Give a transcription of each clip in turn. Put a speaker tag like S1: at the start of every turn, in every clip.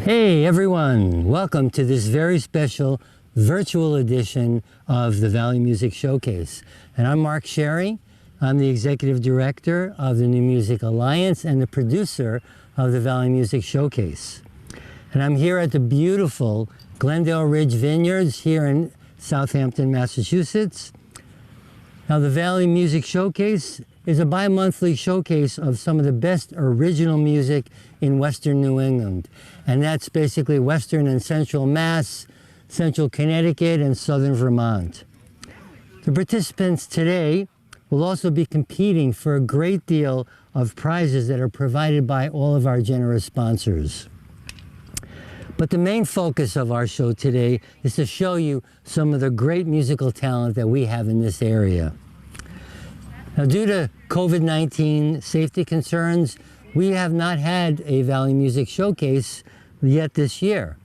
S1: Hey everyone, welcome to this very special virtual edition of the Valley Music Showcase. And I'm Mark Sherry. I'm the Executive Director of the New Music Alliance and the producer of the Valley Music Showcase. And I'm here at the beautiful Glendale Ridge Vineyards here in Southampton, Massachusetts. Now the Valley Music Showcase is a bi-monthly showcase of some of the best original music in Western New England. And that's basically Western and Central Mass, Central Connecticut, and Southern Vermont. The participants today will also be competing for a great deal of prizes that are provided by all of our generous sponsors. But the main focus of our show today is to show you some of the great musical talent that we have in this area. Now, due to COVID-19 safety concerns, we have not had a Valley Music Showcase yet this year.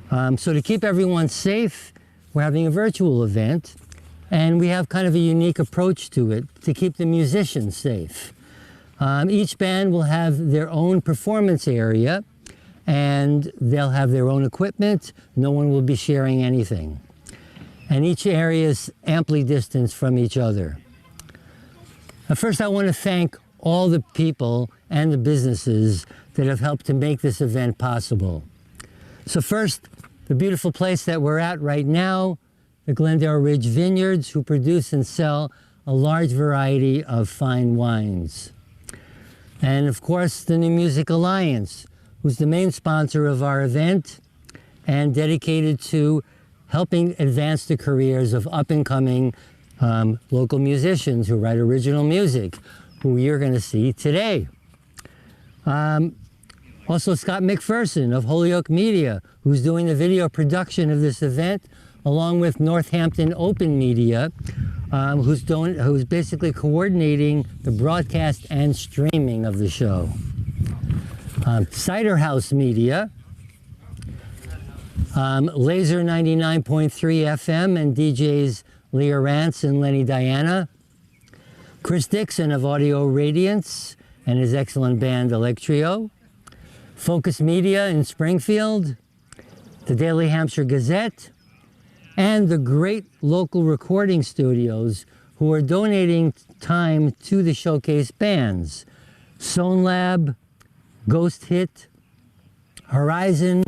S1: So to keep everyone safe, we're having a virtual event, and we have kind of a unique approach to it to keep the musicians safe. Each band will have their own performance area, and they'll have their own equipment. No one will be sharing anything. And each area is amply distanced from each other. First, I want to thank all the people and the businesses that have helped to make this event possible. So first, the beautiful place that we're at right now, the Glendale Ridge Vineyards, who produce and sell a large variety of fine wines. And of course, the New Music Alliance, who's the main sponsor of our event and dedicated to helping advance the careers of up-and-coming local musicians who write original music, who you're going to see today. Also Scott McPherson of Holyoke Media, who's doing the video production of this event, along with Northampton Open Media, who's basically coordinating the broadcast and streaming of the show. Cider House Media, Laser 99.3 FM and DJs Leah Rance and Lenny Diana, Chris Dixon of Audio Radiance and his excellent band Electrio, Focus Media in Springfield, the Daily Hampshire Gazette, and the great local recording studios who are donating time to the showcase bands, Sound Lab, Ghost Hit, Horizon,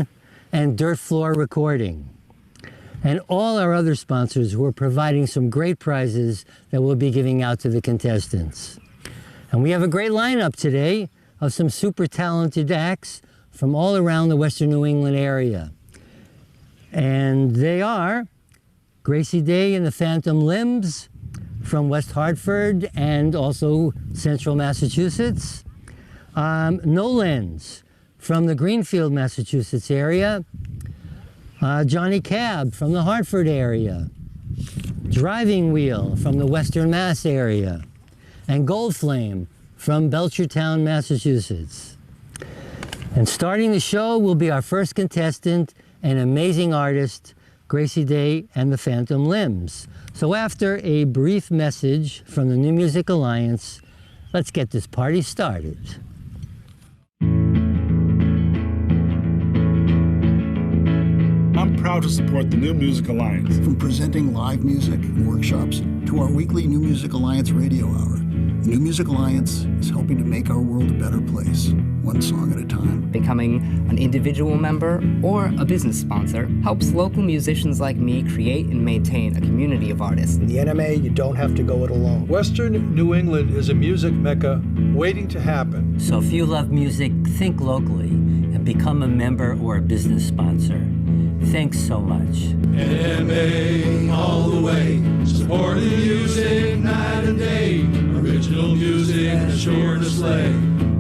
S1: and Dirt Floor Recording. And all our other sponsors who are providing some great prizes that we'll be giving out to the contestants. And we have a great lineup today of some super talented acts from all around the Western New England area. And they are Gracie Day and the Phantom Limbs from West Hartford and also Central Massachusetts. Nolens from the Greenfield, Massachusetts area. Johnny Cab from the Hartford area, Driving Wheel from the Western Mass area, and GoldFlame from Belchertown, Massachusetts. And starting the show will be our first contestant, an amazing artist, Gracie Day and the Phantom Limbs. So after a brief message from the New Music Alliance, let's get this party started.
S2: I'm proud to support the New Music Alliance.
S3: From presenting live music and workshops to our weekly New Music Alliance radio hour, the New Music Alliance is helping to make our world a better place, one song at a time.
S4: Becoming an individual member or a business sponsor helps local musicians like me create and maintain a community of artists.
S5: In the NMA, you don't have to go it alone.
S6: Western New England is a music mecca waiting to happen.
S1: So if you love music, think locally and become a member or a business sponsor. Thanks so much.
S7: NMA all the way, supporting music night and day. Original music sure to slay.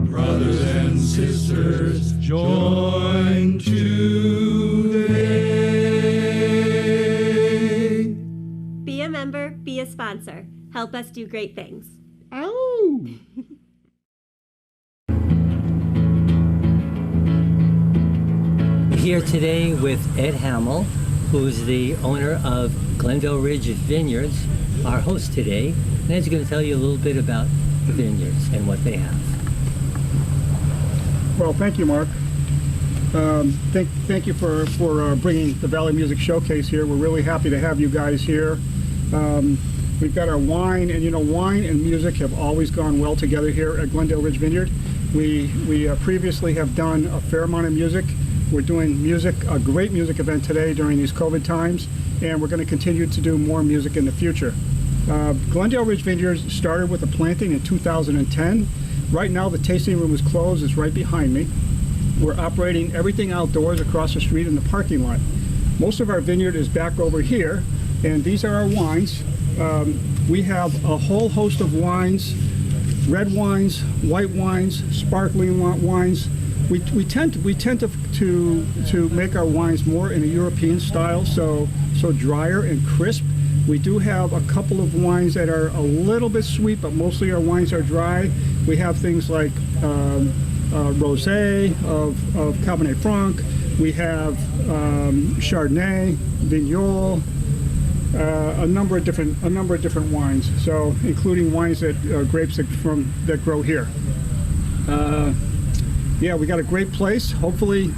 S7: Brothers and sisters, join today.
S8: Be a member, be a sponsor. Help us do great things.
S5: Ow!
S1: Here today with Ed Hamill, who's the owner of Glendale Ridge Vineyards, our host today. And Ed's going to tell you a little bit about the vineyards and what they have.
S9: Well, thank you, Mark. Thank you for bringing the Valley Music Showcase here. We're really happy to have you guys here. We've got our wine, and wine and music have always gone well together here at Glendale Ridge Vineyard. We previously have done a fair amount of music. We're doing a great music event today during these COVID times, and we're going to continue to do more music in the future. Glendale Ridge Vineyards started with a planting in 2010. Right now the tasting room is closed. It's right behind me. We're operating everything outdoors across the street in the parking lot. Most of our vineyard is back over here, and these are our wines. We have a whole host of wines, red wines, white wines, sparkling wines. We tend to make our wines more in a European style, so drier and crisp. We do have a couple of wines that are a little bit sweet, but mostly our wines are dry. We have things like rosé of Cabernet Franc. We have Chardonnay, Vignoles, a number of different wines. So including wines that grapes that grow here. Yeah, we got a great place. Hopefully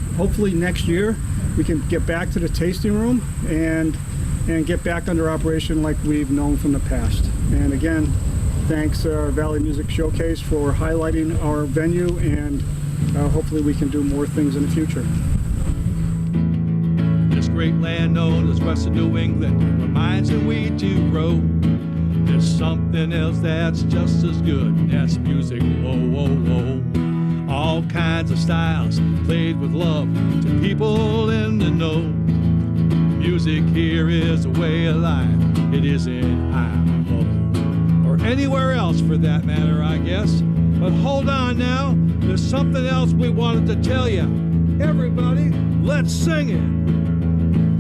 S9: next year we can get back to the tasting room and get back under operation like we've known from the past. And again, thanks Valley Music Showcase for highlighting our venue, and hopefully we can do more things in the future.
S7: This great land known as Western New England reminds the weed to grow. There's something else that's just as good, and that's music. Whoa, whoa, whoa. All kinds of styles played with love to people in the know. Music here is a way of life. It isn't Idaho or anywhere else for that matter, I guess. But hold on now, there's something else we wanted to tell you. Everybody, let's sing it.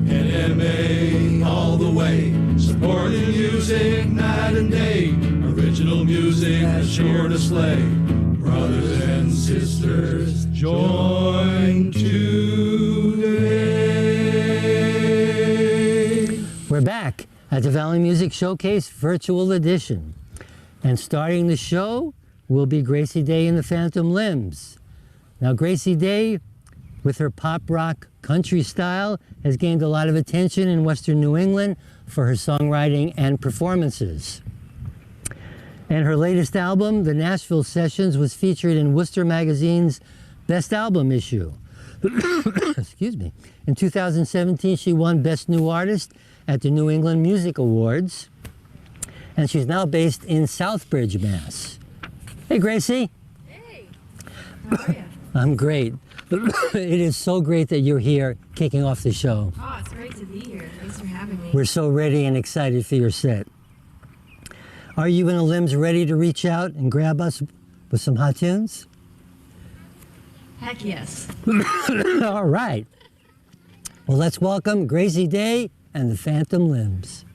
S7: NMA all the way, supporting music night and day. Original music is sure to slay. Brothers and sisters, join today.
S1: We're back at the Valley Music Showcase Virtual Edition. And starting the show will be Gracie Day and the Phantom Limbs. Now Gracie Day, with her pop rock country style, has gained a lot of attention in Western New England for her songwriting and performances. And her latest album, The Nashville Sessions, was featured in Worcester Magazine's Best Album issue. Excuse me. In 2017, she won Best New Artist at the New England Music Awards. And she's now based in Southbridge, Mass. Hey, Gracie.
S10: Hey. How are you?
S1: I'm great. It is so great that you're here kicking off the show.
S10: Oh, it's great to be here. Thanks for having me.
S1: We're so ready and excited for your set. Are you and the Limbs ready to reach out and grab us with some hot tunes?
S10: Heck yes.
S1: All right. Well, let's welcome Gracie Day and the Phantom Limbs.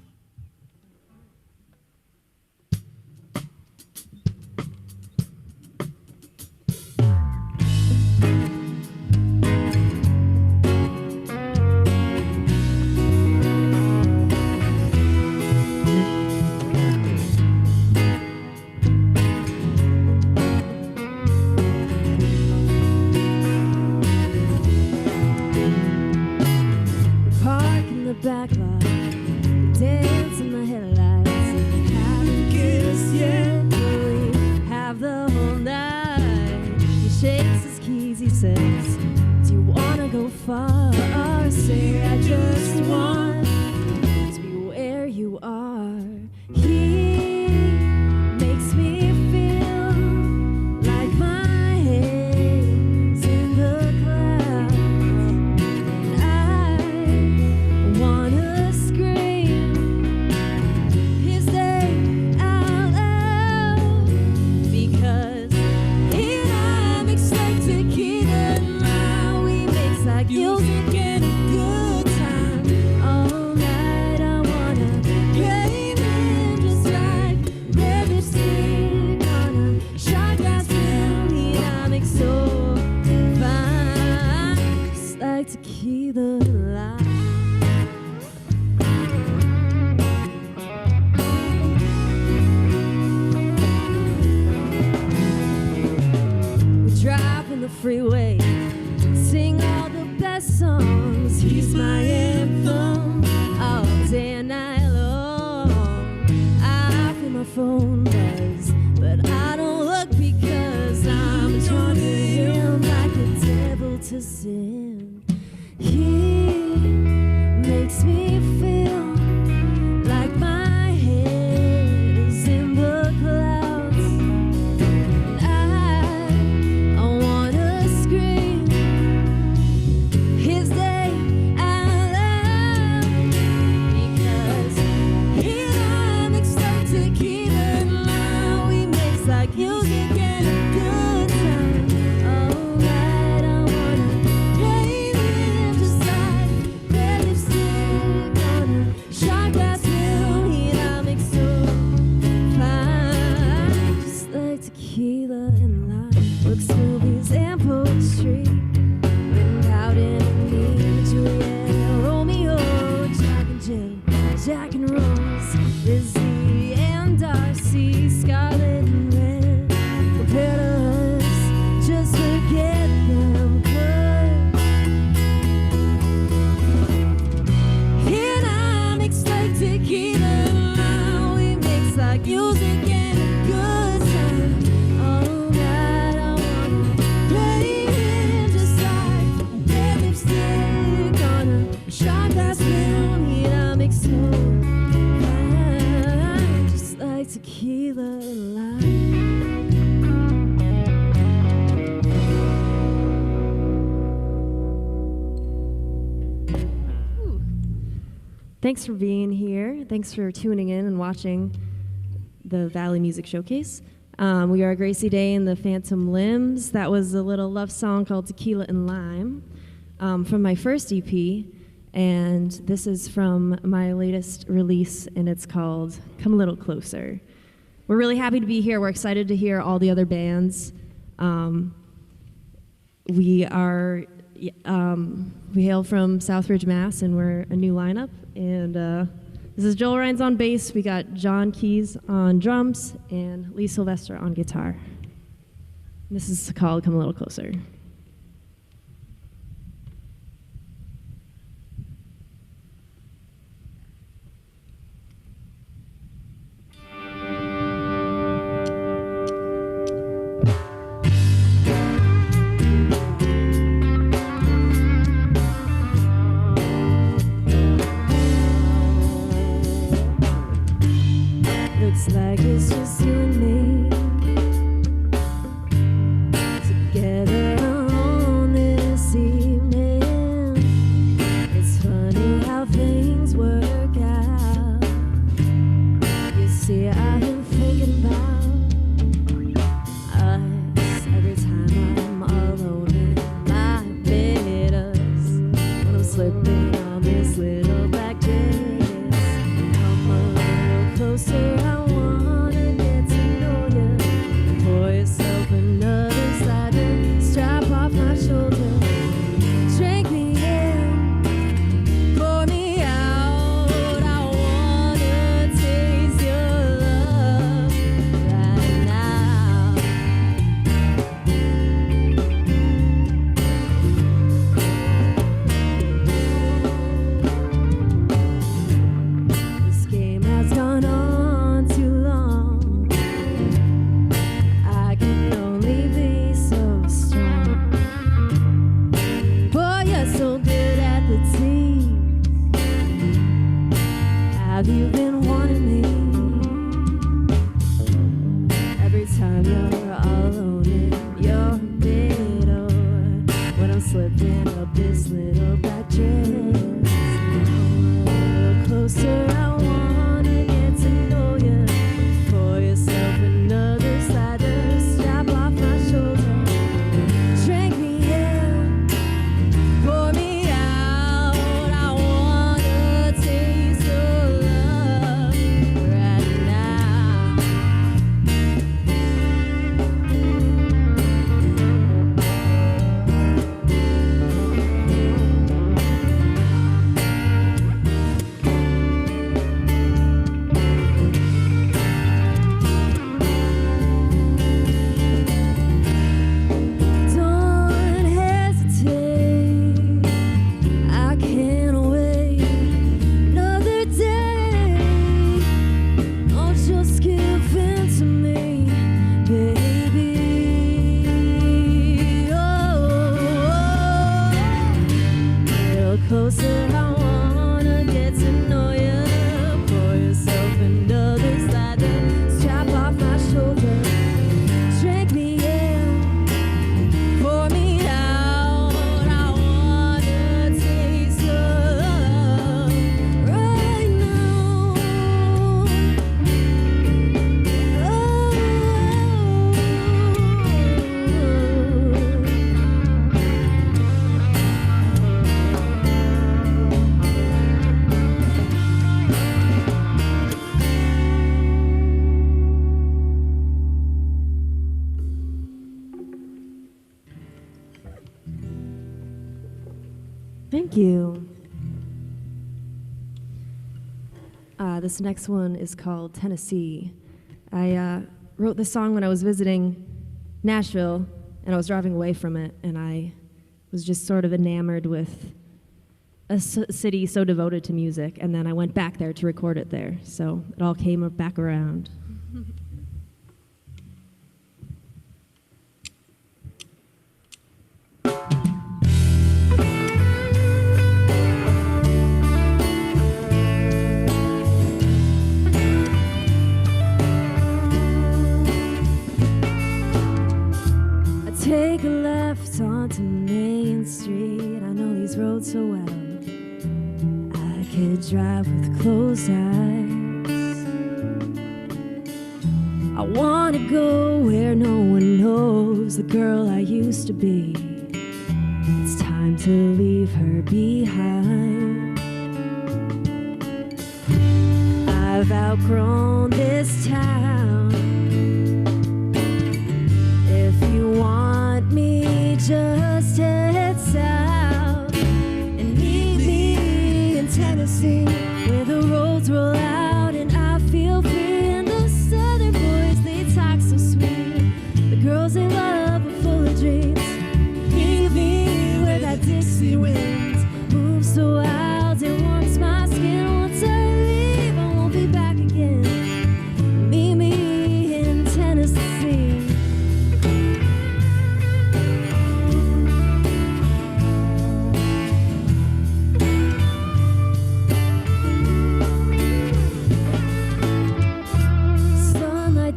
S11: Back lot, dance in the headlights. Haven't kissed yet, we have the whole night. He shakes his keys, he says, do you wanna go far? Say, I just want to be where you are. He makes me feel like my head's in the clouds. Wanna scream his name out loud, because he and I mix like tequila and lime. We mix like music and a good time. All night I wanna crave him just like red lipstick on a shot glass rim. He and I mix so fine, just like tequila and lime. Drive in the freeway, sing all the my phone buzz, but I don't look because I'm drawn to him like a devil to sin. He makes me feel like my head is in the clouds. And I wanna scream his name out loud because he and I mix like tequila and lime. We mix like music and a good time. All night I wanna play with just like red lipstick on a shot glass film. He and I mix so fine, just like tequila and lime. Books, movies, and poetry written out in me. Juliet, Romeo, Jack and Jane, Jack and Rose, Lizzie and Darcy, Scarlet and Red. Compared to us, just forget them. 'Cause he and I mix like tequila and lime. We mix like music and a good time. All night I wanna play him just like red lipstick on a shot glass film. He and I mix so fine, just like tequila and lime. Thanks for being here. Thanks for tuning in and watching the Valley Music Showcase. We are Gracie Day and the Phantom Limbs. That was a little love song called Tequila and Lime from my first EP. And this is from my latest release, and it's called Come a Little Closer. We're really happy to be here. We're excited to hear all the other bands. We hail from Southridge, Mass, and we're a new lineup. And this is Joel Rhines on bass. We got John Keys on drums and Lee Sylvester on guitar. This is called Come a Little Closer. Looks like it's just you and me together on this evening. It's funny how things work out. You see, I've been thinking about us every time I'm alone in my bed. Us when I'm slipping on this little black dress. Come a little closer. Thank you. This next one is called Tennessee. I wrote this song when I was visiting Nashville, and I was driving away from it, and I was just sort of enamored with a city so devoted to music, and then I went back there to record it there, so it all came back around. Take a left onto Main Street. I know these roads so well. I could drive with closed eyes. I want to go where no one knows the girl I used to be. It's time to leave her behind. I've outgrown this town. If you want me, just head south and meet me in Tennessee, where the roads roll out and I feel free. And the southern boys, they talk so sweet. The girls they love are full of dreams. Meet me where that Dixie wind moves so wild and warms my skin. Once I leave, I won't be back again. Meet me in Tennessee.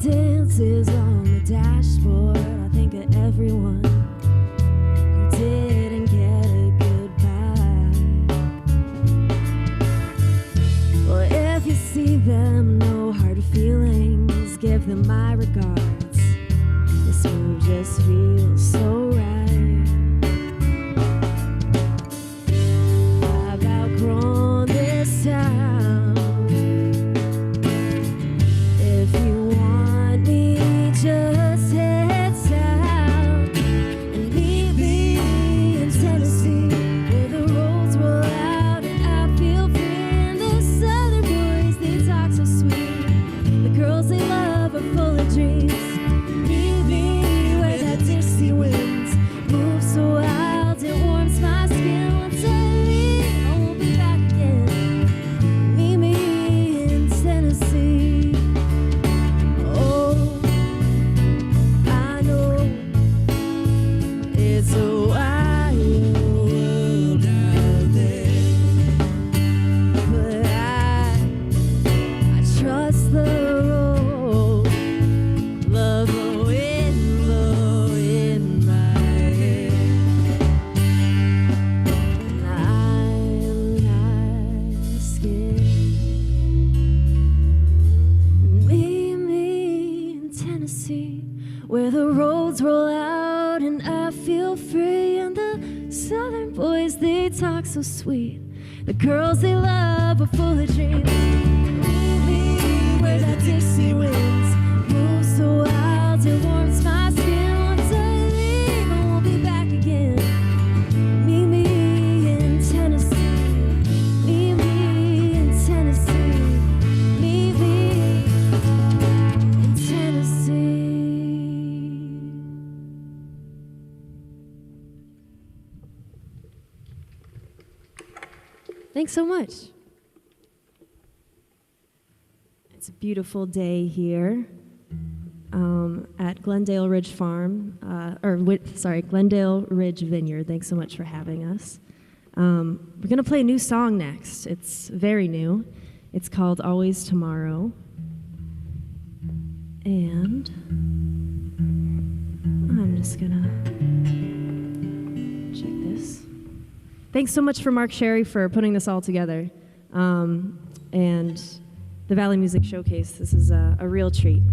S11: Dances on the dashboard. I think of everyone who didn't get a goodbye. Well, if you see them, no hard feelings, give them my regards. This move just feels so right. I've outgrown this town. Just head south and meet me in Tennessee, where the roads roll out and I feel free. And the southern boys, they talk so sweet. The girls they love are full of dreams. Meet me where that Dixie winds move so wild it warms my skin. Once I leave, I won't be back again. Meet me in Tennessee. It's a wild world out there, but I trust the road. Love the wind blowing my hair, and I'm not scared. Meet me in Tennessee, where the roads roll out and I feel free. And the southern boys, they talk so sweet. The girls they love are full of dreams. Meet me where that Dixie winds move so wild it warms my skin. Once I leave, I won't be back again. Meet me in Tennessee. Meet me in Tennessee. Meet me in Tennessee. Thanks so much. It's a beautiful day here at Glendale Ridge Farm, Glendale Ridge Vineyard. Thanks so much for having us. We're going to play a new song next. It's very new. It's called Always Tomorrow. And I'm just going to check this. Thanks so much for Mark Sherry for putting this all together. And the Valley Music Showcase. This is a real treat.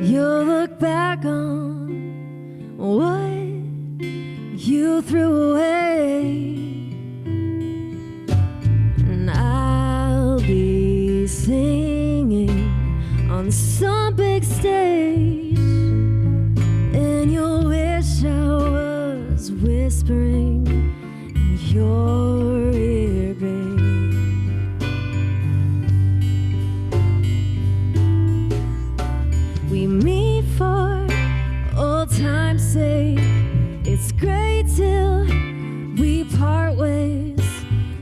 S11: you'll look back on what you threw away, and I'll be singing on some big stage, and you'll wish I was whispering in your ear, babe. We meet for old time's sake. It's great till we part ways,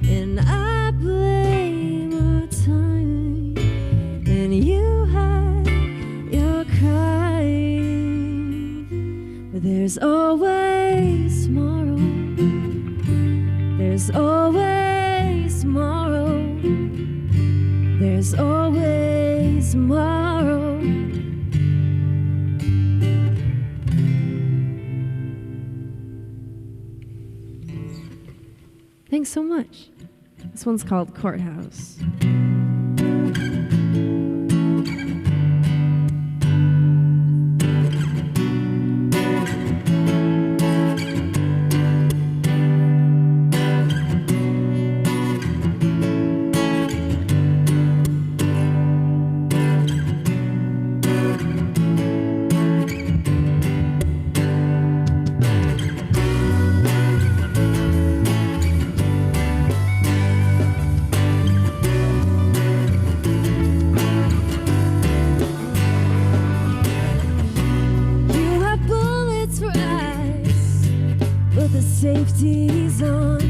S11: and I blame our timing, and you had your crying. But there's always tomorrow. There's always tomorrow. There's always tomorrow. Thanks so much. This one's called Courthouse. Safety's on,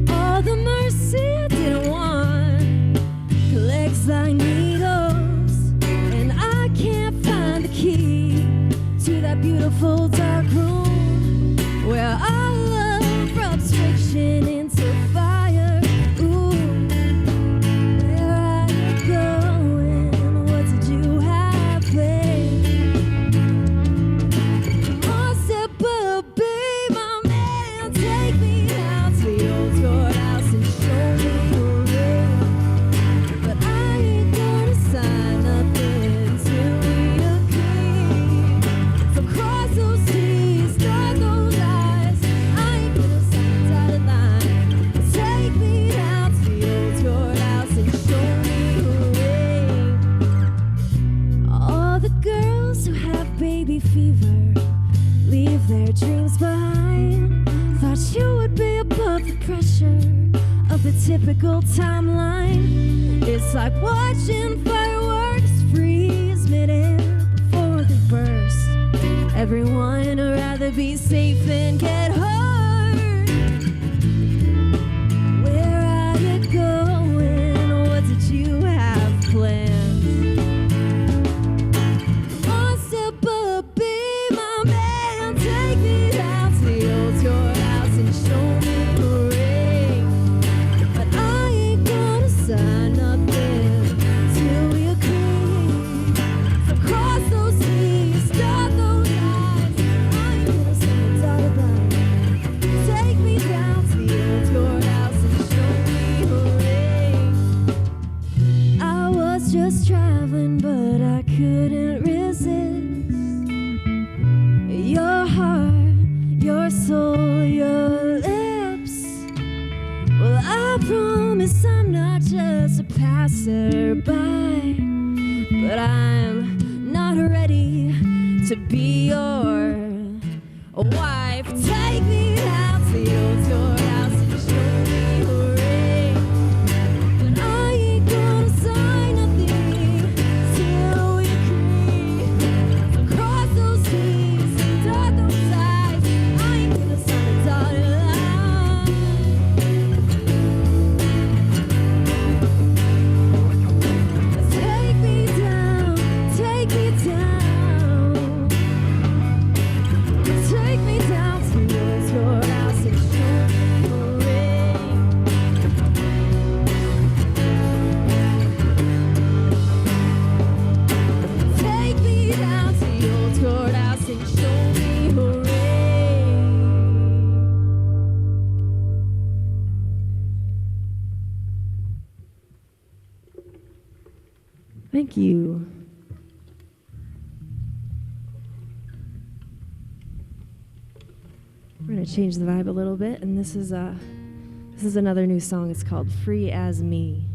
S11: all the mercy I didn't want collects like needles, and I can't find the key to that beautiful dark room where our love rubs friction into fire. Ooh, where are you going? What did you have planned? Come on, step up, babe. Take me out to the old courthouse and show me your ring. But I ain't gonna sign nothing till we agree. So cross those T's, dot those I's. I ain't gonna sign a dotted line. Take me out to the old courthouse and show me your ring. All the girls who have baby fever leave their dreams behind. Thought you would be above the pressure of the typical timeline. It's like watching fireworks freeze midair before they burst. Everyone would rather be safe than get hurt. Where are you going? What did you have planned? Come on, step up, be my man. Take me down to the old courthouse and show me the ring. But I ain't gonna sign nothing till we agree. So cross those T's, dot those I's. I ain't gonna sign a dotted line. Take me down to the old courthouse and show me the ring. I was just traveling, but I couldn't resist. Your heart, your soul, your lips. Well, I promise I'm not just a passerby, but I'm not ready to be your wife. Take me out to the old courthouse and show me your ring. But I ain't gonna sign nothing till we agree. So cross those T's, dot those I's. I ain't gonna sign a dotted line. Take me down, take me down. Take me down to your courthouse and show me your ring. Take me down to your courthouse and show me your ring. Thank you. We're gonna change the vibe a little bit, and this is another new song. It's called "Free as Me."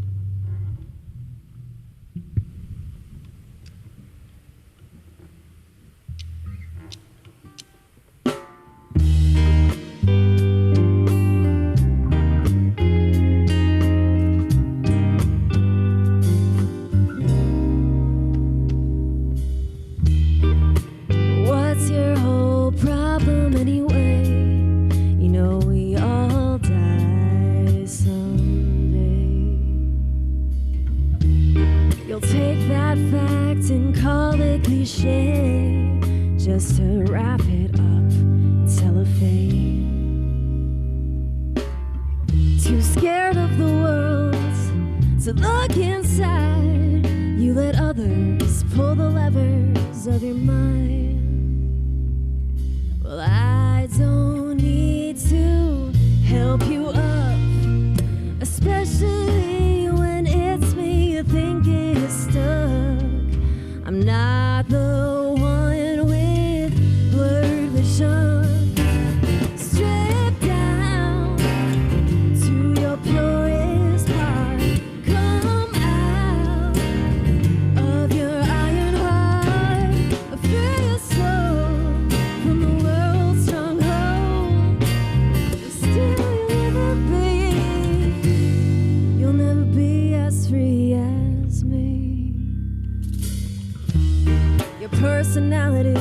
S11: What's your whole problem anyway? You know we all die someday. You'll take that fact and call it cliche, just to wrap it up in cellophane. Too scared of the world to look inside. You let others pull the levers of your mind. Well, I don't need to help you up, especially when it's me you think is stuck. I'm not the one with blurred vision. Strip down to your purest part. Come out of your iron heart. Free your soul from the world's stronghold. Still you'll never be as free as me. Your personality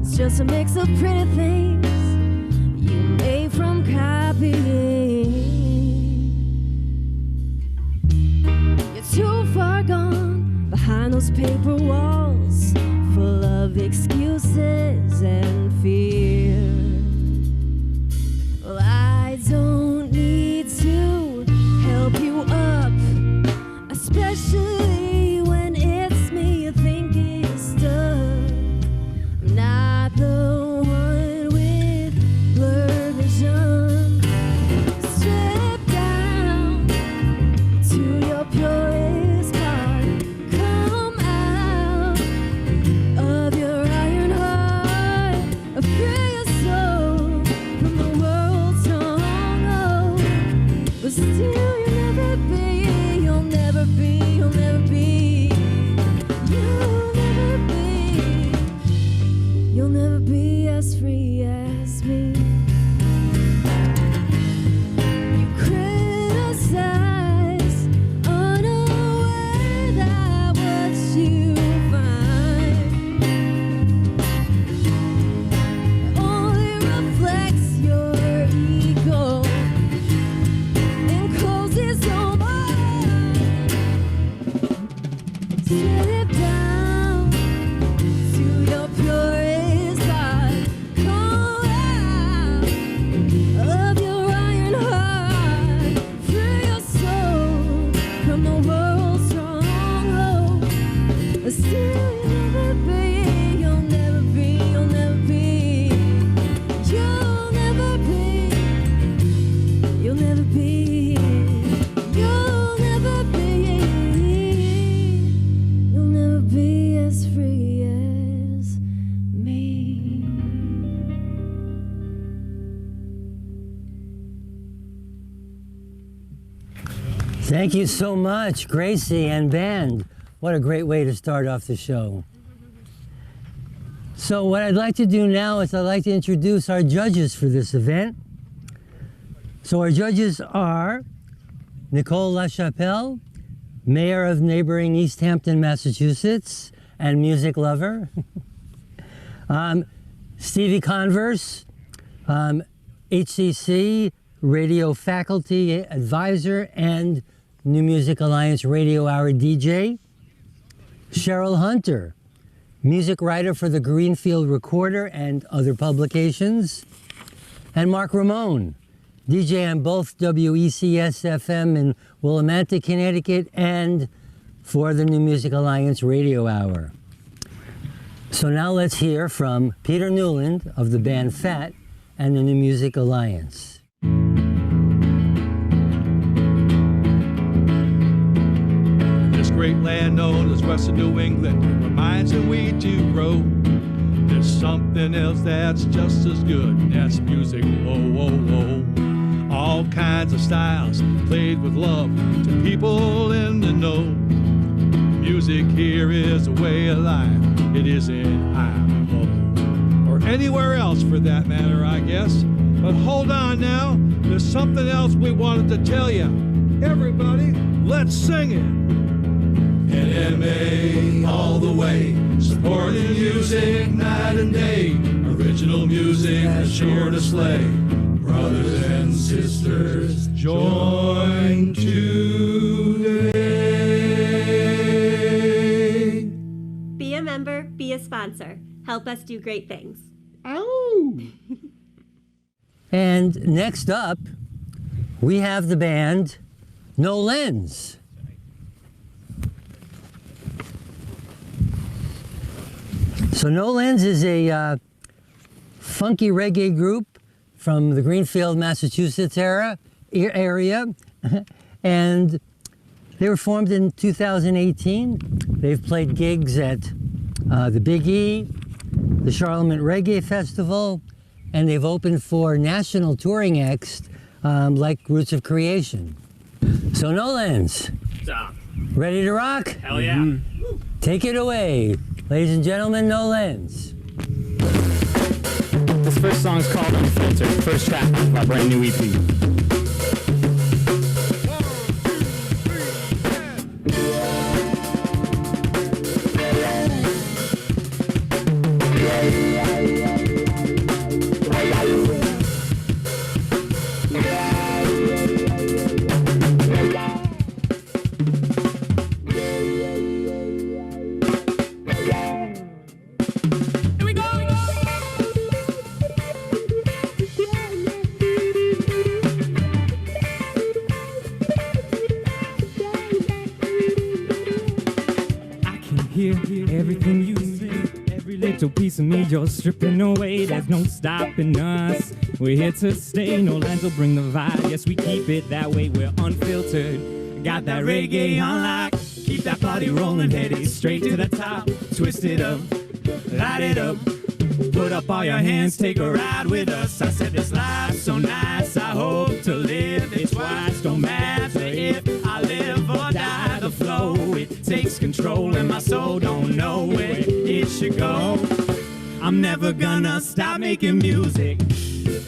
S11: is just a mix of pretty things you made from copying. You're too far gone behind those paper walls, full of excuses and fear. Well, I don't need to help you up, especially when it's me you think is stuck. I'm not the one with blurred vision. Strip down to your purest part. Come out of your iron heart. Free your soul from the world's stronghold. But still you'll never be, you'll never be, you'll never be, you'll never be, you'll never be as free as me. You criticize, unaware that what you find only reflects your ego and closes your mind. Strip down to your purest part. Come out of your iron heart. Free your soul from the world's stronghold. But still you'll never be, you'll never be, you'll never be, you'll never be, you'll never be, you'll never be, you'll never be as free as me.
S1: Thank you so much, Gracie and band. What a great way to start off the show. So what I'd like to do now is I'd like to introduce our judges for this event. So our judges are Nicole LaChapelle, mayor of neighboring East Hampton, Massachusetts, and music lover. Stevie Converse, HCC radio faculty advisor and New Music Alliance Radio Hour DJ. Cheryl Hunter, music writer for the Greenfield Recorder and other publications. And Mark Ramone, DJ on both WECS-FM in Willimantic, Connecticut, and for the New Music Alliance Radio Hour. So now let's hear from Peter Newland of the band Fat and the New Music Alliance.
S7: This great land known as Western New England reminds that we do grow. There's something else that's just as good. That's music, whoa, whoa, whoa. All kinds of styles played with love to people in the know. Music here is a way of life. It isn't Idaho or anywhere else for that matter, I guess. But hold on now, there's something else we wanted to tell you. Everybody, let's sing it. NMA all the way, supporting music night and day. Original music is sure to slay. Brothers and sisters, join today.
S8: Be a member, be a sponsor. Help us do great things.
S5: Ow!
S1: And next up, we have the band No Lens. So No Lens is a funky reggae group from the Greenfield, Massachusetts area, and they were formed in 2018. They've played gigs at the Big E, the Charlemagne Reggae Festival, and they've opened for national touring acts like Roots of Creation. So No Lens, ready to rock?
S12: Hell yeah. Mm-hmm.
S1: Take it away. Ladies and gentlemen, No Lens.
S12: This first song is called Unfiltered, first track of our brand new EP.
S13: Everything you say, every little piece of me you're stripping away. There's no stopping us. We're here to stay. No lens will bring the vibe. Yes, we keep it that way. We're unfiltered. Got that reggae on lock. Keep that party rolling, headed straight to the top. Twist it up, light it up. Put up all your hands, take a ride with us. I said this life's so nice. I hope to live it twice. Don't matter if I live or die. The flow, it takes control, and my soul don't know where it should go. I'm never gonna stop making music.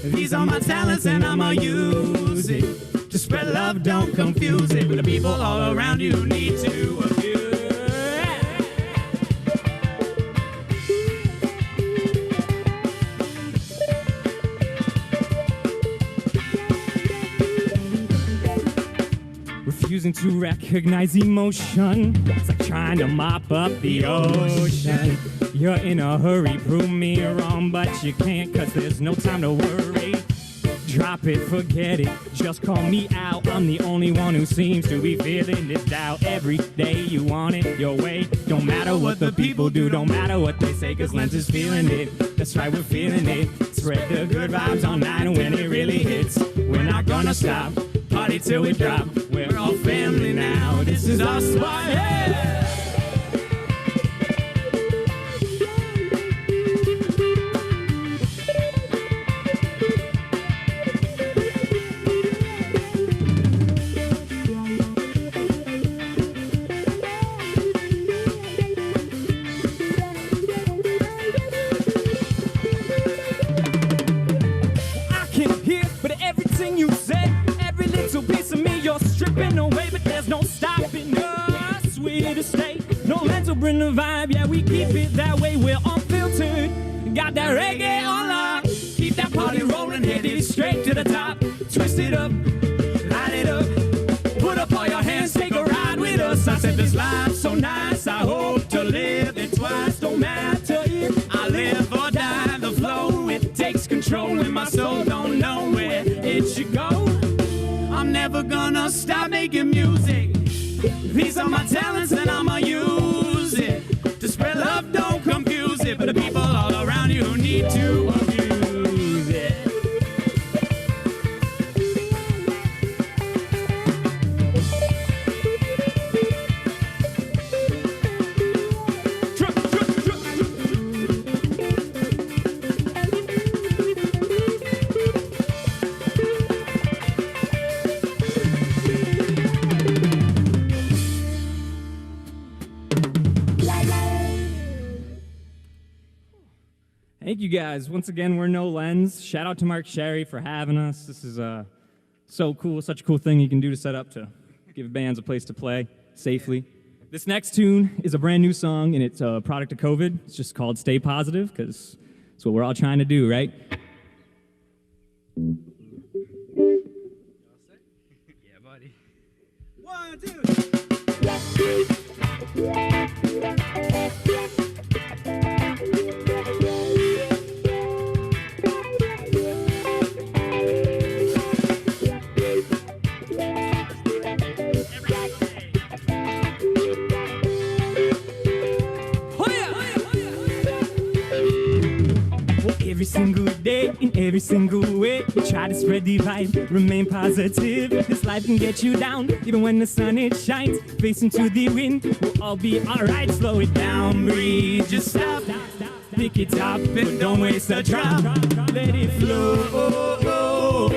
S13: These are my talents, and I'ma use it to spread love. Don't confuse it with the people all around you need to abuse. Refusing to recognize emotion, it's like trying to mop up the ocean. You're in a hurry, prove me wrong, but you can't, 'cause there's no time to worry. Drop it, forget it, just call me out. I'm the only one who seems to be feeling this doubt. Every day you want it your way. Don't matter what the people do, don't matter what they say, 'cause Lens is feeling it. That's right, we're feeling it. Spread the good vibes all night, and when it really hits, we're not gonna stop. Party till we drop, we're all family now. This is our spot, hey! Bring the vibe, yeah, we keep it that way. We're unfiltered, got that reggae on lock. Keep that party rolling, headed straight to the top. Twist it up, light it up. Put up all your hands, take a ride with us. I said this life's so nice, I hope to live it twice. Don't matter if I live or die. The flow, it takes control, and my soul don't know where it should go. I'm never gonna stop making music. These are my talents, and I'ma use it to spread love, don't confuse it. But the people all around you need to abuse it. Thank you guys. Once again, we're No Lens. Shout out to Mark Sherry for having us. This is so cool, such a cool thing you can do to set up to give bands a place to play safely. This next tune is a brand new song, and it's a product of COVID. It's just called Stay Positive, because it's what we're all trying to do, right?
S14: Yeah, buddy.
S13: 1, 2. Every single day, in every single way, we try to spread the vibe, remain positive. This life can get you down, even when the sun it shines. Face into the wind, we'll all be alright. Slow it down, breathe, just stop. Pick it up and don't waste a drop. Let it flow, flow.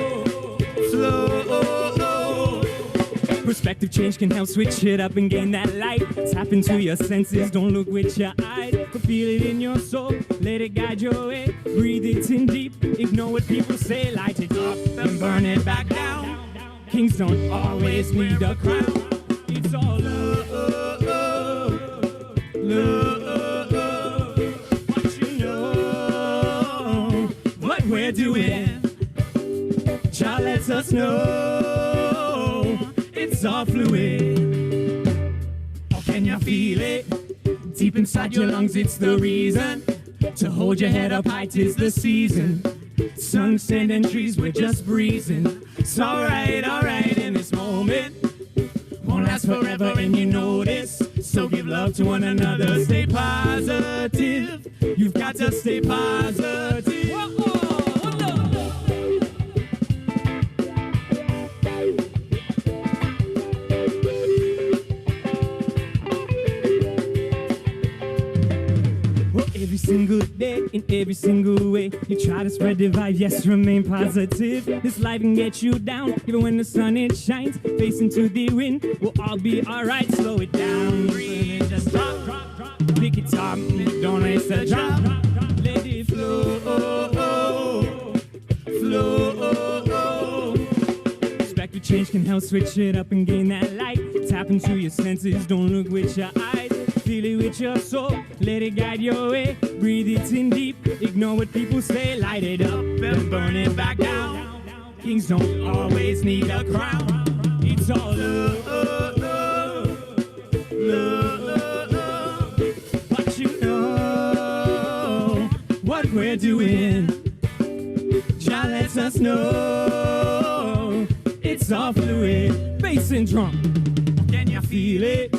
S13: Perspective change can help switch it up and gain that light. Tap into your senses, don't look with your eyes, but feel it in your soul. Let it guide your way. Breathe it in deep. Ignore what people say. Light it up and burn it back down. Kings don't always need a crown. It's all love, love. What you know, what we're doing. Jah lets us know. It's all fluid. Oh, can you feel it? Deep inside your lungs, it's the reason to hold your head up high, 'tis the season. Sun, sand, and trees, we're just breezing. It's alright in this moment. Won't last forever, and you know this. So give love to one another. Stay positive. You've got to stay positive. Every single day, in every single way, you try to spread the vibe, yes, remain positive. This life can get you down, even when the sun it shines. Face into the wind, we'll all be alright. Slow it down, breathe, just drop. Pick it up, don't waste a drop. Let it flow, flow. Perspective change can help switch it up and gain that light. Tap into your senses, don't look with your eyes. Feel it with your soul, let it guide your way. Breathe it in deep, ignore what people say. Light it up and burn it back down. Kings don't always need a crown. It's all love, love. What you know, what we're doing. Jah lets us know. It's all fluid. Bass and drum, can you feel it?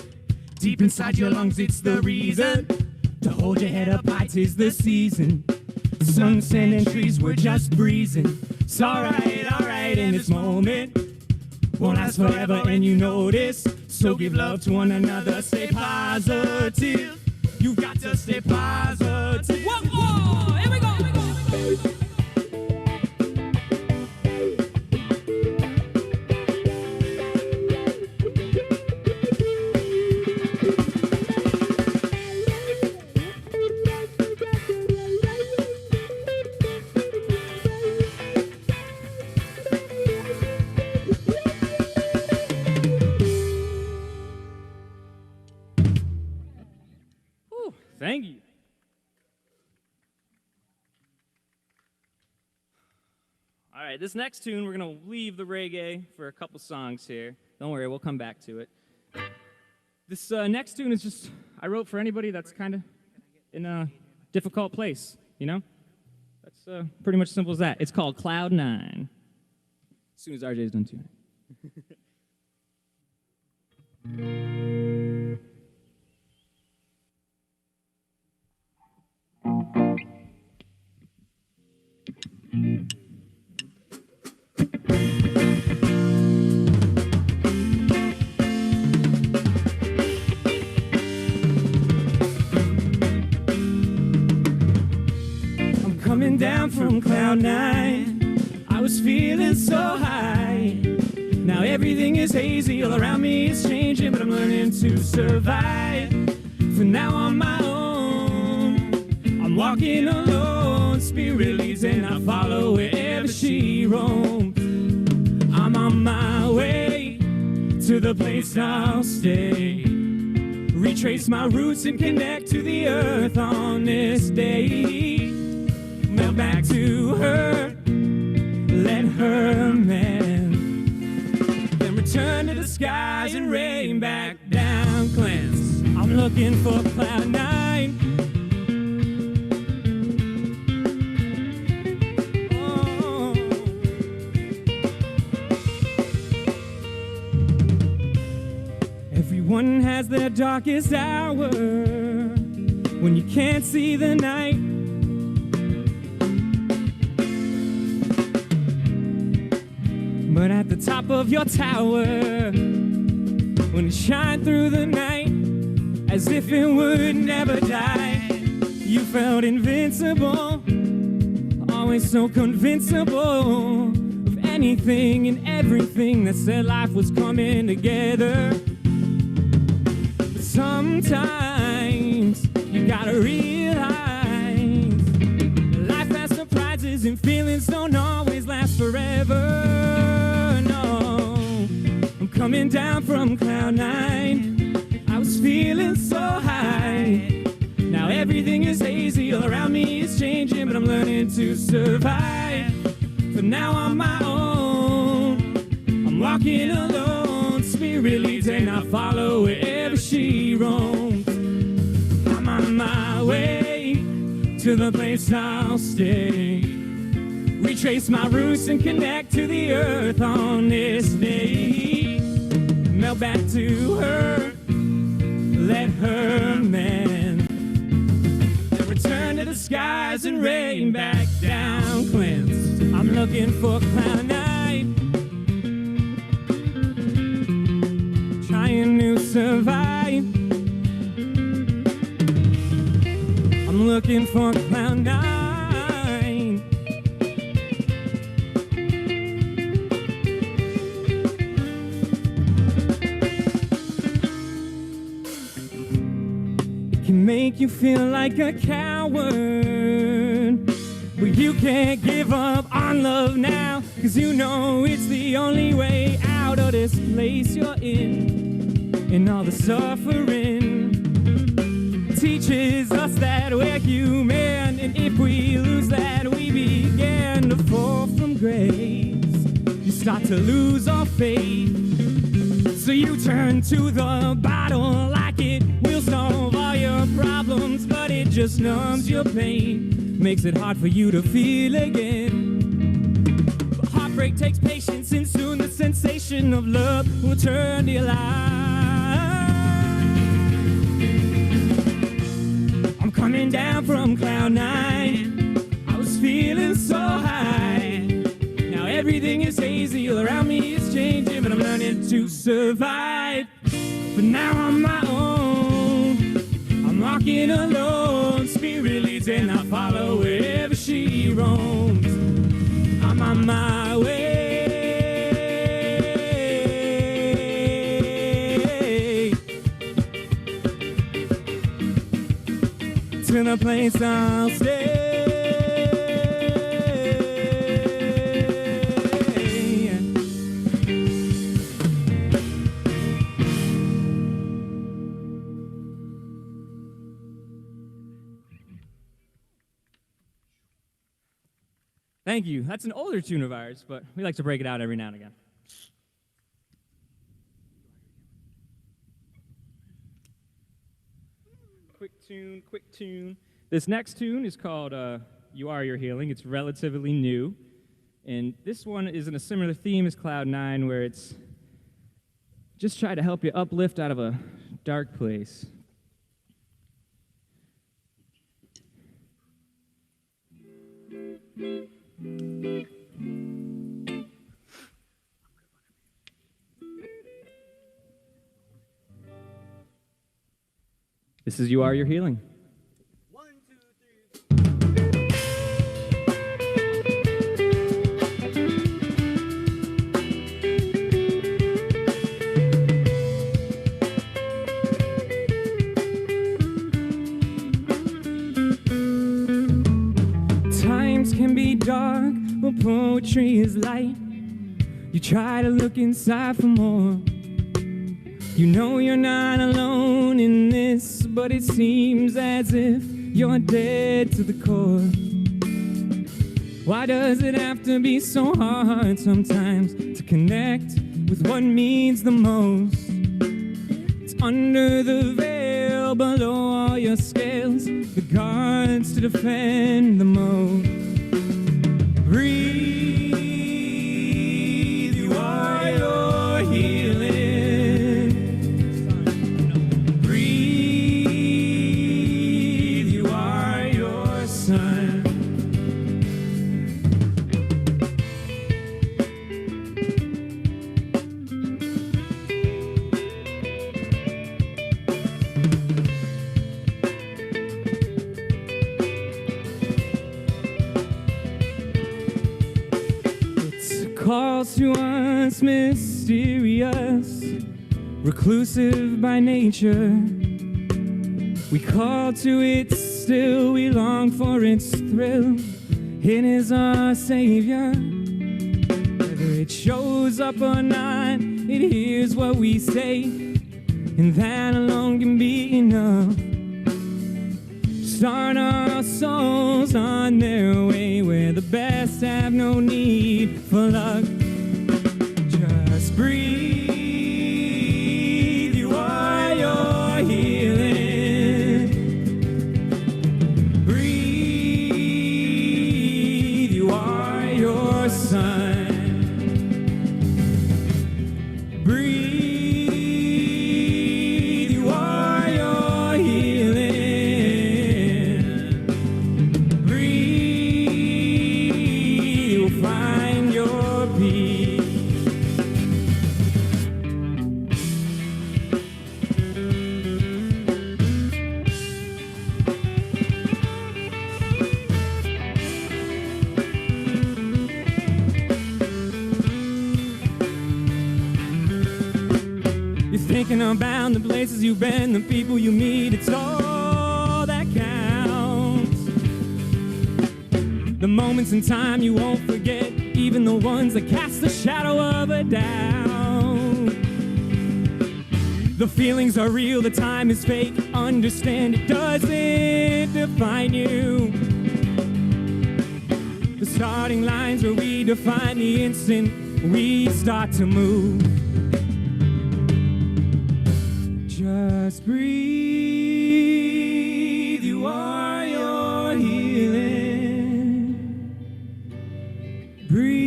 S13: Deep inside your lungs, it's the reason to hold your head up high, 'tis the season. Sun, sand, and trees, we're just breezing. It's alright in this moment. Won't last forever, and you know this. So give love to one another. Stay positive. You've got to stay positive. One more. Here we go. Thank you. All right, this next tune, we're going to leave the reggae for a couple songs here. Don't worry, we'll come back to it. This next tune is just, I wrote for anybody that's kind of in a difficult place, you know? That's pretty much simple as that. It's called Cloud 9. As soon as RJ's done tuning. I'm coming down from Cloud 9. I was feeling so high. Now everything is hazy, all around me is changing, but I'm learning to survive. For now on my own, I'm walking alone. spirit leads and I follow wherever she roams. I'm on my way to the place I'll stay. Retrace my roots and connect to the earth on this day. Melt back to her, let her mend. Then return to the skies and rain back down, cleanse. I'm looking for cloud nine. Oh. Everyone has their darkest hour when you can't see the night. But at the top of your tower, when it shine through the night, as if it would never die, you felt invincible, always so convincible of anything and everything that said life was coming together. But sometimes you gotta realize life has surprises and feelings don't always last forever. Coming down from cloud nine, I was feeling so high. Now everything is hazy, all around me is changing, but I'm learning to survive. For now on my own, I'm walking alone. Spirit leads and I follow wherever she roams. I'm on my way to the place I'll stay. Retrace my roots and connect to the earth on this day. Melt back to her, let her mend. Then return to the skies and rain back down, cleanse. I'm looking for cloud nine, trying to survive. I'm looking for cloud nine. Make you feel like a coward, but you can't give up on love now, 'cause you know it's the only way out of this place you're in. And all the suffering teaches us that we're human, and if we lose that, we begin to fall from grace. You start to lose all faith, so you turn to the bottle like it will solve all your problems, but it just numbs your pain, makes it hard for you to feel again. But heartbreak takes patience, and soon the sensation of love will turn to your life. I'm coming down from cloud nine, I was feeling so high. Now everything is hazy, all around me is changing, but I'm learning to survive. But now on my own, I'm walking alone. Spirit leads and I follow wherever she roams. I'm on my way to the place I'll stay. Thank you. That's an older tune of ours, but we like to break it out every now and again. Quick tune. This next tune is called You Are Your Healing. It's relatively new. And this one is in a similar theme as Cloud 9, where it's just try to help you uplift out of a dark place. This is You Are Your Healing. Songs can be dark, but poetry is light. You try to look inside for more. You know you're not alone in this, but it seems as if you're dead to the core. Why does it have to be so hard sometimes to connect with what means the most? It's under the veil, below all your scales, the guards to defend the most. Breathe, you are your healing. Breathe, you are your sun. Calls to us mysterious, reclusive by nature. We call to it still, we long for its thrill. It is our savior. Whether it shows up or not, it hears what we say, and that alone can be enough. Start our souls on their way where the best have no need for luck. Just breathe, you are your healing. Breathe, you are your sun. Breathe, you are your healing. Find your peace. You're thinking about the places you've been, the people you meet, it's all that counts. The moments in time you won't forget, even the ones that cast the shadow of a doubt. The feelings are real, the time is fake. Understand it doesn't define you. The starting lines where we define the instant we start to move. Just breathe, you are your healing. Breathe,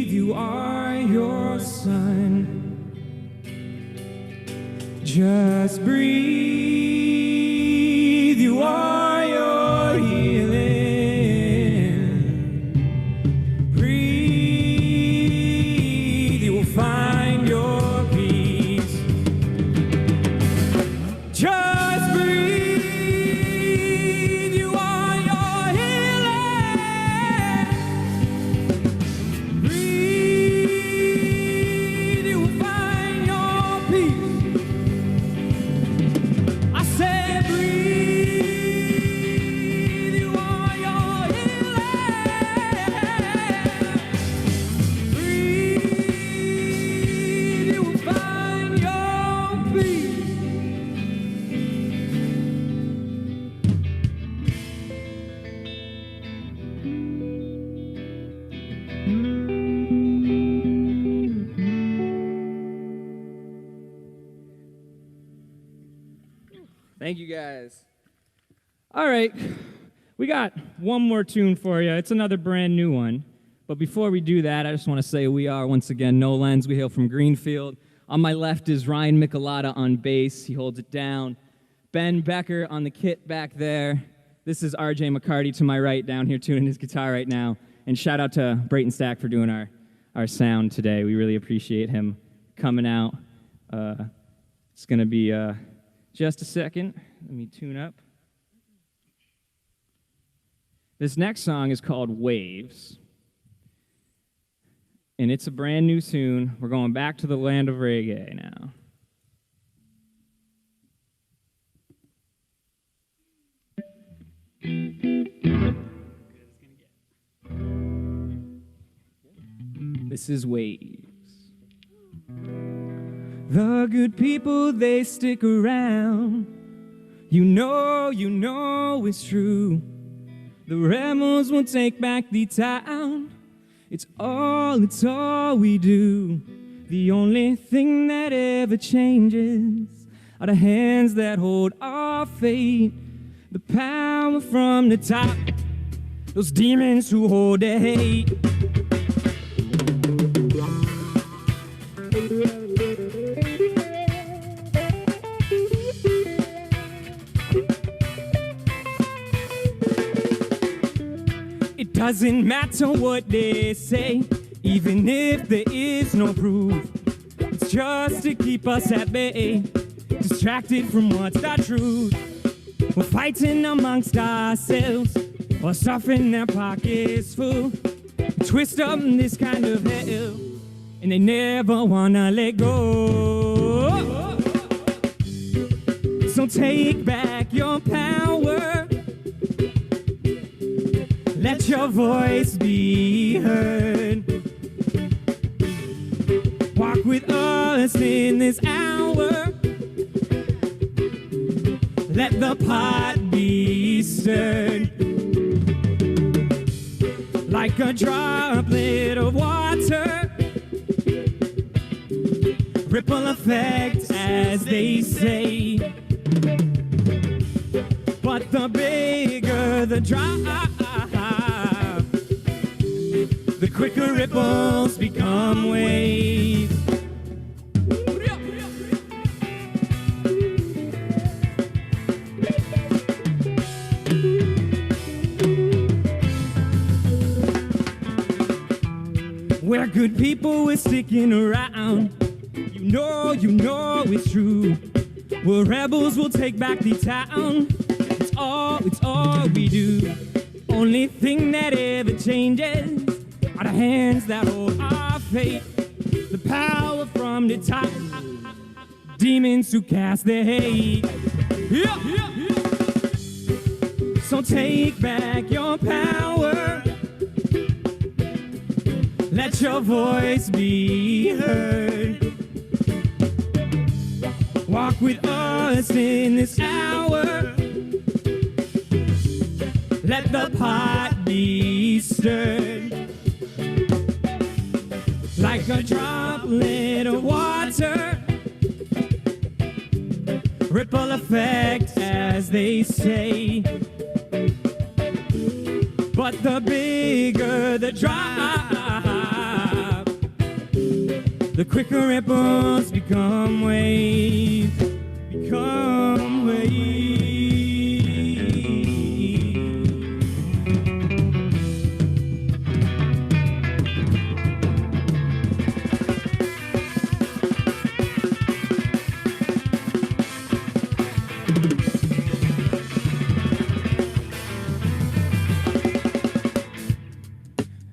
S13: you are your sun. Just breathe, you are your healing. Breathe, you will find your peace. Just breathe, you are your healing. Breathe, you will find your peace. I said breathe, you are your healing. Breathe, you will find your peace.
S12: Thank you, guys. All right, we got one more tune for you. It's another brand new one. But before we do that, I just want to say we are, once again, No Lens. We hail from Greenfield. On my left is Ryan Michelada on bass. He holds it down. Ben Becker on the kit back there. This is RJ McCarty to my right down here tuning his guitar right now. And shout out to Brayton Stack for doing our sound today. We really appreciate him coming out. It's going to be just a second. Let me tune up. This next song is called Waves. And it's a brand new tune. We're going back to the land of reggae now. This is Waves. The good people, they stick around. You know it's true. The rebels will take back the town. It's all we do. The only thing that ever changes are the hands that hold our fate. The power from the top, those demons who hold their hate. It doesn't matter what they say, even if there is no proof. It's just to keep us at bay, distracted from what's the truth. We're fighting amongst ourselves, or stuffing their pockets full. We twist up in this kind of hell, and they never wanna let go. So take back your power. Let your voice be heard. Walk with us in this hour. Let the pot be stirred. Like a droplet of water. Ripple effect, as they say. But the bigger the drop, the quicker ripples become waves. We're good people, we're sticking around. You know it's true. We're rebels, we'll take back the town. It's all we do. Only thing that ever changes are the hands that hold our fate. The power from the top, demons who cast their hate. So take back your power. Let your voice be heard. Walk with us in this hour. Let the pot be stirred. Like a droplet of water. Ripple effect, as they say. But the bigger the drop, the quicker ripples become waves. Become waves.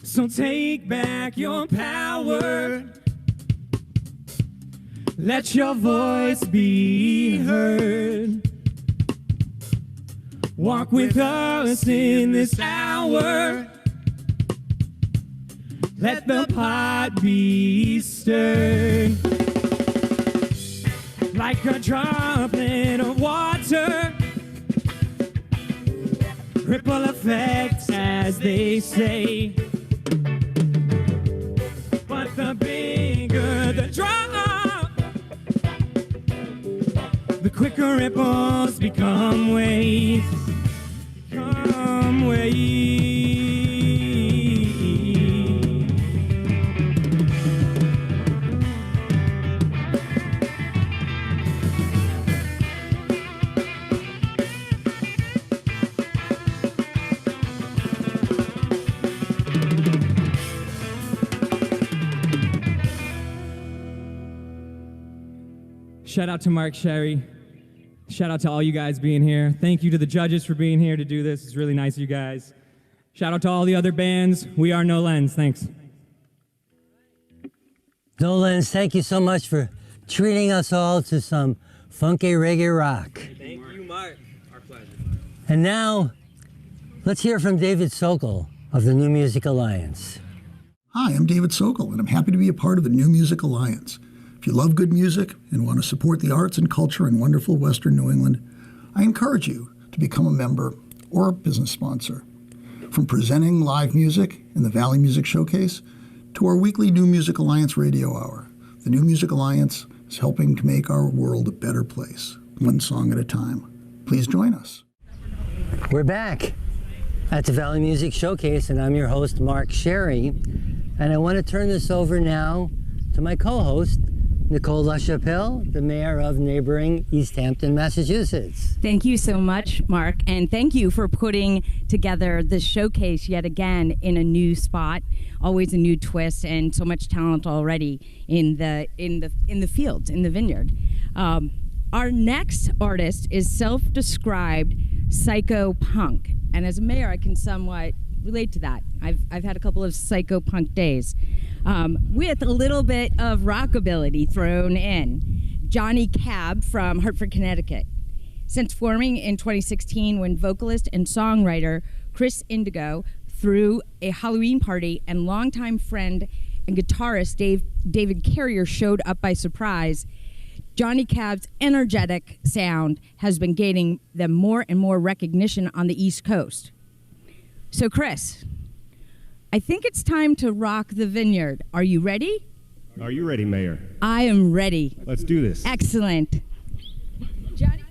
S12: So take back your power. Let your voice be heard. Walk with us in this hour. Let the pot be stirred. Like a droplet of water. Ripple effect, as they say. But the bigger the drop, the quicker ripples become waves. Become waves. Shout out to Mark Sherry. Shout out to all you guys being here. Thank you to the judges for being here to do this. It's really nice of you guys. Shout out to all the other bands. We are No Lens. Thanks.
S1: No Lens, thank you so much for treating us all to some funky reggae rock.
S14: Thank you, Mark. Our pleasure.
S1: And now, let's hear from David Sokol of the New Music Alliance.
S3: Hi, I'm David Sokol, and I'm happy to be a part of the New Music Alliance. If you love good music and want to support the arts and culture in wonderful Western New England, I encourage you to become a member or a business sponsor. From presenting live music in the Valley Music Showcase to our weekly New Music Alliance radio hour, the New Music Alliance is helping to make our world a better place, one song at a time. Please join us.
S1: We're back at the Valley Music Showcase, and I'm your host, Mark Sherry. And I want to turn this over now to my co-host, Nicole LaChapelle, the mayor of neighboring East Hampton, Massachusetts.
S15: Thank you so much, Mark, and thank you for putting together this showcase yet again in a new spot. Always a new twist, and so much talent already in the fields, in the vineyard. Our next artist is self-described psycho punk, and as a mayor, I can somewhat relate to that. I've had a couple of psycho punk days. With a little bit of rockabilly thrown in. Johnny Cab from Hartford, Connecticut. Since forming in 2016 when vocalist and songwriter Chris Indigo threw a Halloween party and longtime friend and guitarist David Carrier showed up by surprise, Johnny Cab's energetic sound has been gaining them more and more recognition on the East Coast. So Chris, I think it's time to rock the vineyard. Are you ready?
S16: Are you ready, Mayor?
S15: I am ready.
S16: Let's do this.
S15: Excellent. Johnny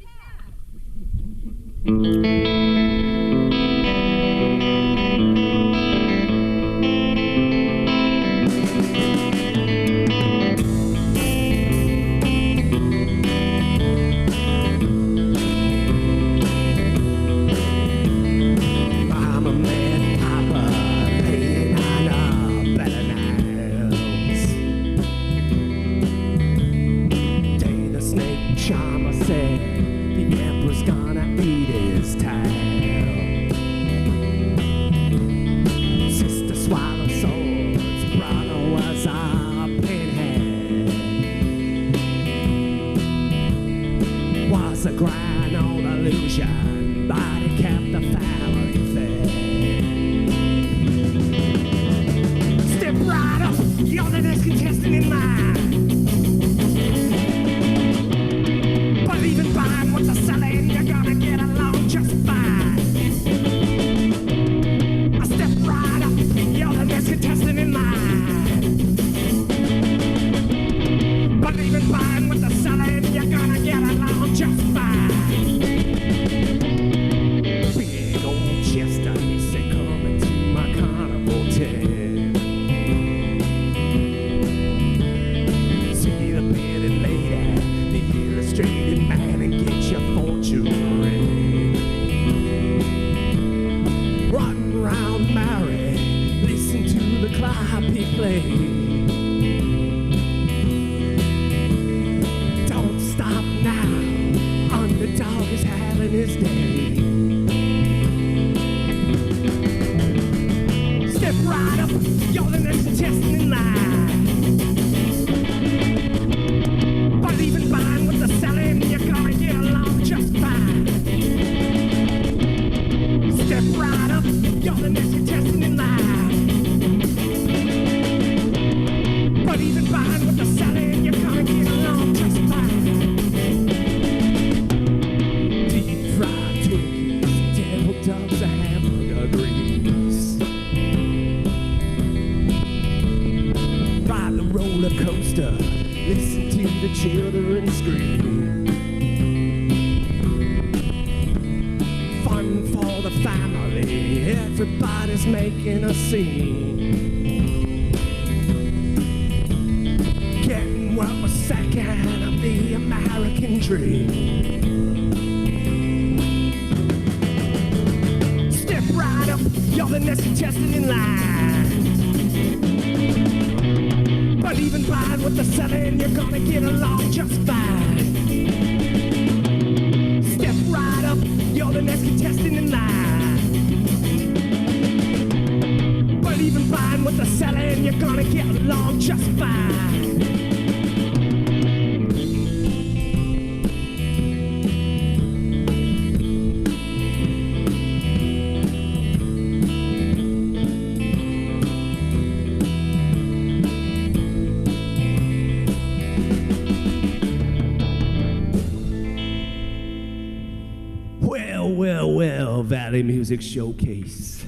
S16: Valley Music Showcase.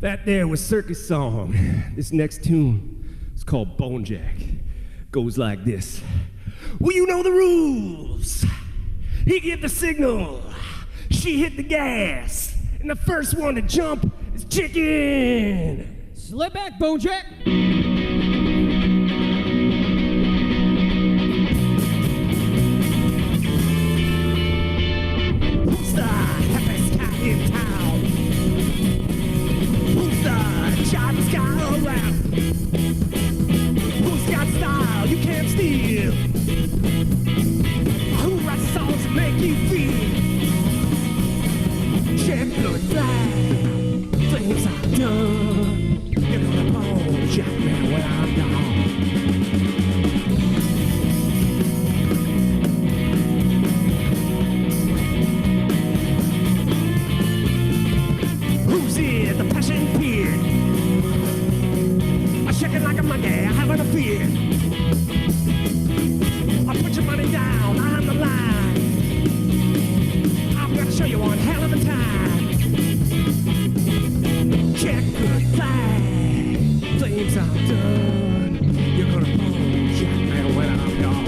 S16: That there was Circus Song. This next tune is called Bone Jack. Goes like this. Well, you know the rules. He give the signal. She hit the gas. And the first one to jump is Chicken.
S12: Slip back, Bone Jack.
S16: Who's the happiest guy in town? Who's the sharpest guy around? Who's got style you can't steal? Who writes songs that make you feel? Check good flag, things are done. You're gonna bone jack me when I'm gone. Who's here, the passion pier? I'm shaking like a monkey, I haven't a fear. I put your money down, I'm the line. I'm gonna show you one hell of a time. Check good flag, flames are done. You're gonna bone jack me when I'm gone.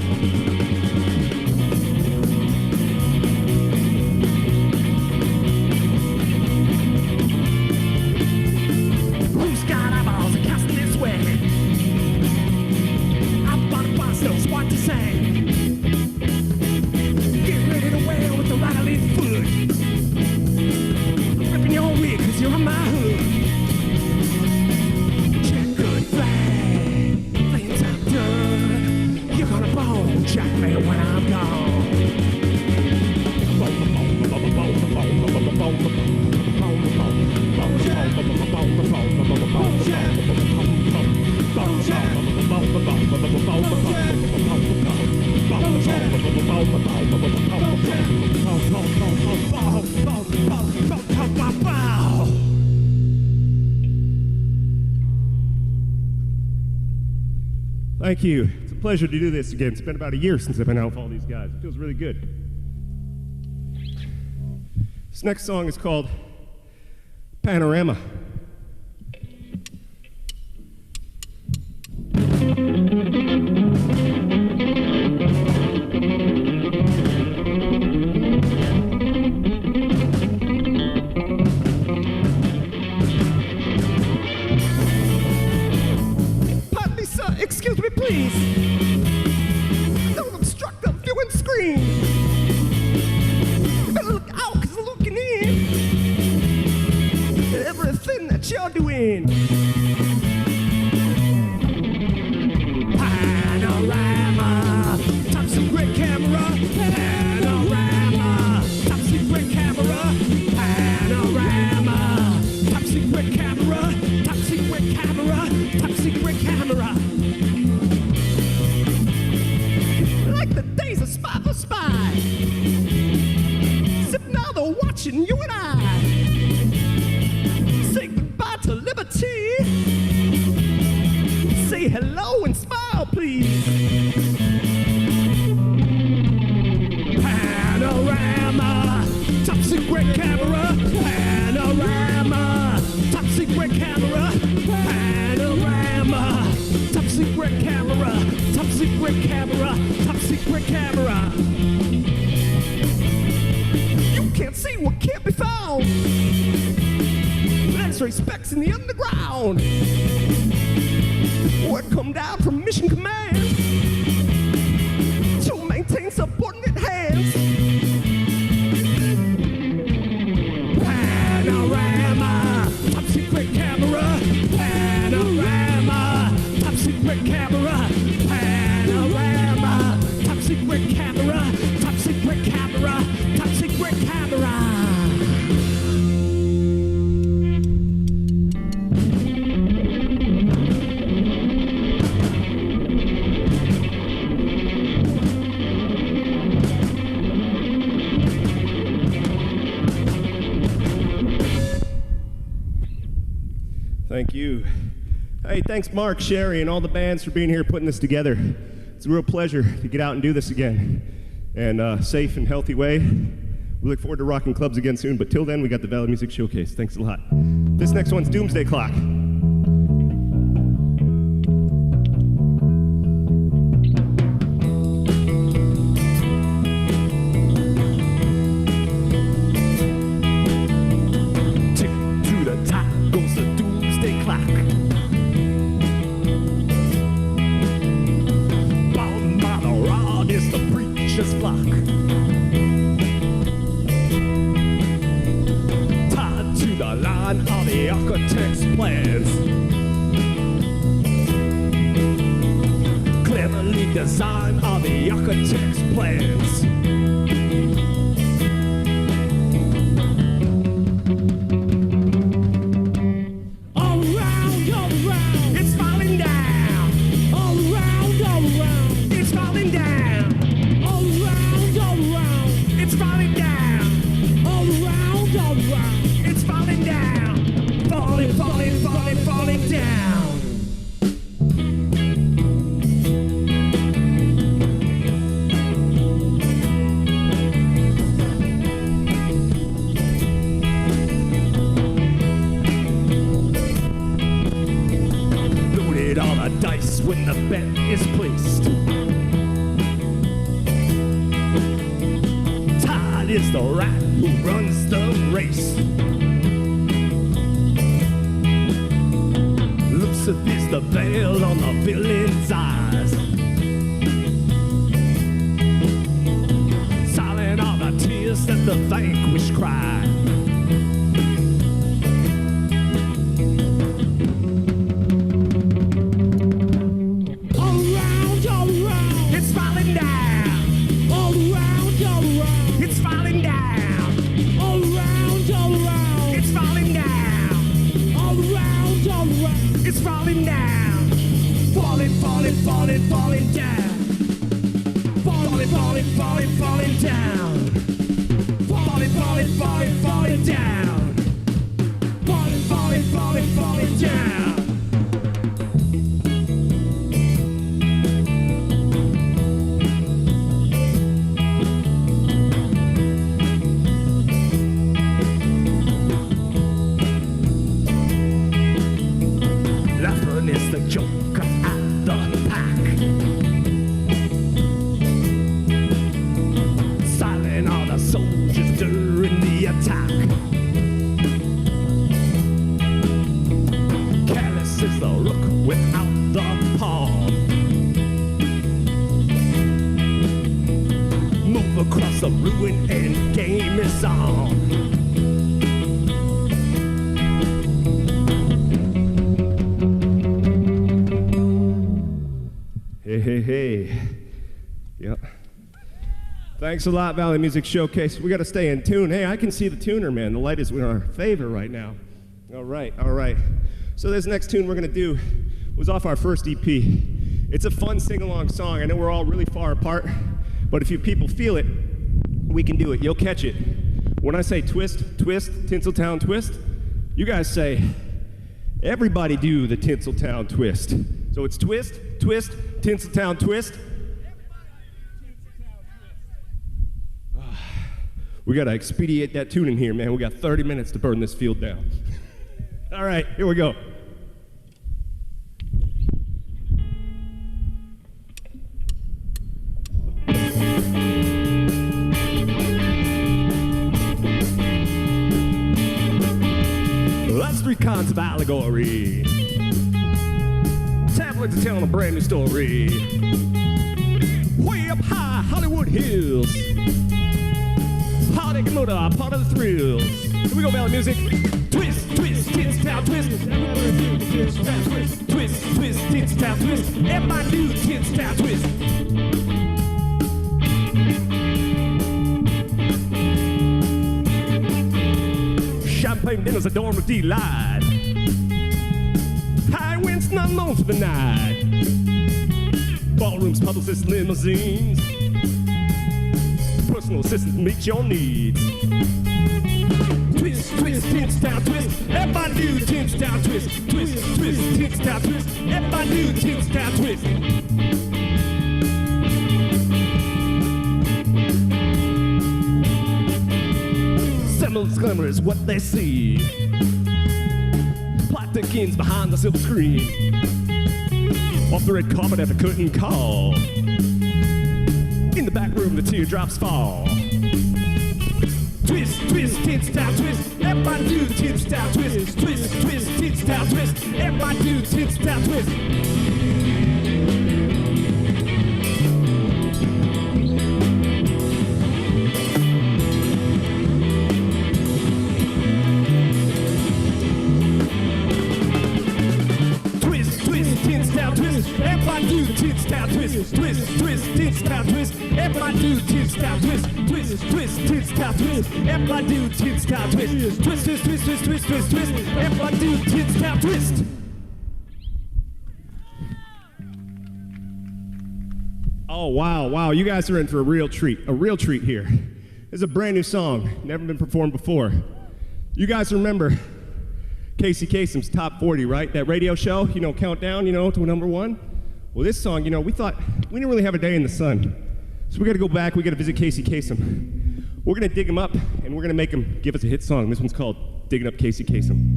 S16: Who's got eyeballs and casting this way? I'm on a bus, knows what to say. Get ready to wail with the rattling foot. I'm ripping your wig cause you're on my hood. Check good flag, flames are done. You're gonna bone jack me when I'm gone. Thank you. It's a pleasure to do this again. It's been about a year since I've been out with all these guys. It feels really good. This next song is called Panorama. Pardon me, sir. Excuse me, please. Don't obstruct the viewing screen. You better look out, cause I'm looking in at everything that you're doing. Panorama, top secret camera. Panorama, top secret camera. Panorama, top secret camera. Top secret camera. Top secret camera. Like the days of Spy for Spy. Except now they're watching you and I. Say goodbye to liberty. Say hello and smile, please. Panorama, top secret camera. Panorama, top secret camera. Panorama, top secret camera. Top secret camera. Top secret camera. You can't see what can't be found. X-ray specs in the underground. Word come down from Mission Command to maintain subordinate hands. Panorama, top secret camera. Panorama, top secret camera. Panorama, top secret camera. Top secret camera. Top secret camera. Thank you. Hey, thanks Mark, Sherry, and all the bands for being here putting this together. It's a real pleasure to get out and do this again in a safe and healthy way We look forward to rocking clubs again soon, but till then, we got the Valley Music Showcase. Thanks a lot. This next one's Doomsday Clock. Thanks a lot, Valley Music Showcase. We got to stay in tune. Hey, I can see the tuner, man. The light is in our favor right now. All right, all right. So this next tune we're going to do was off our first EP. It's a fun sing-along song. I know we're all really far apart, but if you people feel it, we can do it. You'll catch it. When I say twist, twist, Tinseltown twist, you guys say, everybody do the Tinseltown twist. So it's twist, twist, Tinseltown twist. We got to expedite that tune in here, man. We got 30 minutes to burn this field down. All right, here we go. That's 3 kinds of allegory. Tablets are telling a brand new story. Way up high, Hollywood Hills. Holiday motor, part of the thrills. Here we go, Valley Music. Twist, twist, Tinseltown twist. Twist, twist, twist, Tinseltown twist. Everybody do Tinseltown twist. Champagne dinners adorned with delight. High winds not known for the night. Ballrooms, publicists, limousines. Personal assistant meet your needs. Twist, twist, Tinseltown twist. Everybody do Tinseltown twist. Twist, twist, Tinseltown twist. Everybody do Tinseltown twist. glamour is what they see. Plastic ends behind the silver screen. Off the red carpet at the curtain call. In the back room, the teardrops fall. Twist, twist, tin-style twist. Everybody do the tin-style twist. Twist, twist, tin-style twist. Everybody do the tin-style twist. Everybody do the tin-style twist, twist, twist, tin-style twist. Everybody do the tin-style twist, twist, twist, tin-style twist. Everybody do the tin-style twist, twist, twist, twist, twist, twist, twist, twist. Everybody do the tin-style twist. Oh, wow, you guys are in for a real treat here. This is a brand new song, never been performed before. You guys remember Casey Kasem's Top 40, right? That radio show, countdown, to number one. Well, this song, we thought we didn't really have a day in the sun. So we got to go back, we got to visit Casey Kasem. We're going to dig him up, and we're going to make him give us a hit song. This one's called Digging Up Casey Kasem.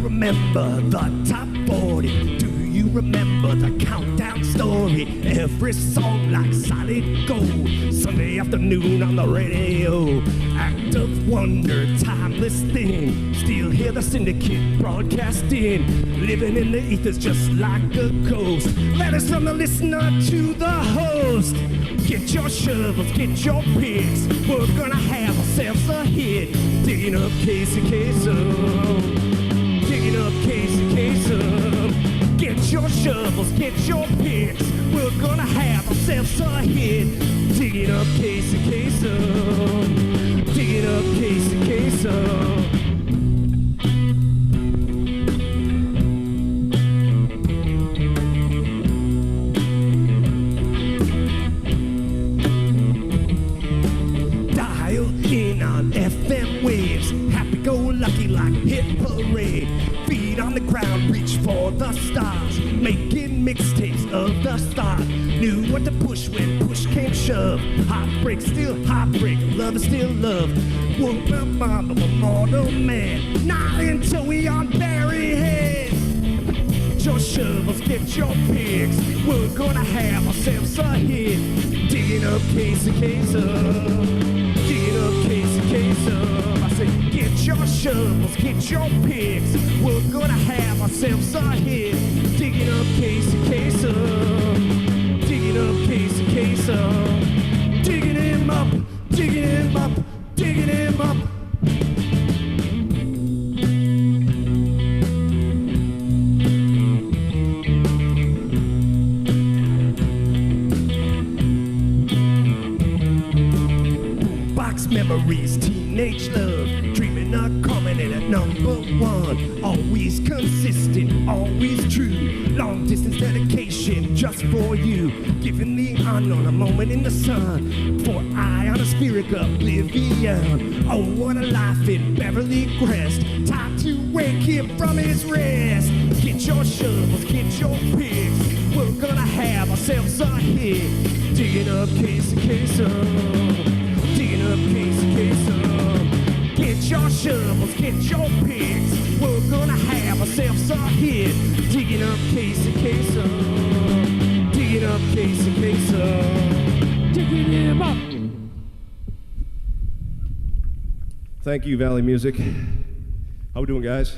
S16: Remember the top 40? Do you remember the countdown story? Every song like solid gold. Sunday afternoon on the radio. Act of wonder, timeless thing. Still hear the syndicate broadcasting. Living in the ethers just like a ghost. Letters from the listener to the host. Get your shovels, get your picks. We're gonna have ourselves a hit. Digging up Casey Kasem. Digging up Casey Kasem. Get your shovels, get your picks. We're gonna have ourselves a hit. Digging up Casey Kasem. Digging up Casey Kasem. Dial in on FM waves. Happy-go-lucky like hit parade. Feet on the ground, reach for the stars. Making mixtapes of the start. Knew what to push when push came shove. Heartbreak, still heartbreak. Love is still love. Won't the mom of a mortal man. Not until we are buried head. Get your shovels, get your picks. We're gonna have ourselves a hit. Digging up Casey Kasem. Digging up Casey Kasem. I say, get your shovels, get your picks. We're gonna have ourselves a hit. Digging up Casey Kasem. Digging up Casey Kasem. Digging him up, digging him up, digging him up. Memories, teenage love, dreaming of coming in at number one. Always consistent, always true. Long distance dedication just for you. Giving the unknown a moment in the sun. For ionospheric oblivion. Oh, what a life in Beverly Crest. Time to wake him from his rest. Get your shovels, get your picks. We're gonna have ourselves a hit. Digging up Casey Kasem. Digging up Casey Kasem. Get your shovels, get your picks. We're gonna have ourselves a hit. Digging up Casey Kasem. Digging up Casey Kasem. Digging him up. Thank you, Valley Music. How we doing, guys?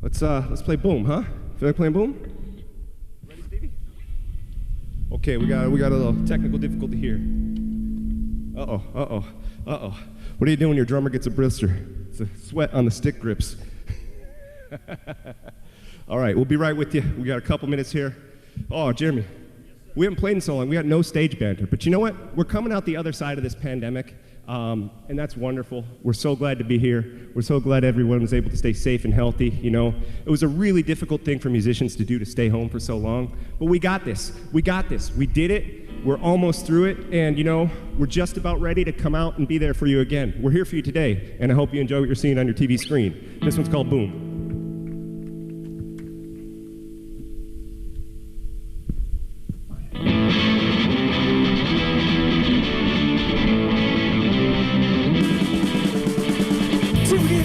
S16: Let's play Boom, huh? Feel like playing Boom? Ready, Stevie? Okay, we got a little technical difficulty here. Uh-oh. What do you do when your drummer gets a blister? It's a sweat on the stick grips. All right, we'll be right with you. We got a couple minutes here. Oh, Jeremy, we haven't played in so long. We got no stage banter. But you know what? We're coming out the other side of this pandemic, and that's wonderful. We're so glad to be here. We're so glad everyone was able to stay safe and healthy. It was a really difficult thing for musicians to do, to stay home for so long. But we got this. We did it. We're almost through it, and you know, we're just about ready to come out and be there for you again. We're here for you today, and I hope you enjoy what you're seeing on your TV screen. This one's called Boom.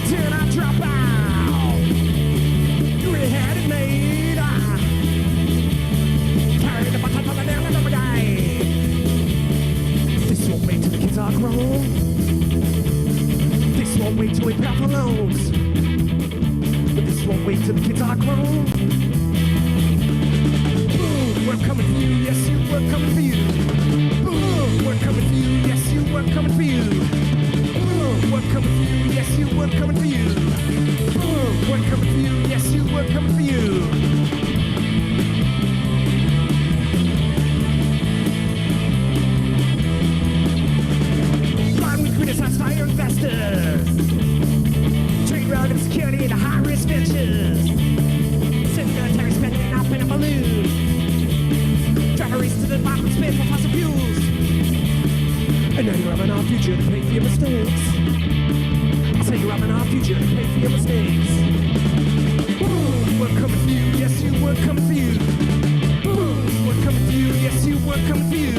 S17: Till I drop out. You really had it made. Carrying the bottom of the nail and never die. This won't wait till the kids are grown. This won't wait till we pay off our loans. But this won't wait till the kids are grown. Boom, we're coming for you. Yes, you, we're coming for you. Boom, we're coming for you. Yes, you, we're coming for you. We're coming for you, yes, you, we're coming for you. We're coming for you, yes, you, we're coming for you. Why we criticize fire investors? Trade round and security into high-risk ventures. Send military spending up in a balloon. Drive a race to the bottom and spin for fossil fuels. And now you're robbing our future to pay for your mistakes. Say you're robbing our future to pay for your mistakes. Boom, we're coming for you, yes you, we're coming for you. Boom, we're coming for you, yes you, we're coming for you.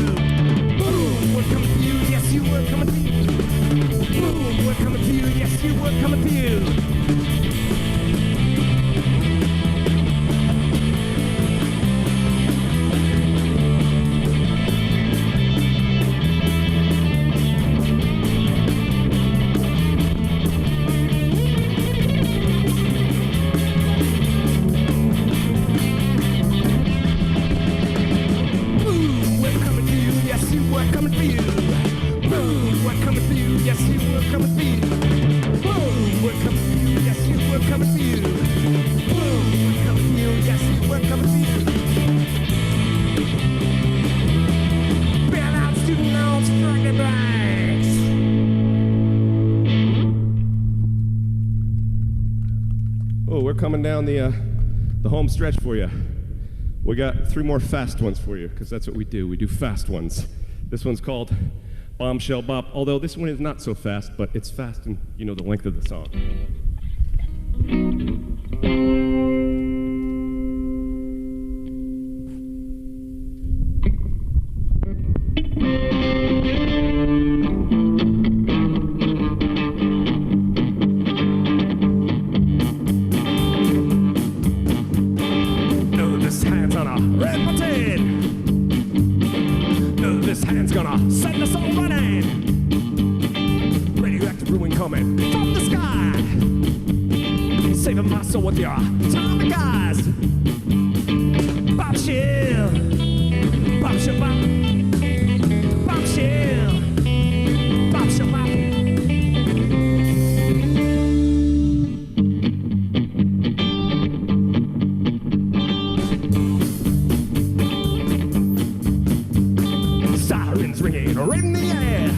S17: Boom, we're coming for you, yes you, we're coming for you. Boom, we're coming for you, yes you, we're coming for you.
S16: Coming down the home stretch for you. We got 3 more fast ones for you, because that's what we do. We do fast ones. This one's called Bombshell Bop, although this one is not so fast, but it's fast and you know the length of the song.
S17: Send us all running. Radioactive ruin coming from the sky. Saving my soul with your atomic eyes. Bombshell, bombshell bop, bombshell, bombshell bop. Ringing right in the air.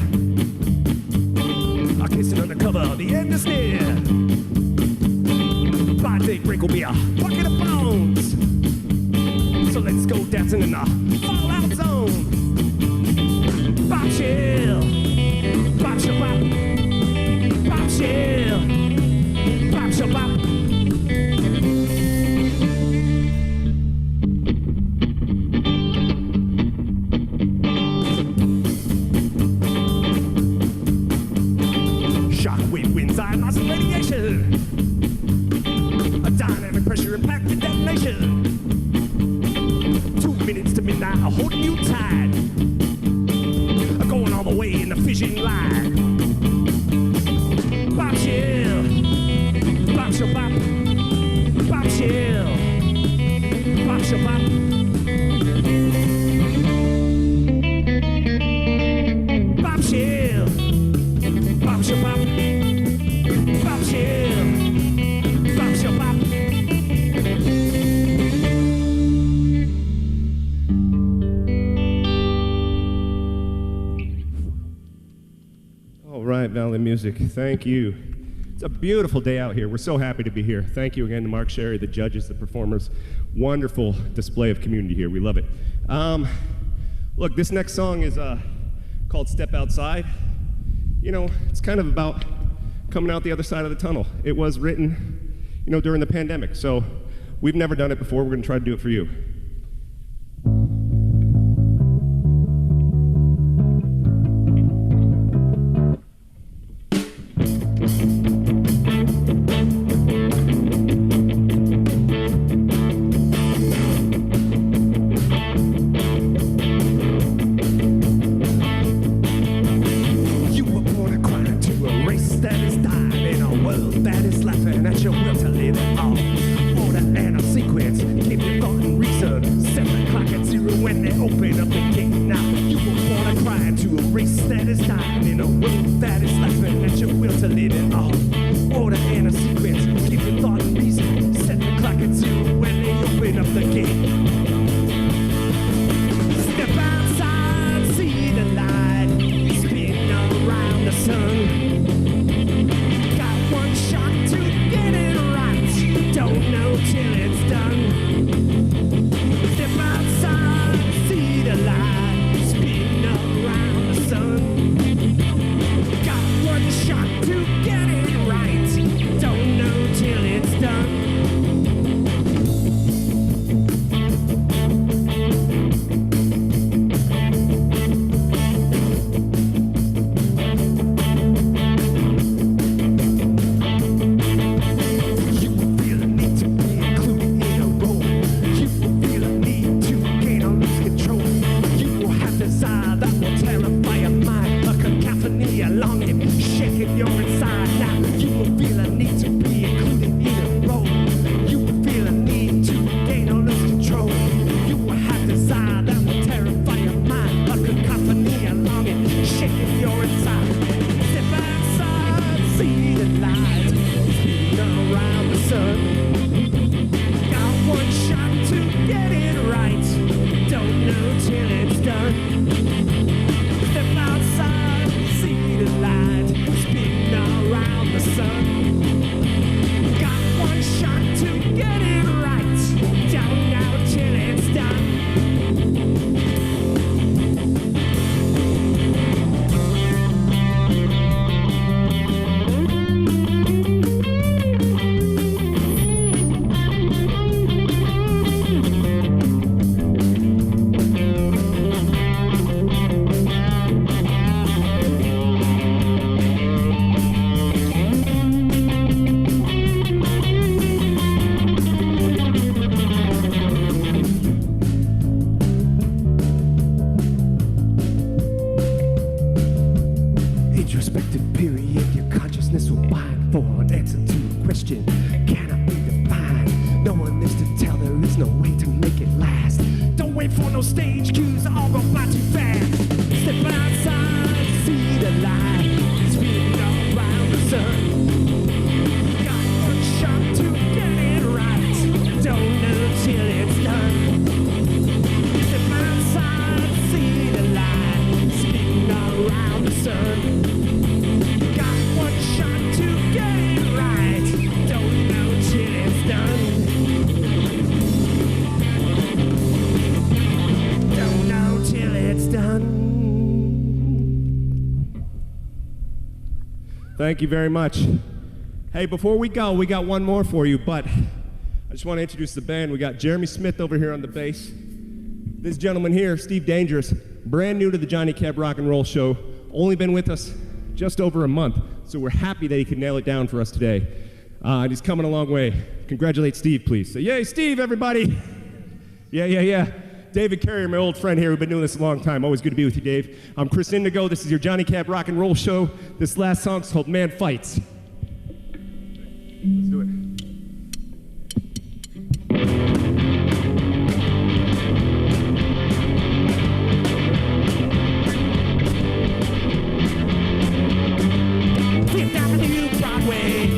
S17: I kissing undercover, the end is near. By daybreak will be a bucket of bones. So let's go dancing in the fallout zone. Bombshell, bombshell bop, bombshell, bombshell bop. Ionizing radiation, a dynamic pressure impacted detonation. 2 minutes to midnight, I'm holding you tight. I'm going all the way in the fishing line. Bombshell, bombshell bop, bombshell, bombshell bop. Bombshell, bombshell bop. Bombshell, bombshell bop.
S16: All right, Valley Music, thank you. It's a beautiful day out here. We're so happy to be here. Thank you again to Mark Sherry, the judges, the performers. Wonderful display of community here. We love it. Look, this next song is called Step Outside. You know, it's kind of about coming out the other side of the tunnel. It was written, you know, during the pandemic, so we've never done it before. We're going to try to do it for you. Thank you very much. Hey, before we go, we got one more for you, but I just want to introduce the band. We got Jeremy Smith over here on the bass. This gentleman here, Steve Dangerous, brand new to the Johnny Cab Rock and Roll Show, only been with us just over a month, so we're happy that he could nail it down for us today. And he's coming a long way. Congratulate Steve, please. So, yay, Steve, everybody. Yeah. David Carrier, my old friend here, we've been doing this a long time. Always good to be with you, Dave. I'm Chris Indigo. This is your Johnny Cab Rock and Roll Show. This last song's called Man Fights. Let's do it.
S17: Fifth Avenue, Broadway,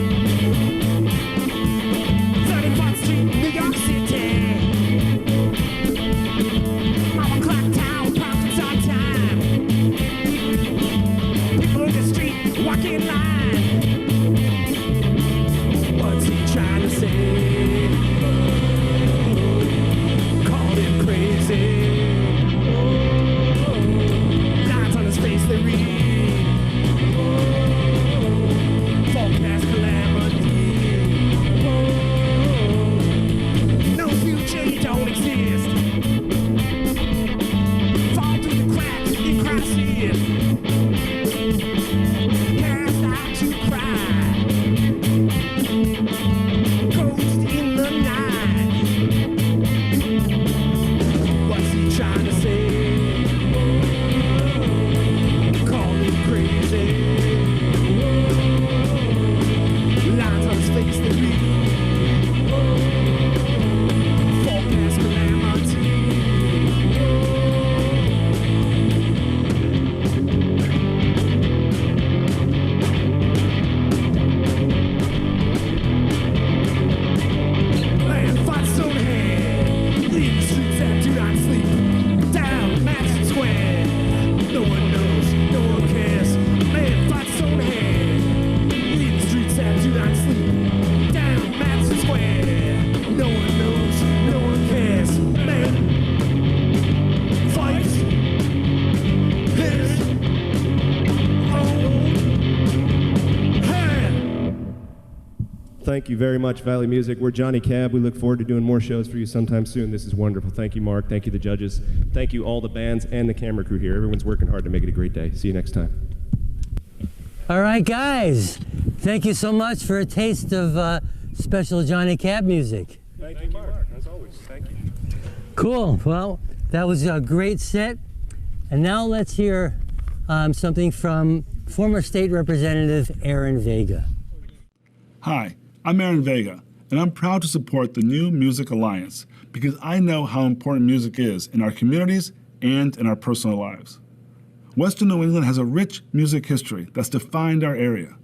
S17: 34th Street, New York City. Mama clock town, profits on time. People in the street, walk in line. Once a
S16: Thank you very much, Valley Music. We're Johnny Cab. We look forward to doing more shows for you sometime soon. This is wonderful. Thank you, Mark. Thank you, the judges. Thank you, all the bands and the camera crew here. Everyone's working hard to make it a great day. See you next time.
S1: All right, guys. Thank you so much for a taste of special Johnny Cab music.
S16: Thank you, Mark. As always, thank you.
S1: Cool. Well, that was a great set. And now let's hear something from former state representative Aaron Vega.
S2: Hi, I'm Aaron Vega, and I'm proud to support the New Music Alliance because I know how important music is in our communities and in our personal lives. Western New England has a rich music history that's defined our area.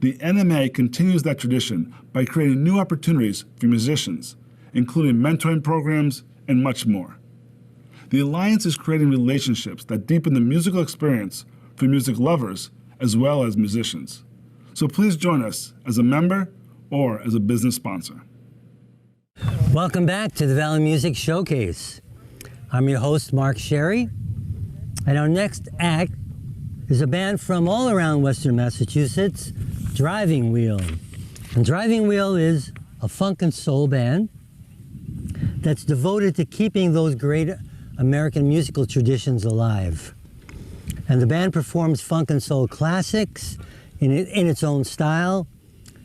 S2: The NMA continues that tradition by creating new opportunities for musicians, including mentoring programs and much more. The Alliance is creating relationships that deepen the musical experience for music lovers as well as musicians. So please join us as a member or as a business sponsor.
S1: Welcome back to the Valley Music Showcase. I'm your host, Mark Sherry, and our next act is a band from all around Western Massachusetts, Driving Wheel. And Driving Wheel is a funk and soul band that's devoted to keeping those great American musical traditions alive. And the band performs funk and soul classics in its own style,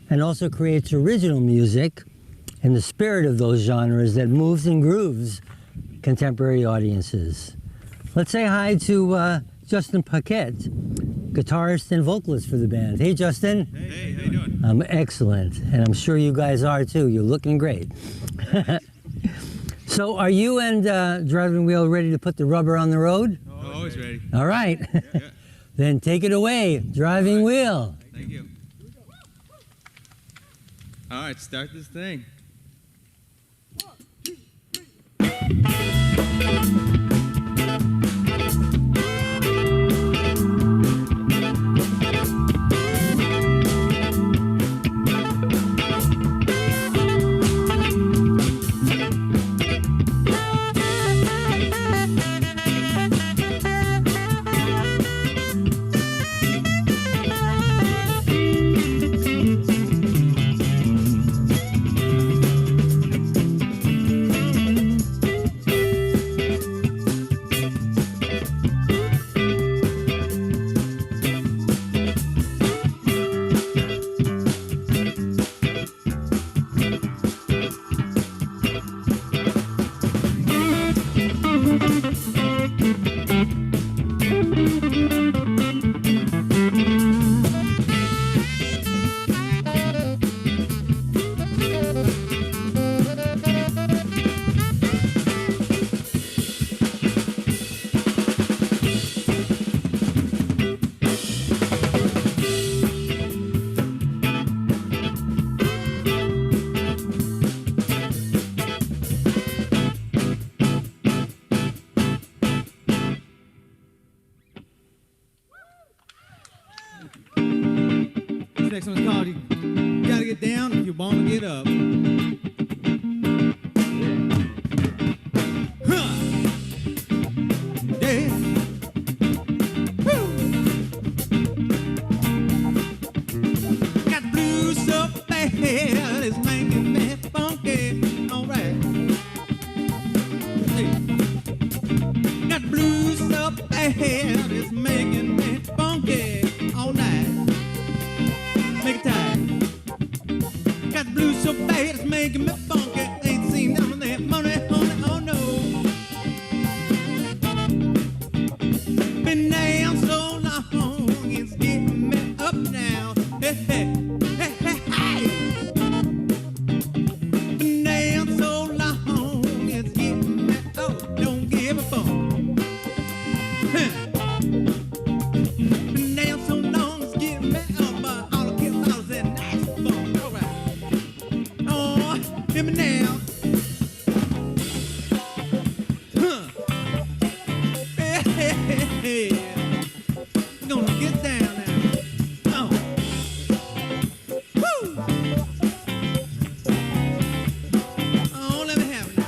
S1: and also creates original music in the spirit of those genres that moves and grooves contemporary audiences. Let's say hi to Justin Paquette, guitarist and vocalist for the band. Hey, Justin.
S18: Hey, how you doing?
S1: I'm excellent, and I'm sure you guys are too. You're looking great. So are you and Driving Wheel ready to put the rubber on the road?
S18: Oh, always ready.
S1: All right.
S18: Yeah.
S1: Then take it away, Driving Wheel.
S18: Thank you. All right, start this thing. Next one's called You Gotta Get Down If You Wanna Get Up. Huh. Yeah. Woo. Got the blues so bad it's making me funky. All right. Hey. Got the blues so bad it's making me funky all night. Make it tight. Got the blues so bad it's making me funky. Ain't seen none of that money, honey, oh no. Been down so long, it's getting me up now. Hey, hey, hey, hey, hey. Been down so long, it's getting me up. Don't give a fuck. Huh. Been down so long, it's getting me up. Hear me now. Huh. Hey, hey, hey, hey. We're gonna get down now. Woo. Oh, let me have it now.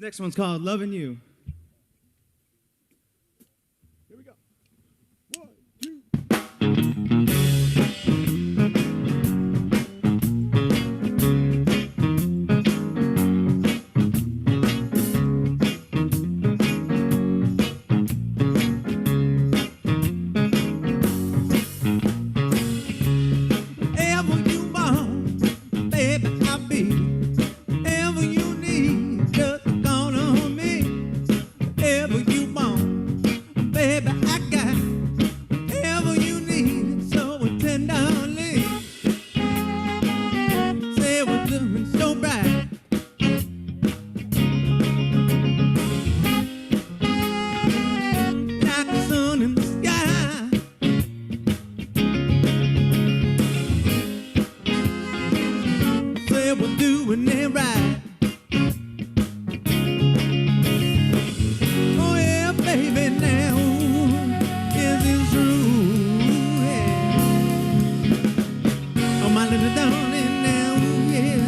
S18: next one's called Loving You.
S2: Here we go.
S18: Wherever you want, baby, I'll be. Wherever you need, just call on me. Wherever you want, baby, I got. Wherever you need, so tenderly. Say we're doing so bright. Like the sun in the sky. Say we're doing it right. Oh yeah, baby, now is it true? Yeah. Oh my little darling, now yeah,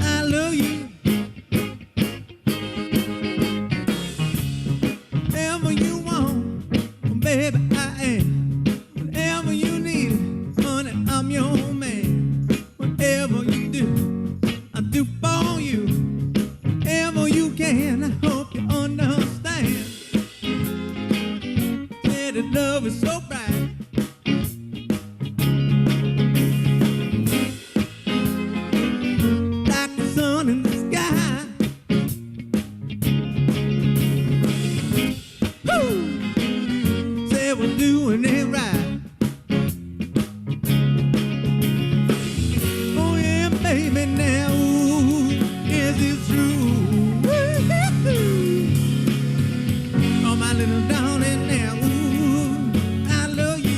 S18: I love you. Whatever you want, baby, I am. Whatever you need, honey, I'm your man. Whatever you do, I do for you. Whatever you can, I hope you understand. Say that love is so bright. Like the sun in the sky. Woo! Say we're doing it right. Oh yeah, baby, now is it true? Oh my little darling, now I love you.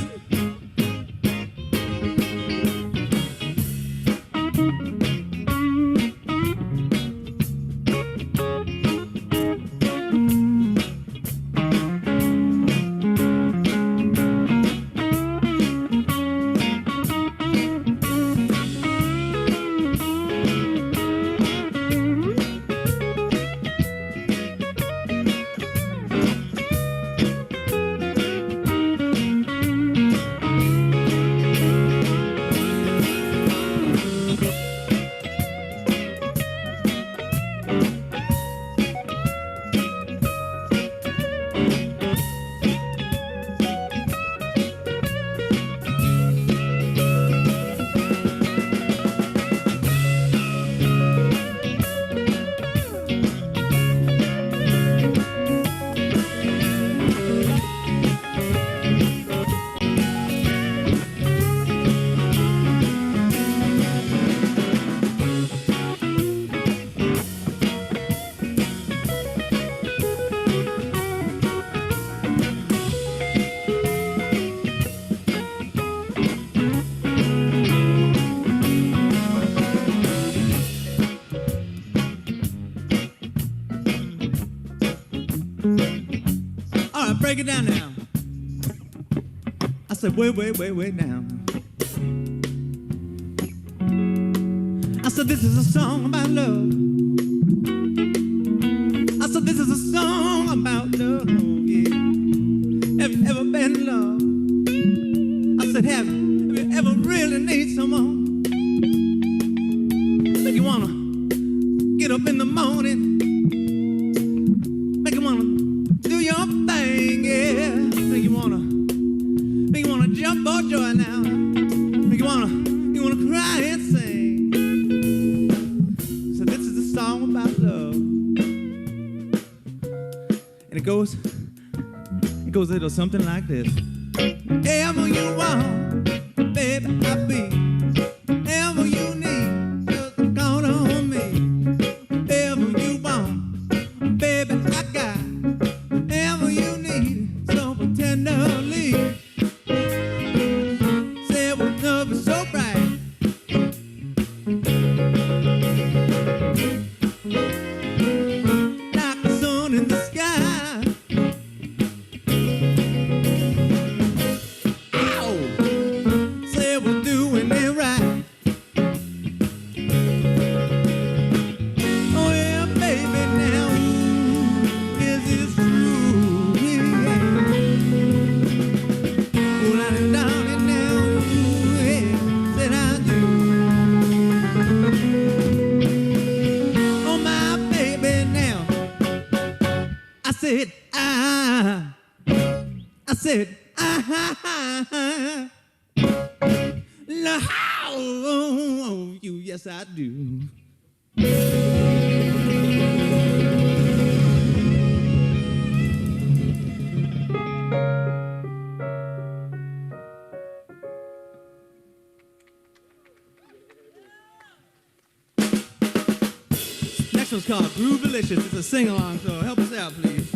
S18: All right, break it down now. I said, wait down. I said, this is a song about love. I said, this is a song about love, yeah. Have you ever been in love? I said, have you ever really need someone? Make you wanna get up in the morning, make you wanna do your thing, yeah. Make you wanna jump for joy now. Make you wanna cry and sing. So this is a song about love, and it goes a little something like this. Wherever you want, baby, I'll be. Wherever you need, just call on me. Wherever you want, baby, I got. Wherever you need, so tenderly. Say what love is so bright. Like the sun in the sky. Ow! Say we're doing it said, I said, love you, yes I do. Next one's called Groovelicious. It's a sing-along, so help us out, please.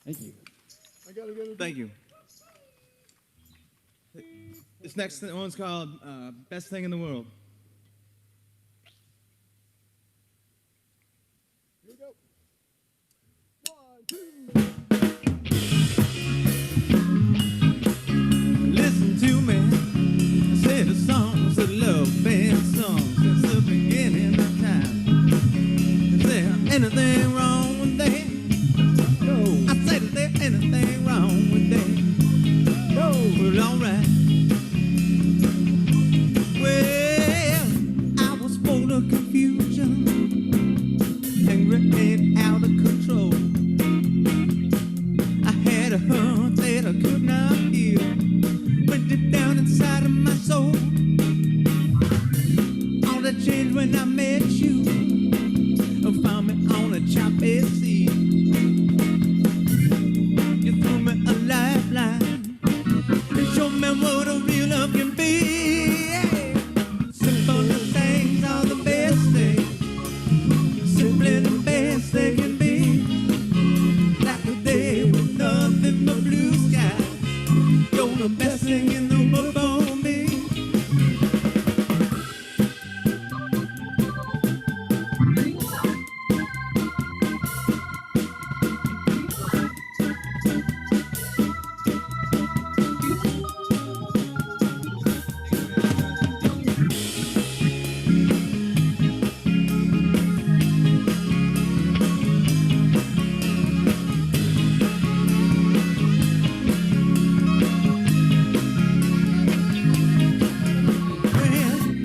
S9: Thank you.
S14: Thank you. This next one's called Best Thing in the World.
S9: Here we go. 1, 2.
S18: Listen to me. I said the songs that love band songs since the beginning of time. Is there anything wrong with that? No. I said, is there anything wrong with that? No. Well, alright. Well, I was full of confusion, angry and out of control. I had a hunt that I could not heal, went deep down inside of my soul. All that changed when I met you, found me on a choppy sea. You threw me a lifeline and showed me what a real love can be. Simple things are the best things, simply the best they can be. Like a day with nothing but blue sky, you're the best thing in the world for me.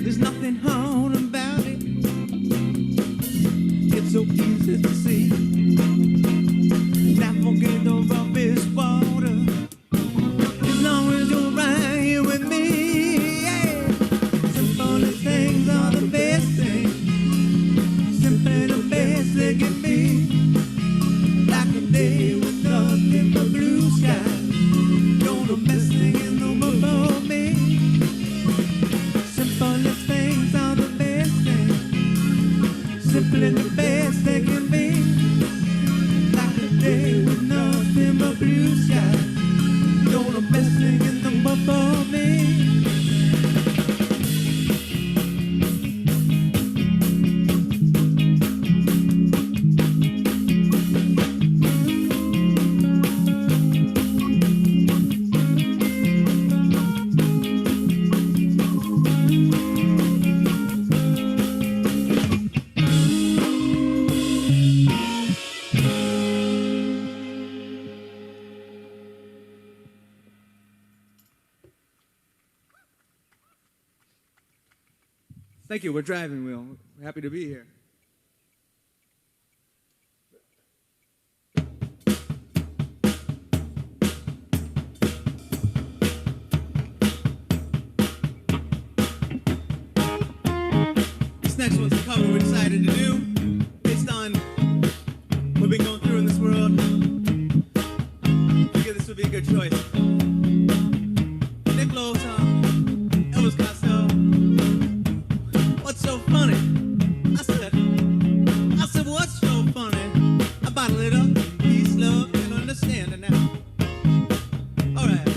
S18: There's nothing hard about it. It's so easy to see. Navigate the roughest water as long as you're right here with me. Yeah. Simplest things are the best things, simply the best they can be. Like a day with nothing but blue sky, you're the best thing in the world for me. Simplest things are the best things, simply the best they can be. Like a day with nothing but blue sky, you're the best thing in the world for me. Thank you. We're driving, Will. We're happy to be here. This next one's a cover we decided to do based on what we've been going through in this world. I figured this would be a good choice. Nick Lowe's song, Elvis Costello. What's so funny? I said, what's so funny about a little peace, love, and understanding now? All right.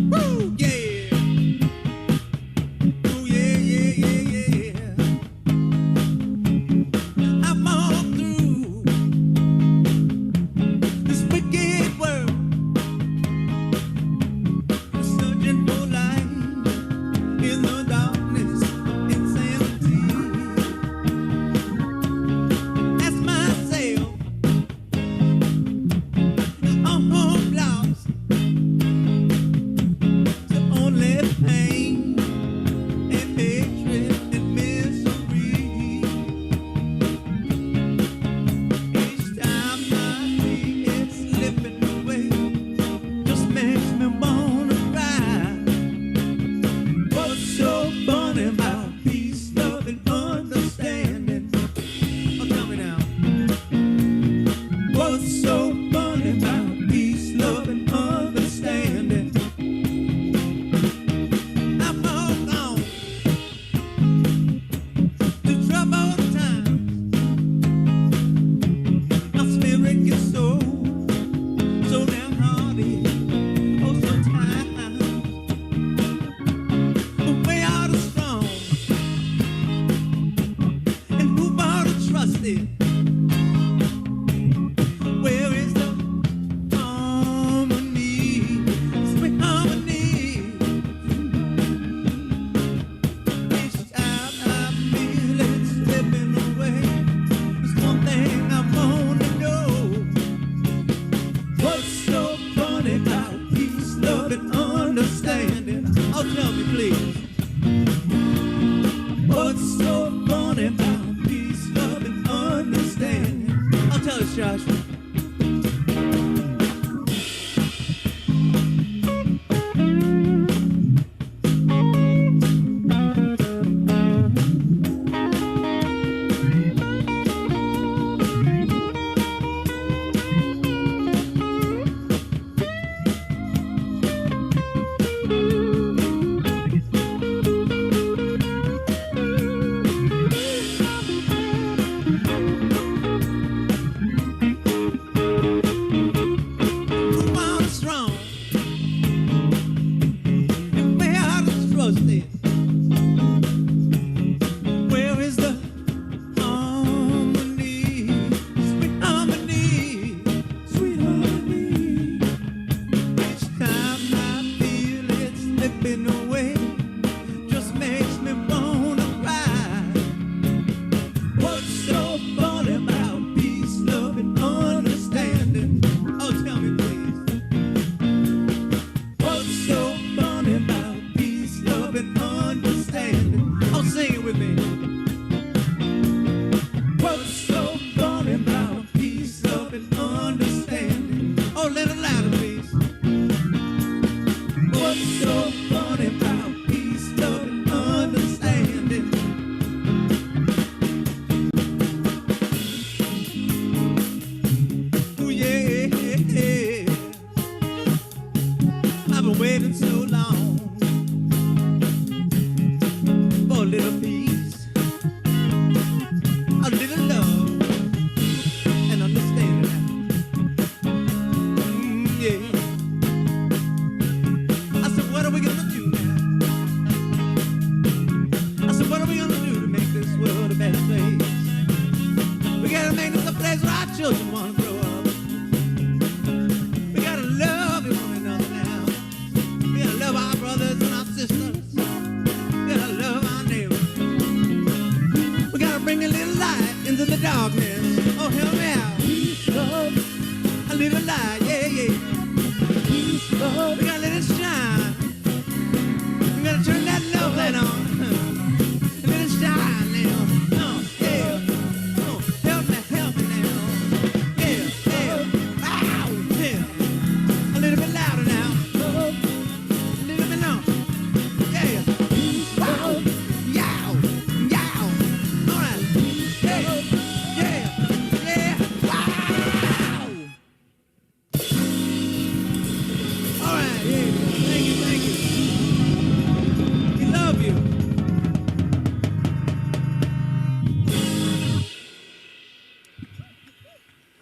S18: Woo, yeah. Ooh, this? Where is the harmony? Sweet harmony. Each time I feel it slipping away, there's one thing I wanna know. What's so funny about peace, love, and understanding? Oh, tell me, please. What's so funny about peace, love, and understanding? I'll tell us, Josh.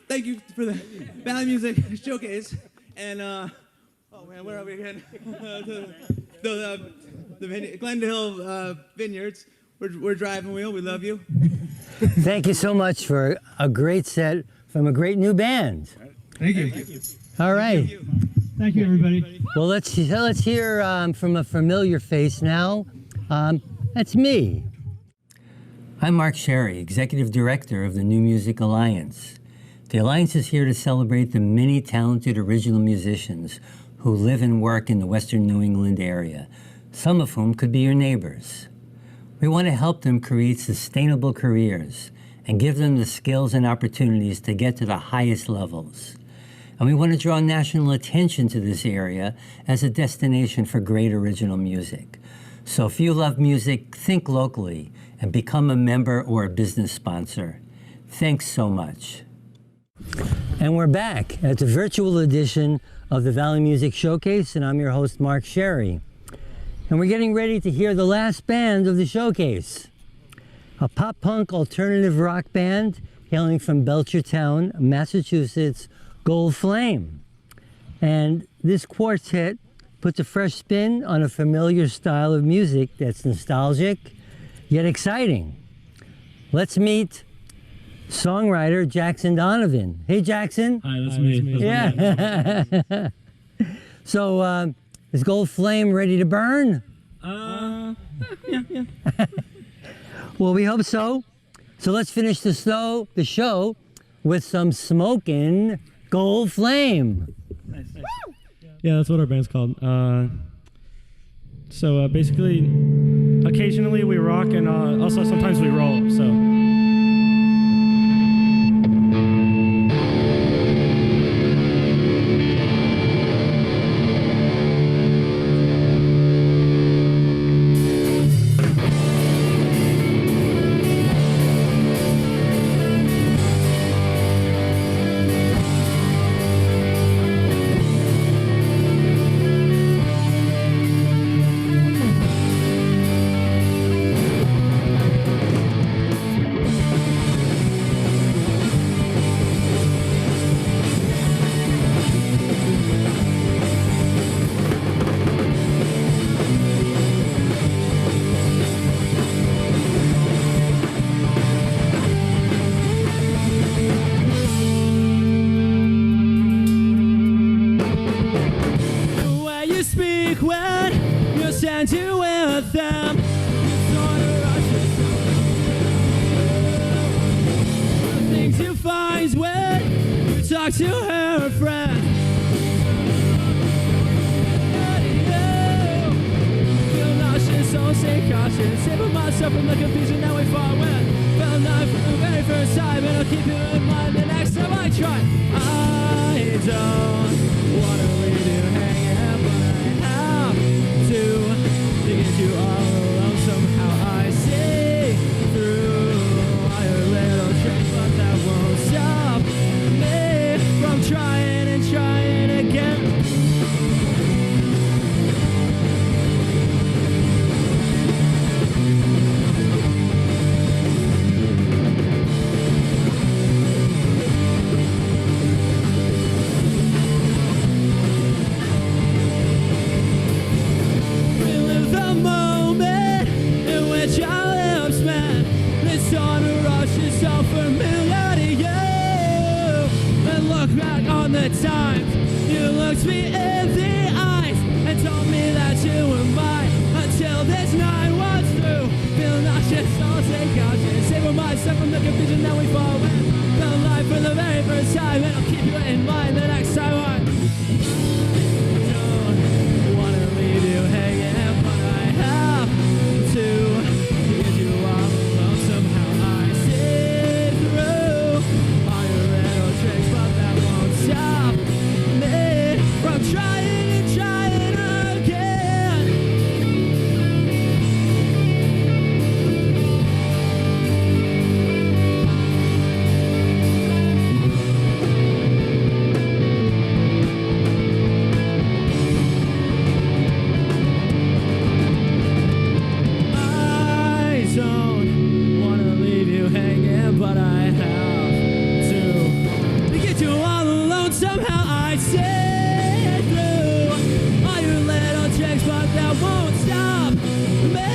S18: Thank you for the Valley Music Showcase. And, oh man, where are we again? the Glendale Vineyards. We're driving wheel. We love you.
S1: Thank you so much for a great set from a great new band.
S7: Thank you.
S1: All right.
S7: Thank you, everybody.
S1: Well, let's hear from a familiar face now. That's me. I'm Mark Sherry, Executive Director of the New Music Alliance. The Alliance is here to celebrate the many talented original musicians who live and work in the Western New England area, some of whom could be your neighbors. We want to help them create sustainable careers and give them the skills and opportunities to get to the highest levels. And we want to draw national attention to this area as a destination for great original music. So if you love music, think locally and become a member or a business sponsor. Thanks so much. And we're back at the virtual edition of the Valley Music Showcase, and I'm your host, Mark Sherry. And we're getting ready to hear the last band of the showcase, a pop-punk alternative rock band hailing from Belchertown, Massachusetts, GoldFlame. And this quartet puts a fresh spin on a familiar style of music that's nostalgic, yet exciting. Let's meet songwriter Jackson Donovan. Hey, Jackson.
S19: Hi, that's me.
S1: Yeah. So, is GoldFlame ready to burn?
S19: Yeah.
S1: Well, we hope so. So let's finish the show with some smoking GoldFlame.
S19: Nice. Yeah, that's what our band's called. So basically, occasionally we rock and also sometimes we roll. So.
S17: To her friend. Feel nauseous, so stay cautious. Saving myself from the confusion that we fought with. Felt life for the very first time, and I'll keep you in mind the next time I try. I don't wanna leave you hanging, but I have to get you all alone. Somehow I see through all your little tricks, but that won't stop me from trying and trying again. We live the moment in which our lips met. This on a rush is so familiar to you. And look back on the times you looked me in the eyes and told me that you were mine until this night was through. Feel nauseous, I'll take caution. Save myself from the confusion that we fall in. Felt life for the very first time, and I'll keep you in mind the next time I don't wanna leave you hanging, but I have to get you all alone. Somehow I see through all your little tricks, but that won't stop me from trying and trying again. I don't wanna leave you hanging, but I have to get you all alone. Somehow I see through all your little tricks, but that won't stop me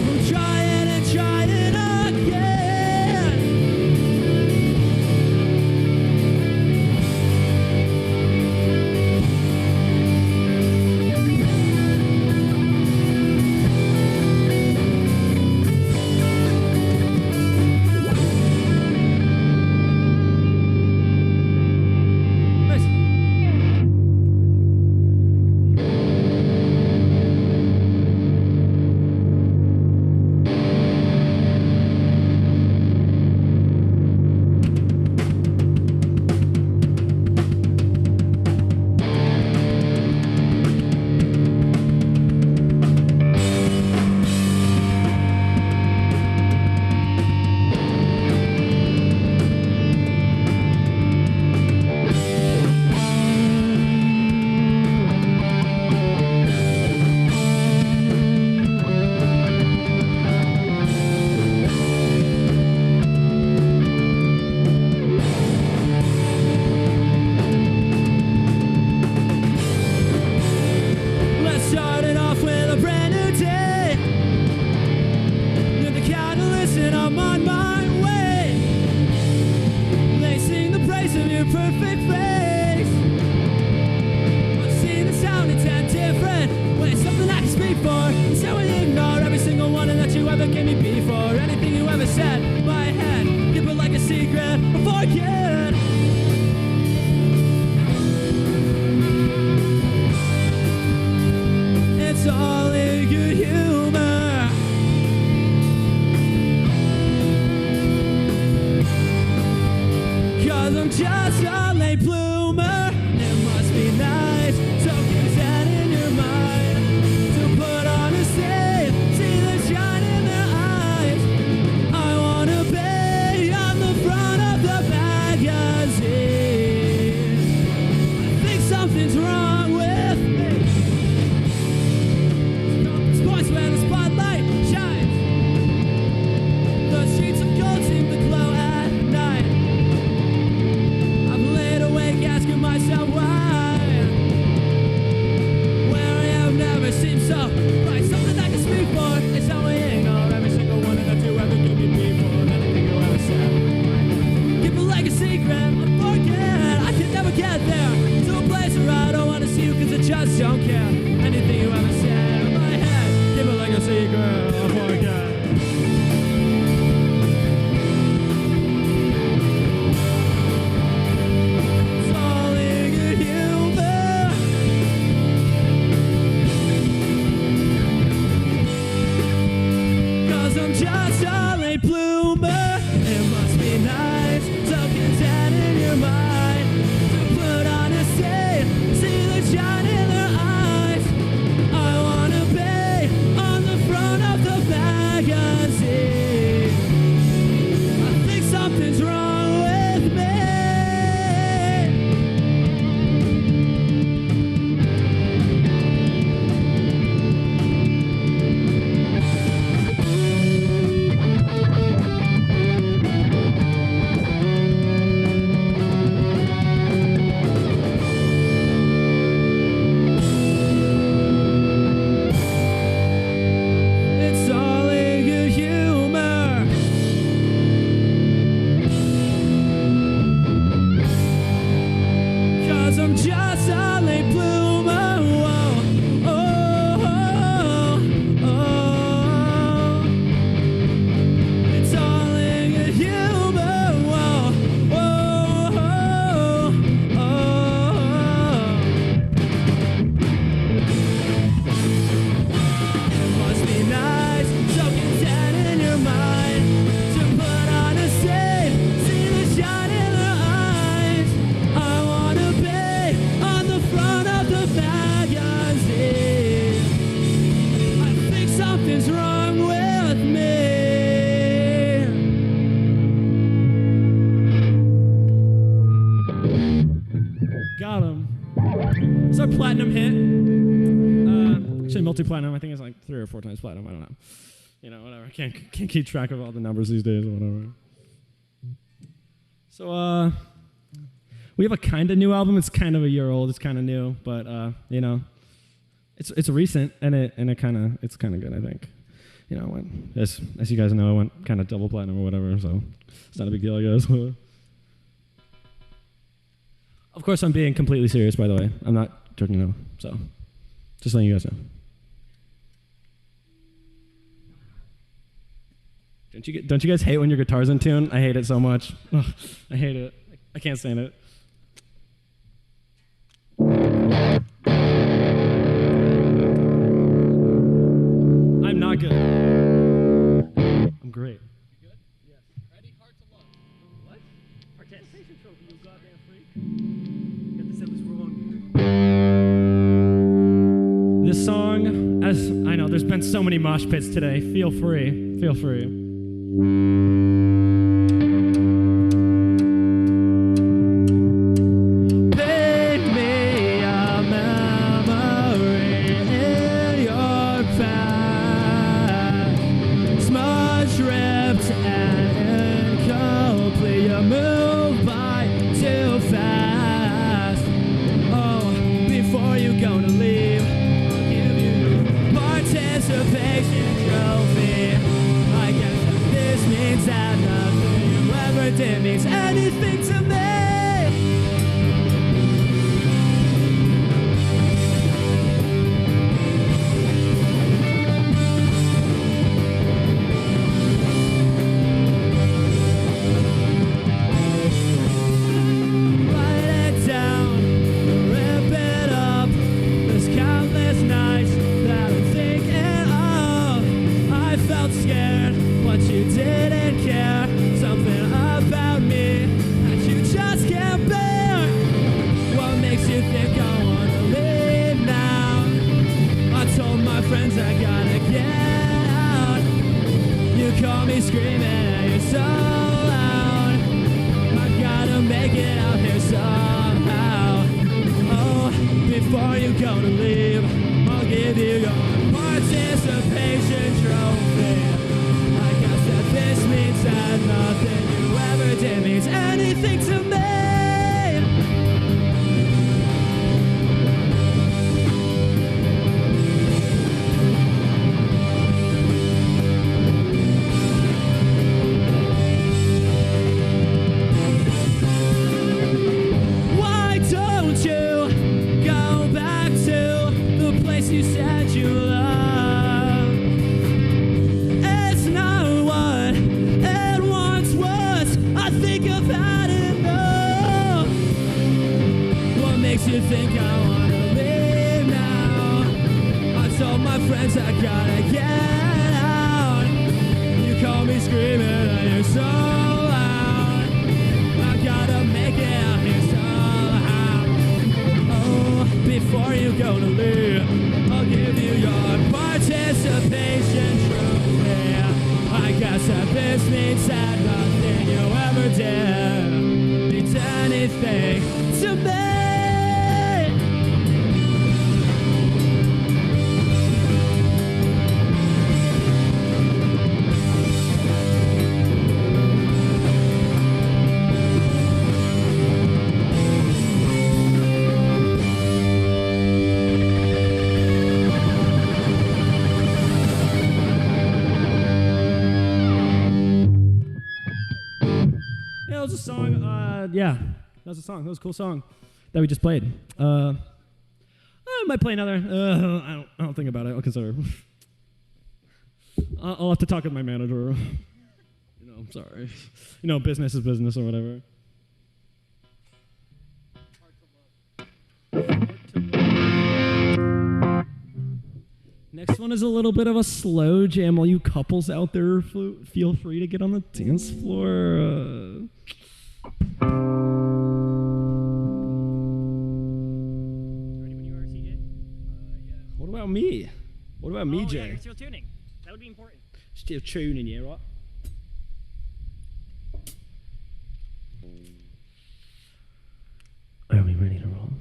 S17: from trying and trying again.
S13: your perfect face. I've seen the sound, it's that different. When it's something I can speak for, so we ignore every single one that you ever gave me before. Anything you ever said, my head, keep it like a secret or forget. It's all in good humor. Cause I'm just a late bloomer. It must be nice to get that in your mind, to put on a stage, see the shine in their eyes. I wanna be on the front of the magazine. I think something's wrong with me. Sports where the spotlight shines. The streets of gold seem to glow at night. I've laid awake asking myself why. Where I have never seemed so right. Something I can speak for is how I ignore every single one that you ever give me before. Anything you ever said, keep it like a secret. I forget. I can never get there to a place where I don't wanna see you, cause I just don't care. Anything you ever said in my head, keep it like a secret. I forget. It's all in good humor. Cause I'm just a late bloomer. It must be nice to get that in your mind, to put on a stage, see the shine in their eyes. I wanna be on the front of the magazine. I think something's wrong with me. It's all in good humor. Cause I'm just a late bloomer. Whoa, oh, oh, oh. It's all in good humor. Whoa, oh, oh, oh. It must be nice, soaking that in your mind, to put on a stage, see the shine in their eyes. I wanna be on the front of the magazine. I think something's wrong with me.
S19: Got him. It's our platinum hit. Actually, multi-platinum. I think it's like 3 or 4 times platinum. I don't know. You know, whatever. Can't keep track of all the numbers these days or whatever. So, we have a kind of new album. It's kind of a year old. It's kind of new, but you know, it's recent and it's kind of good. I think. You know, as you guys know, I went kind of double platinum or whatever, so it's not a big deal, I guess. Of course, I'm being completely serious, by the way. I'm not joking, no. So, just letting you guys know. Don't you guys hate when your guitar's in tune? I hate it so much. Ugh, I hate it. I can't stand it. I'm not good. I'm great. You good? Yes. Ready? Heart to love. What? Participation trophy, you goddamn freak. Got this endless wrong. This song, as I know, there's been so many mosh pits today. Feel free. Feel free.
S13: It means anything to me.
S17: think to me? Why don't you go back to the place you said you loved? It's not what it once was. I think I've had enough. What makes you think I wanna leave now? I told my friends I gotta get out. You call me screaming and you're so loud. I gotta make it out here somehow. Oh, before you go to leave, I'll give you your participation trophy. I guess that this means that nothing you ever did means anything to me.
S19: Yeah, that was a song. Yeah, that was a song. That was a cool song that we just played. I might play another. I don't think about it. I'll consider. I'll have to talk with my manager. I'm sorry. Business is business or whatever. Next one is a little bit of a slow jam. All you couples out there, feel free to get on the dance floor. What about me? What about me, Jay?
S20: Yeah, you're still tuning. That would be important.
S19: Still tuning, yeah, right? Are we ready to roll?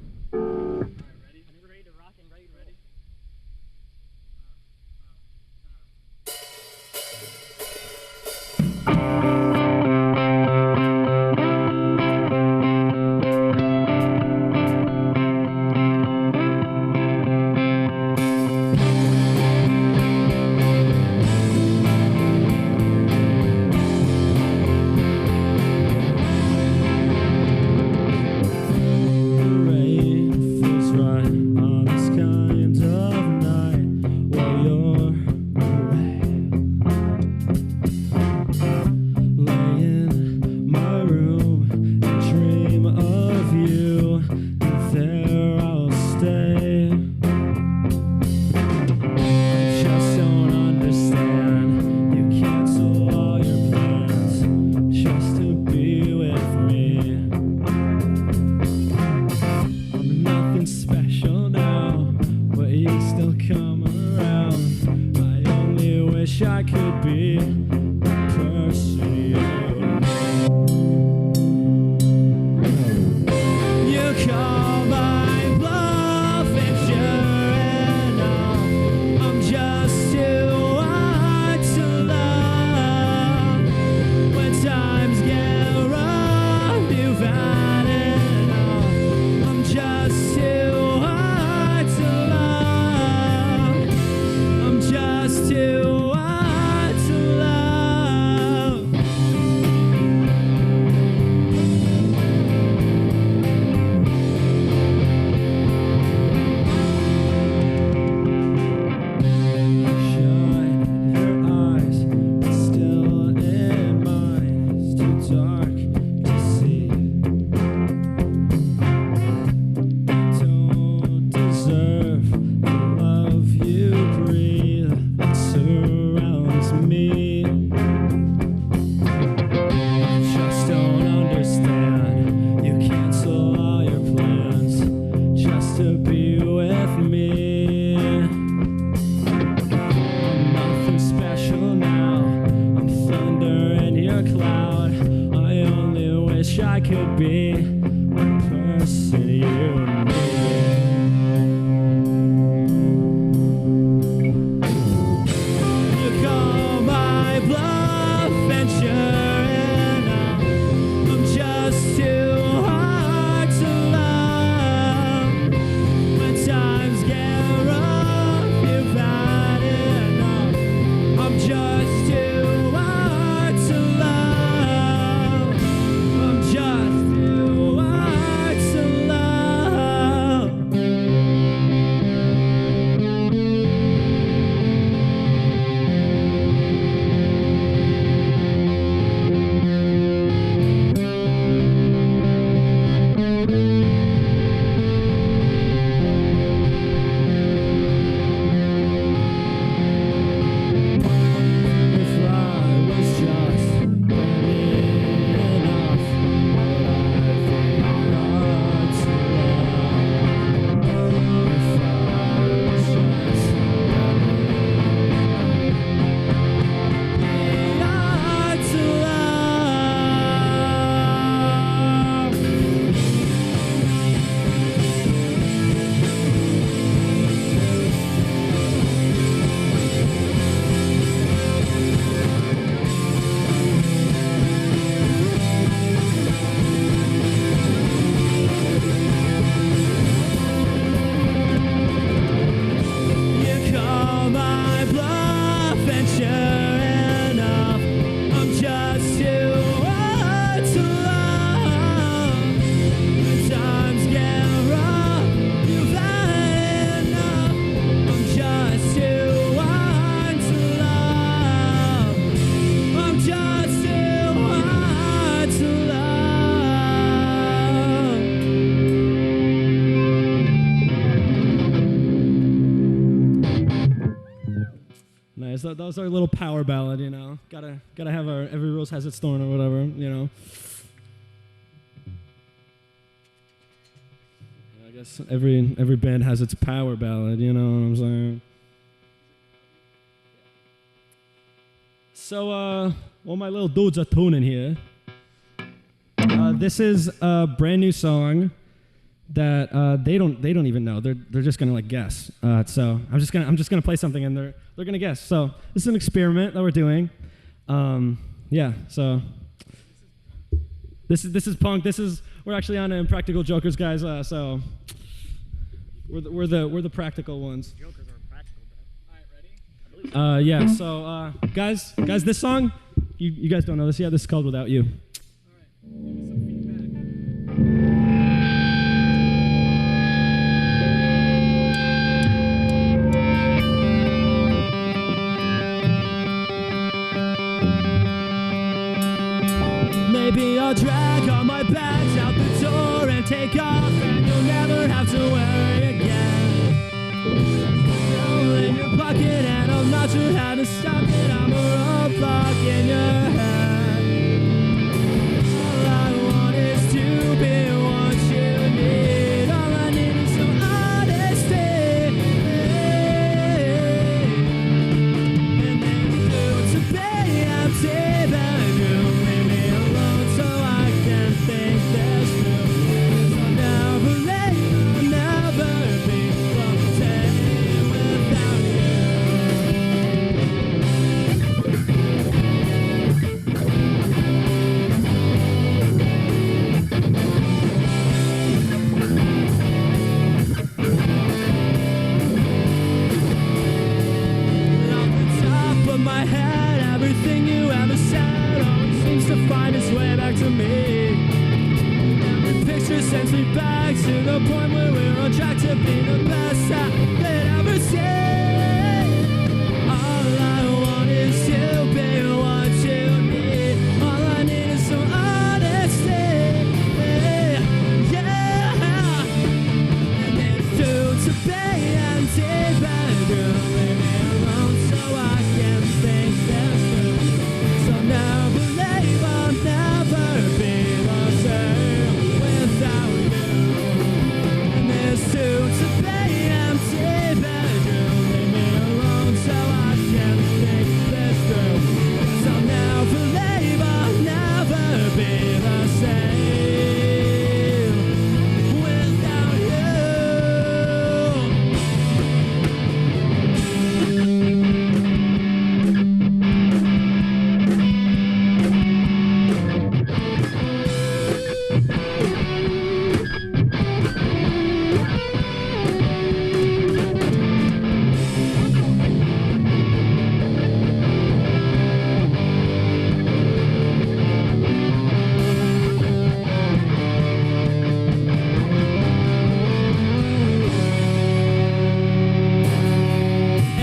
S19: could be the person you need. You call my bluff and sure enough, I'm just those are a little power ballad, you know. Gotta have our every rose has its thorn or whatever, you know. I guess every band has its power ballad, you know what I'm saying. So all my little dudes are tuning here. This is a brand new song that they don't even know. They're just gonna like guess. So I'm just gonna play something and they're gonna guess. So this is an experiment that we're doing. Yeah. So this is punk. We're actually on Impractical Jokers, guys. So we're the practical ones.
S20: Jokers are practical, bro. All right, ready?
S19: Yeah. So guys, this song, you guys don't know this yet. This is called Without You.
S13: Maybe I'll drag all my bags out the door and take off, and you'll never have to worry again. All in your pocket, and I'm not sure how to stop it. I'm a roadblock in your head. All I want is to be what you need. All I need is some honesty. And then to pay empty bedroom. Leave me alone so I can think this through. 'Cause I'll never leave, I'll never be content without you. Off the top of my head, everything you ever said always seems to find its way back to me. Every picture sends me back to the point where we're on track to be the best I could ever see. All I want is to be what you need. All I need is some honesty. Yeah. And it's due to be empty bedroom. Leave me alone so I can think this through. So now believe I'll never be the same without you. And it's due to be empty bedroom. Leave me alone so I can think this through. 'Cause I'll now believe I'll never be the same without you.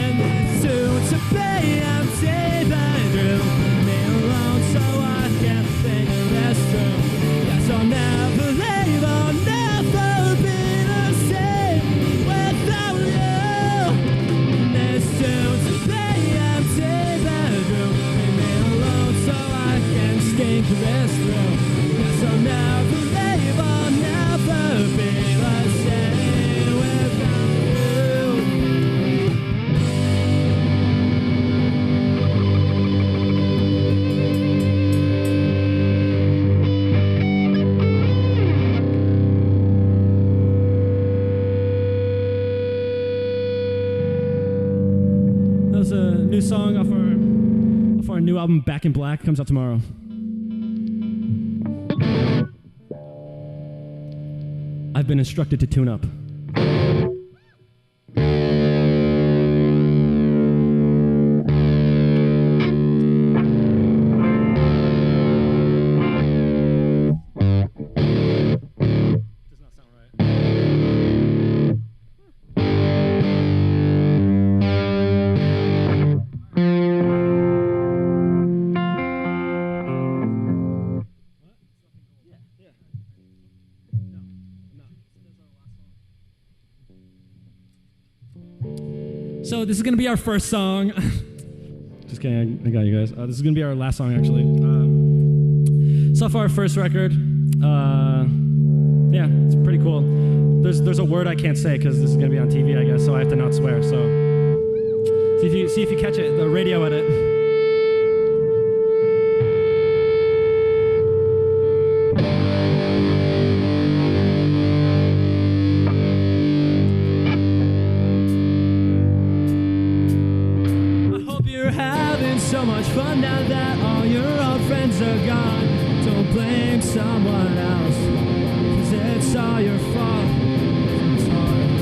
S13: And it's soon to be empty bedroom. Leave me alone so I can think this through. Yes, I'll never leave, I'll never be the same without you. And it's soon to be empty bedroom. Leave me alone so I can think this through. Yes, I'll never leave, I'll never be the same without you.
S19: That was a new song off our new album Back in Black. Comes out tomorrow. I've been instructed to tune up. So this is gonna be our first song. Just kidding, I got you guys. This is gonna be our last song, actually. So far, first record. Yeah, it's pretty cool. There's a word I can't say because this is gonna be on TV, I guess, so I have to not swear. So see if you catch it, the radio edit.
S13: So much fun now that all your old friends are gone. Don't blame someone else, 'cause it's all your fault. It's hard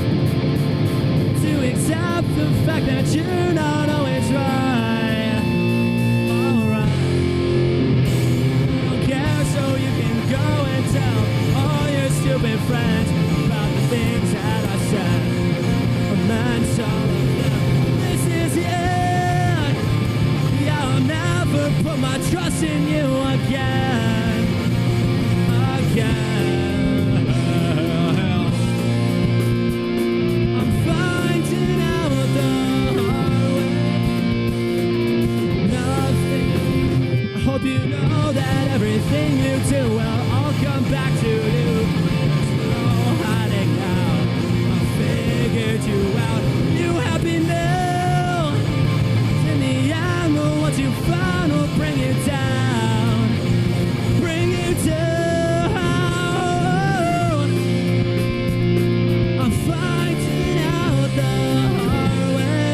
S13: to accept the fact that you're not always right. Alright, don't care, so you can go and tell all your stupid friends about the things that I said. I meant all of them. This is it. I'll never put my trust in you again. I'm finding out the hard way. Nothing. I hope you know that everything you do will all come back to you. There's no hiding out. I figured you out. You happy now? What you find will bring you down, bring you down. I'm finding out the hard way.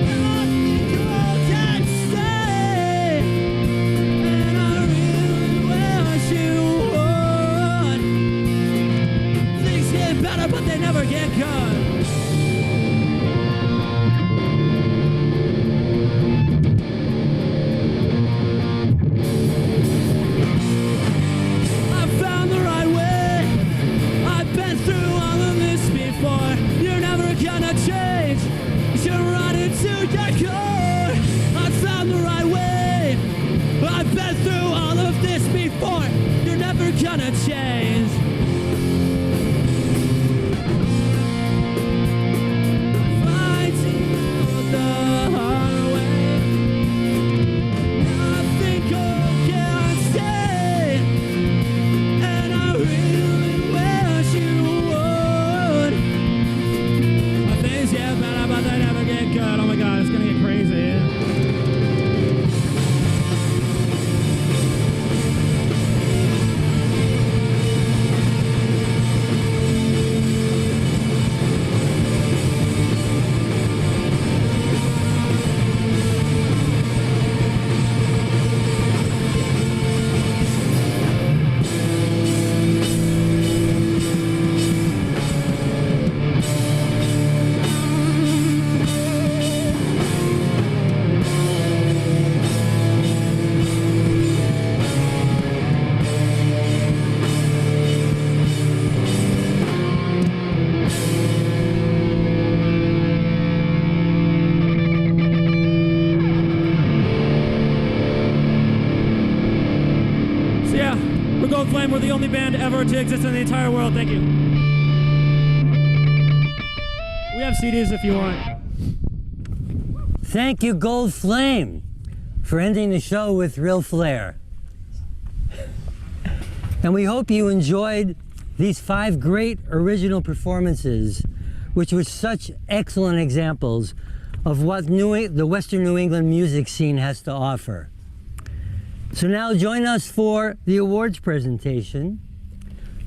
S13: Nothing cool can stay, and I really wish you would. Things get better, but they never get good. Gonna change. Fighting the hard way. Nothing good can stay, and I really wish you would. Things get better, but they never get good. Oh my God, it's gonna get crazy. GoldFlame, we're the only band ever to exist in the entire world. Thank you. We have CDs if you want.
S1: Thank you, GoldFlame, for ending the show with real flair. And we hope you enjoyed these 5 great original performances, which were such excellent examples of what the Western New England music scene has to offer. So now join us for the awards presentation,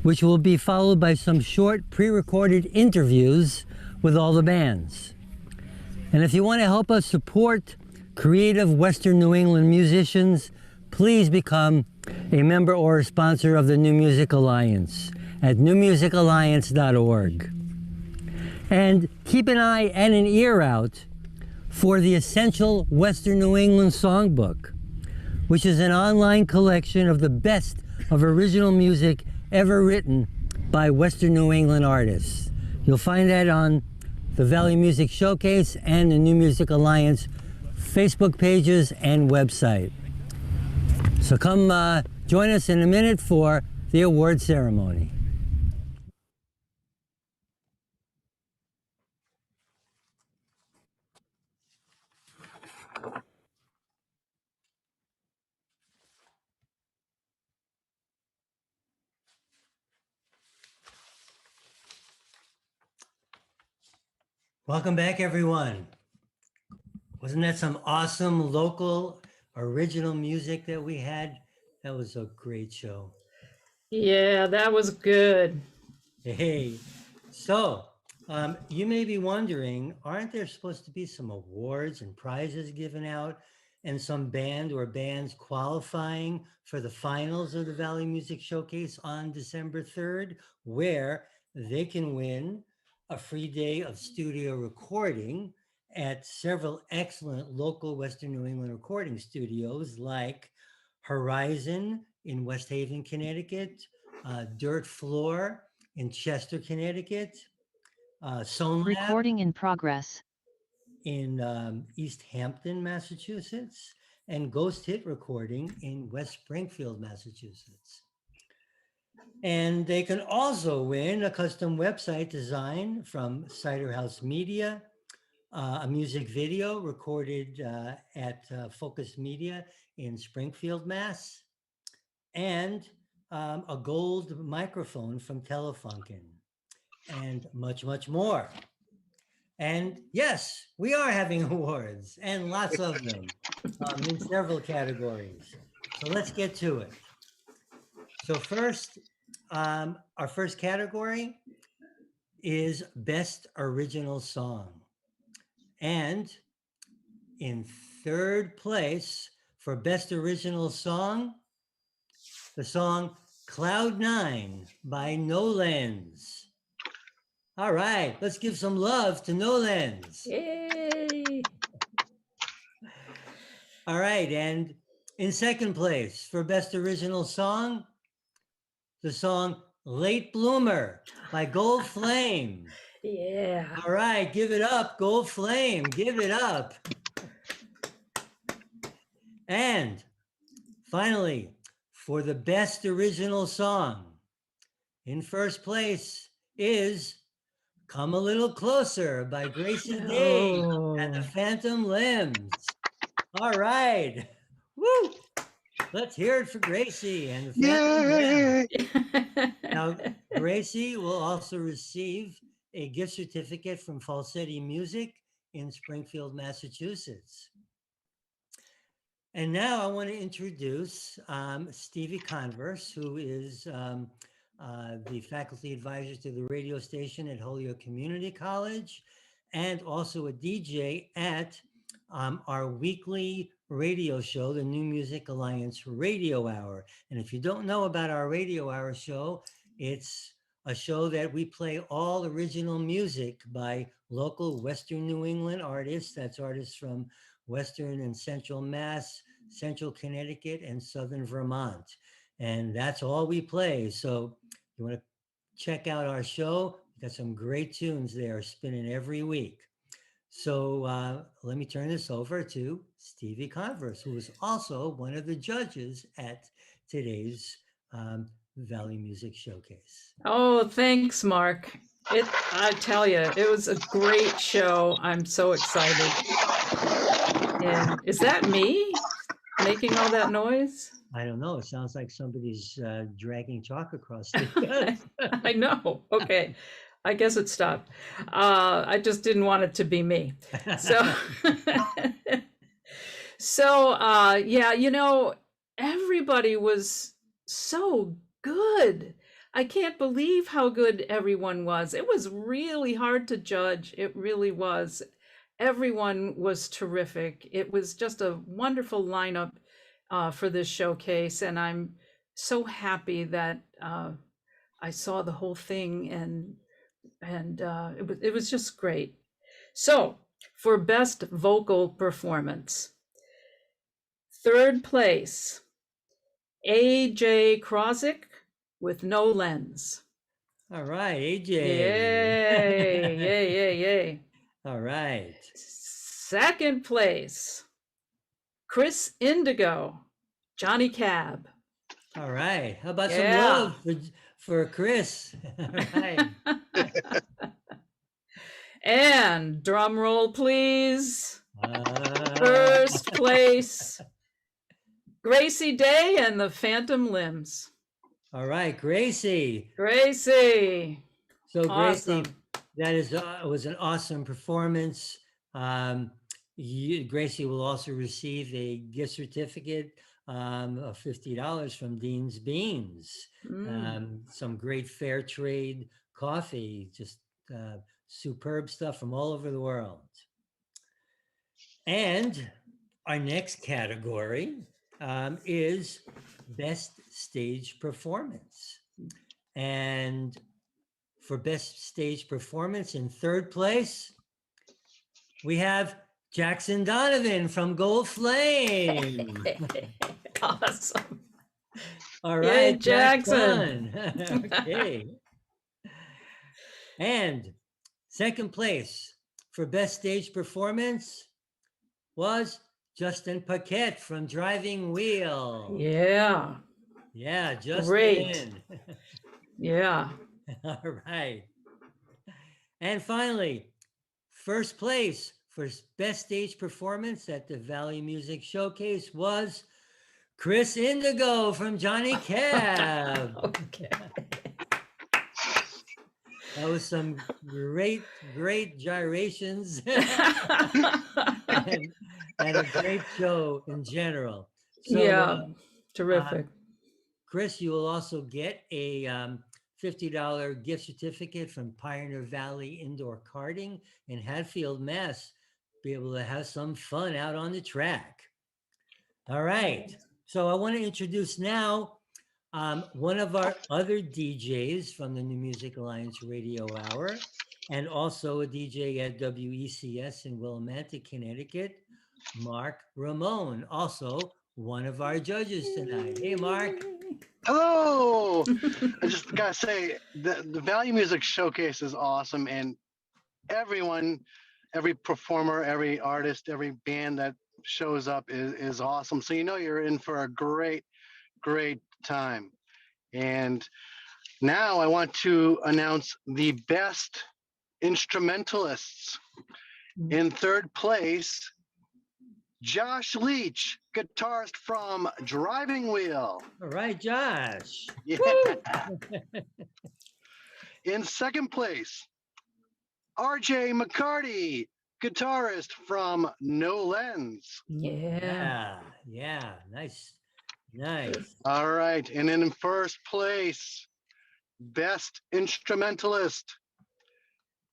S1: which will be followed by some short pre-recorded interviews with all the bands. And if you want to help us support creative Western New England musicians, please become a member or a sponsor of the New Music Alliance at newmusicalliance.org. And keep an eye and an ear out for the Essential Western New England Songbook, which is an online collection of the best of original music ever written by Western New England artists. You'll find that on the Valley Music Showcase and the New Music Alliance Facebook pages and website. So come join us in a minute for the award ceremony. Welcome back, everyone. Wasn't that some awesome local original music that we had? That was a great show.
S21: Yeah, that was good.
S1: Hey, so you may be wondering, aren't there supposed to be some awards and prizes given out and some band or bands qualifying for the finals of the Valley Music Showcase on December 3rd, where they can win a free day of studio recording at several excellent local Western New England recording studios like Horizon in West Haven, Connecticut, Dirt Floor in Chester, Connecticut, Sonlab
S22: Recording in progress.
S1: in East Hampton, Massachusetts, and Ghost Hit Recording in West Springfield, Massachusetts. And they can also win a custom website design from Cider House Media, a music video recorded at Focus Media in Springfield, Mass, and a gold microphone from Telefunken, and much, much more. And yes, we are having awards, and lots of them in several categories. So let's get to it. So first, our first category is Best Original Song. And in third place for Best Original Song, the song Cloud 9 by No Lens. All right, let's give some love to No Lens.
S21: Yay!
S1: All right, and in second place for Best Original Song, the song Late Bloomer by GoldFlame.
S21: Yeah.
S1: All right, give it up, GoldFlame, give it up. And finally, for the Best Original Song, in first place is Come a Little Closer by Gracie Day and the Phantom Limbs. All right. Woo! Let's hear it for Gracie and the Phantom Limbs. Now, Gracie will also receive a gift certificate from Falsetti Music in Springfield, Massachusetts. And now I want to introduce Stevie Converse, who is the faculty advisor to the radio station at Holyoke Community College, and also a DJ at our weekly radio show, the New Music Alliance Radio Hour. And if you don't know about our Radio Hour show, it's a show that we play all original music by local Western New England artists. That's artists from Western and Central Mass, Central Connecticut, and Southern Vermont. And that's all we play. So you want to check out our show. We've got some great tunes there spinning every week. So let me turn this over to Stevie Converse, who is also one of the judges at today's Valley Music Showcase.
S21: Oh, thanks, Mark. I tell you, it was a great show. I'm so excited. And is that me making all that noise?
S1: I don't know. It sounds like somebody's dragging chalk across the
S21: I know. Okay. I guess it stopped. I just didn't want it to be me. So, yeah, you know, everybody was so good. I can't believe how good everyone was. It was really hard to judge. It really was. Everyone was terrific. It was just a wonderful lineup for this showcase. And I'm so happy that I saw the whole thing, and it was just great. So for Best Vocal Performance, third place, A.J. Krozik with No Lens.
S1: All right, AJ.
S21: Yay, yay, yay, yay.
S1: All right.
S21: Second place, Chris Indigo, Johnny Cab.
S1: All right. How about some love for Chris? All right.
S21: And drum roll, please. First place, Gracie Day and the Phantom Limbs.
S1: All right, Gracie.
S21: Gracie.
S1: So
S21: awesome.
S1: That is was an awesome performance. Gracie will also receive a gift certificate of $50 from Dean's Beans. Some great fair trade coffee, just superb stuff from all over the world. And our next category is Best Stage Performance. And for Best Stage Performance, in third place, we have Jackson Donovan from GoldFlame.
S21: Awesome.
S1: All right,
S21: Yay, Jackson.
S1: Okay. And second place for Best Stage Performance was Justin Paquette from Driving Wheel.
S21: Yeah.
S1: Yeah, Justin.
S21: Great. Yeah.
S1: All right. And finally, first place for Best Stage Performance at the Valley Music Showcase was Chris Indigo from Johnny Cab.
S21: Okay.
S1: That was some great gyrations and a great show in general. So,
S21: yeah, terrific.
S1: Chris, you will also get a $50 gift certificate from Pioneer Valley Indoor Karting in Hatfield, Mass. Be able to have some fun out on the track. All right. So I want to introduce now one of our other DJs from the New Music Alliance Radio Hour, and also a DJ at WECS in Willimantic, Connecticut, Mark Ramone, also one of our judges tonight. Hey, Mark.
S4: Hello. I just gotta say the Valley Music Showcase is awesome, and everyone, every performer, every artist, every band that shows up is awesome. So you know you're in for a great time. And now I want to announce the best instrumentalists. In third place, Josh Leach, guitarist from Driving Wheel.
S1: All right, Josh.
S4: Yeah. In second place, RJ McCarty, guitarist from No Lens.
S21: Yeah.
S1: Yeah. Nice.
S4: All right. And then in first place, best instrumentalist,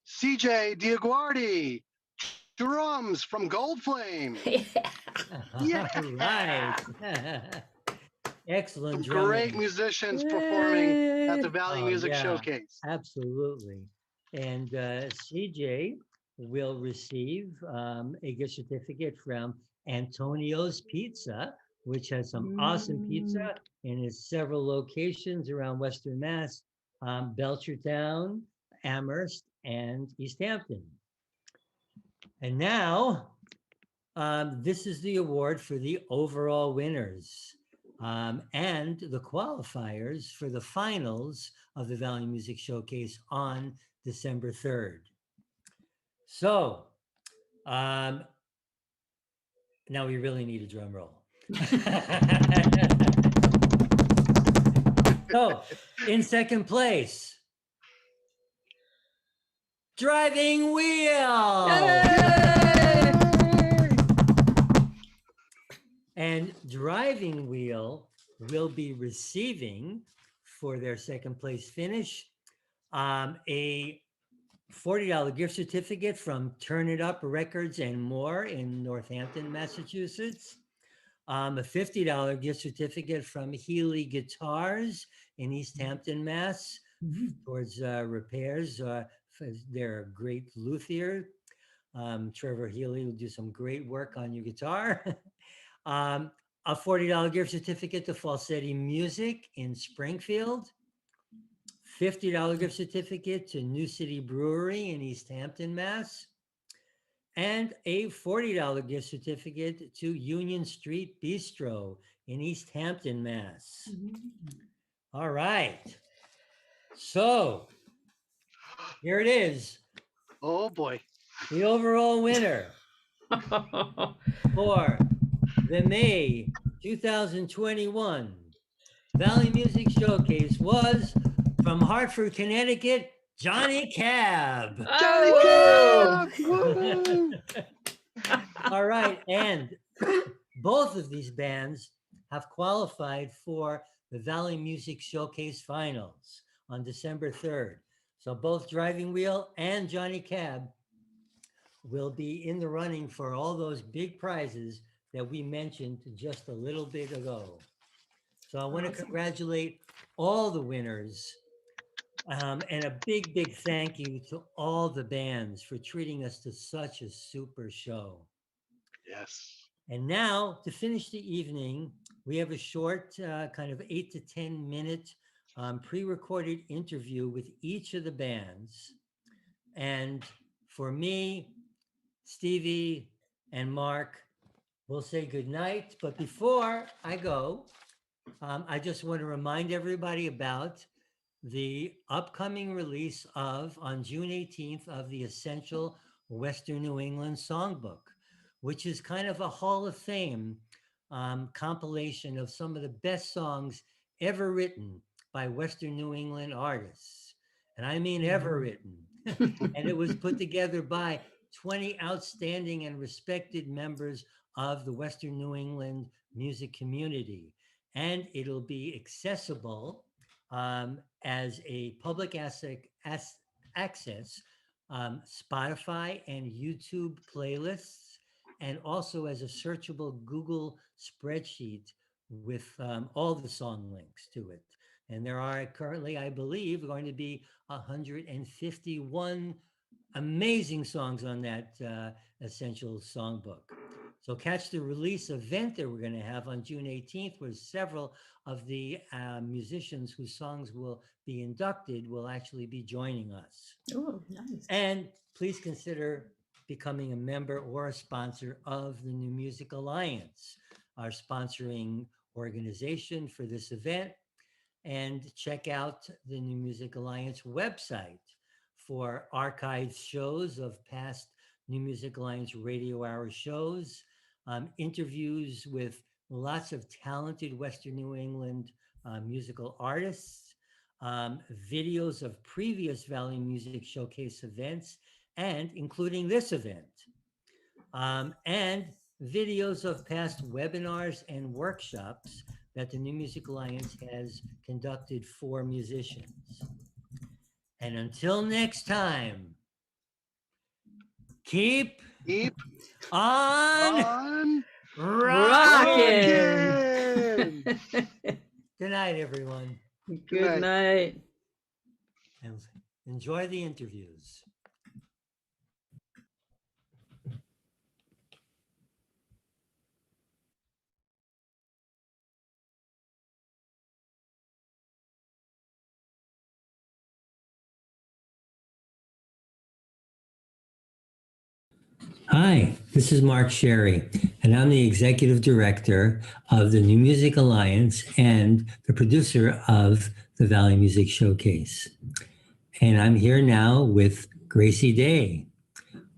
S4: CJ Diaguardi, drums from GoldFlame.
S1: Yeah. Right. Excellent drumming.
S4: Great musicians performing at the Valley Music Showcase.
S1: Absolutely. And CJ will receive a gift certificate from Antonio's Pizza, which has some awesome pizza and has several locations around Western Mass, Belchertown, Amherst, and East Hampton. And now, this is the award for the overall winners and the qualifiers for the finals of the Valley Music Showcase on December 3rd. So, now we really need a drum roll. So, in second place, Driving Wheel. Yay! And Driving Wheel will be receiving, for their second place finish, a $40 gift certificate from Turn It Up Records and More in Northampton, Massachusetts. A $50 gift certificate from Healy Guitars in East Hampton, Mass. Towards repairs. They're a great luthier. Trevor Healy will do some great work on your guitar. A $40 gift certificate to Falsetti Music in Springfield. $50 gift certificate to New City Brewery in East Hampton, Mass. And a $40 gift certificate to Union Street Bistro in East Hampton, Mass. All right. So here it is.
S4: Oh boy.
S1: The overall winner for the May 2021 Valley Music Showcase was from Hartford, Connecticut, Johnny Cab.
S4: Johnny
S21: Oh!
S4: Cab! Woo!
S1: All right, and both of these bands have qualified for the Valley Music Showcase Finals on December 3rd. So both Driving Wheel and Johnny Cab will be in the running for all those big prizes that we mentioned just a little bit ago. So I want to congratulate all the winners. And a big, big thank you to all the bands for treating us to such a super show.
S4: Yes.
S1: And now, to finish the evening, we have a short, kind of 8 to 10 minute pre-recorded interview with each of the bands. And for me, Stevie, and Mark, we'll say goodnight. But before I go, I just want to remind everybody about the upcoming release of, on June 18th, of the Essential Western New England Songbook, which is kind of a Hall of Fame compilation of some of the best songs ever written by Western New England artists. And I mean ever written. And it was put together by 20 outstanding and respected members of the Western New England music community. And it'll be accessible as a public access Spotify and YouTube playlists, and also as a searchable Google spreadsheet with all the song links to it. And there are currently, I believe, going to be 151 amazing songs on that Essential Songbook. So catch the release event that we're going to have on June 18th, where several of the musicians whose songs will be inducted will actually be joining us.
S21: Oh, nice.
S1: And please consider becoming a member or a sponsor of the New Music Alliance, our sponsoring organization for this event. And check out the New Music Alliance website for archived shows of past New Music Alliance radio hour shows, interviews with lots of talented Western New England musical artists, videos of previous Valley Music Showcase events, and including this event, and videos of past webinars and workshops that the New Music Alliance has conducted for musicians. And until next time, keep on rocking. Good night, everyone.
S21: Good night.
S1: And enjoy the interviews. Hi, this is Mark Sherry, and I'm the Executive Director of the New Music Alliance and the producer of the Valley Music Showcase. And I'm here now with Gracie Day,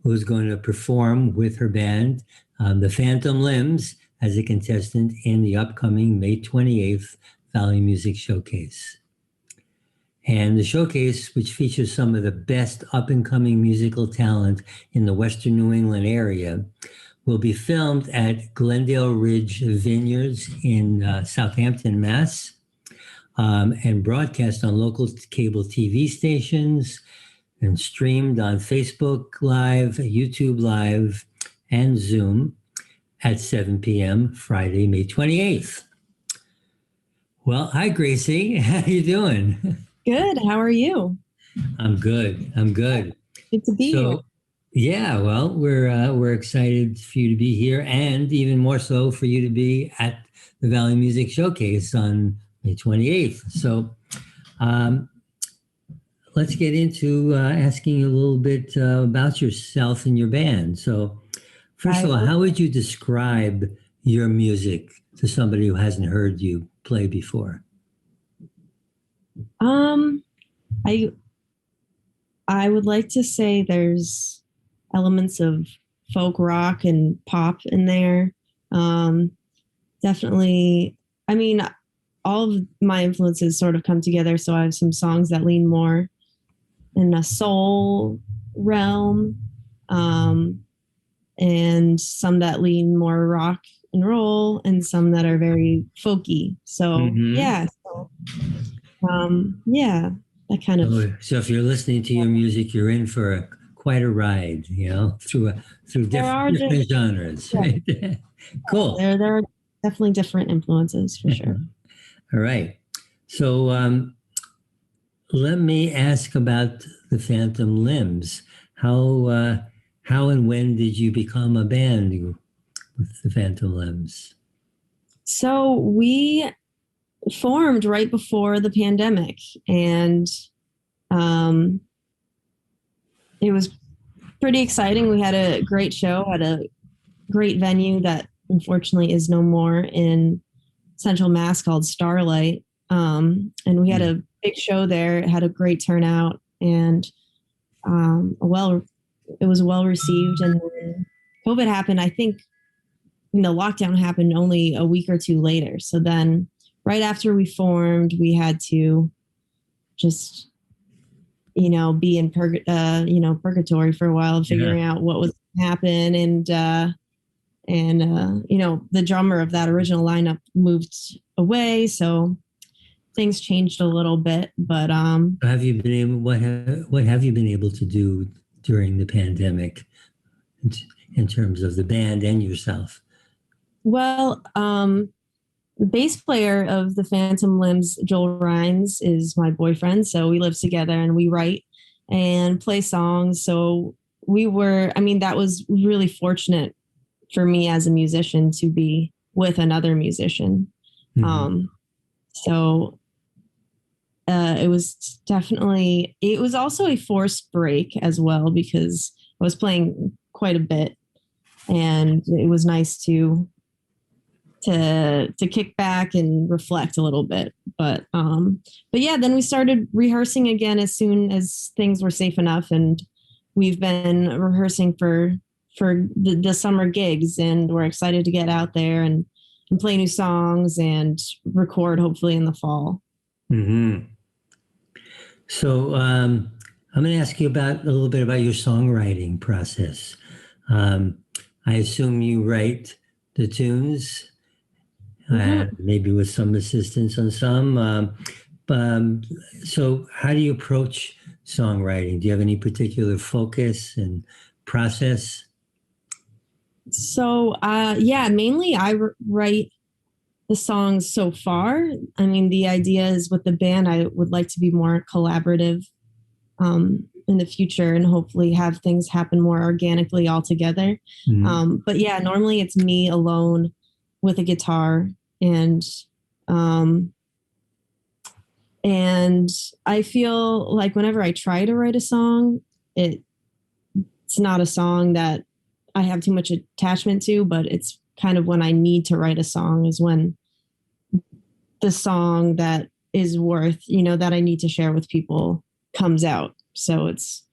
S1: who's going to perform with her band, the Phantom Limbs, as a contestant in the upcoming May 28th Valley Music Showcase. And the showcase, which features some of the best up-and-coming musical talent in the Western New England area, will be filmed at Glendale Ridge Vineyards in Southampton, Mass., and broadcast on local cable TV stations and streamed on Facebook Live, YouTube Live, and Zoom at 7 p.m. Friday, May 28th. Well, hi, Gracie. How you doing?
S6: Good. How are you?
S1: I'm good. Good
S6: to be here.
S1: Yeah, well, we're excited for you to be here, and even more so for you to be at the Valley Music Showcase on May 28th. So let's get into asking you a little bit about yourself and your band. So first of all, how would you describe your music to somebody who hasn't heard you play before?
S6: I would like to say there's elements of folk rock and pop in there. Definitely, I mean, all of my influences sort of come together, so I have some songs that lean more in a soul realm, and some that lean more rock and roll, and some that are very folky. So yeah, yeah, that kind of.
S1: So if you're listening to your music, you're in for quite a ride, through different genres.
S6: Yeah.
S1: Right? Cool.
S6: There are definitely different influences for sure.
S1: All right. So let me ask about the Phantom Limbs. How and when did you become a band with the Phantom Limbs?
S6: So we formed right before the pandemic, and it was pretty exciting. We had a great show at a great venue that unfortunately is no more in Central Mass called Starlight. And we had a big show there. It had a great turnout, and it was well received. And when COVID happened, I think the lockdown happened only a week or two later. So then right after we formed, we had to just, be in purgatory for a while, figuring out what was going to happen. And the drummer of that original lineup moved away. So things changed a little bit, but
S1: what have you been able to do during the pandemic in terms of the band and yourself?
S6: Well, the bass player of the Phantom Limbs, Joel Rhines, is my boyfriend. So we live together and we write and play songs. So that was really fortunate for me as a musician to be with another musician. So it was also a forced break as well, because I was playing quite a bit, and it was nice to kick back and reflect a little bit. But yeah, then we started rehearsing again as soon as things were safe enough, and we've been rehearsing for the summer gigs, and we're excited to get out there and play new songs and record hopefully in the fall.
S1: So I'm going to ask you a little bit about your songwriting process. I assume you write the tunes, maybe with some assistance on some. So how do you approach songwriting? Do you have any particular focus and process?
S6: So, mainly I write the songs so far. I mean, the idea is with the band, I would like to be more collaborative in the future and hopefully have things happen more organically all together. But yeah, normally it's me alone with a guitar, and I feel like whenever I try to write a song, it's not a song that I have too much attachment to, but it's kind of when I need to write a song is when the song that is worth, that I need to share with people comes out. So it's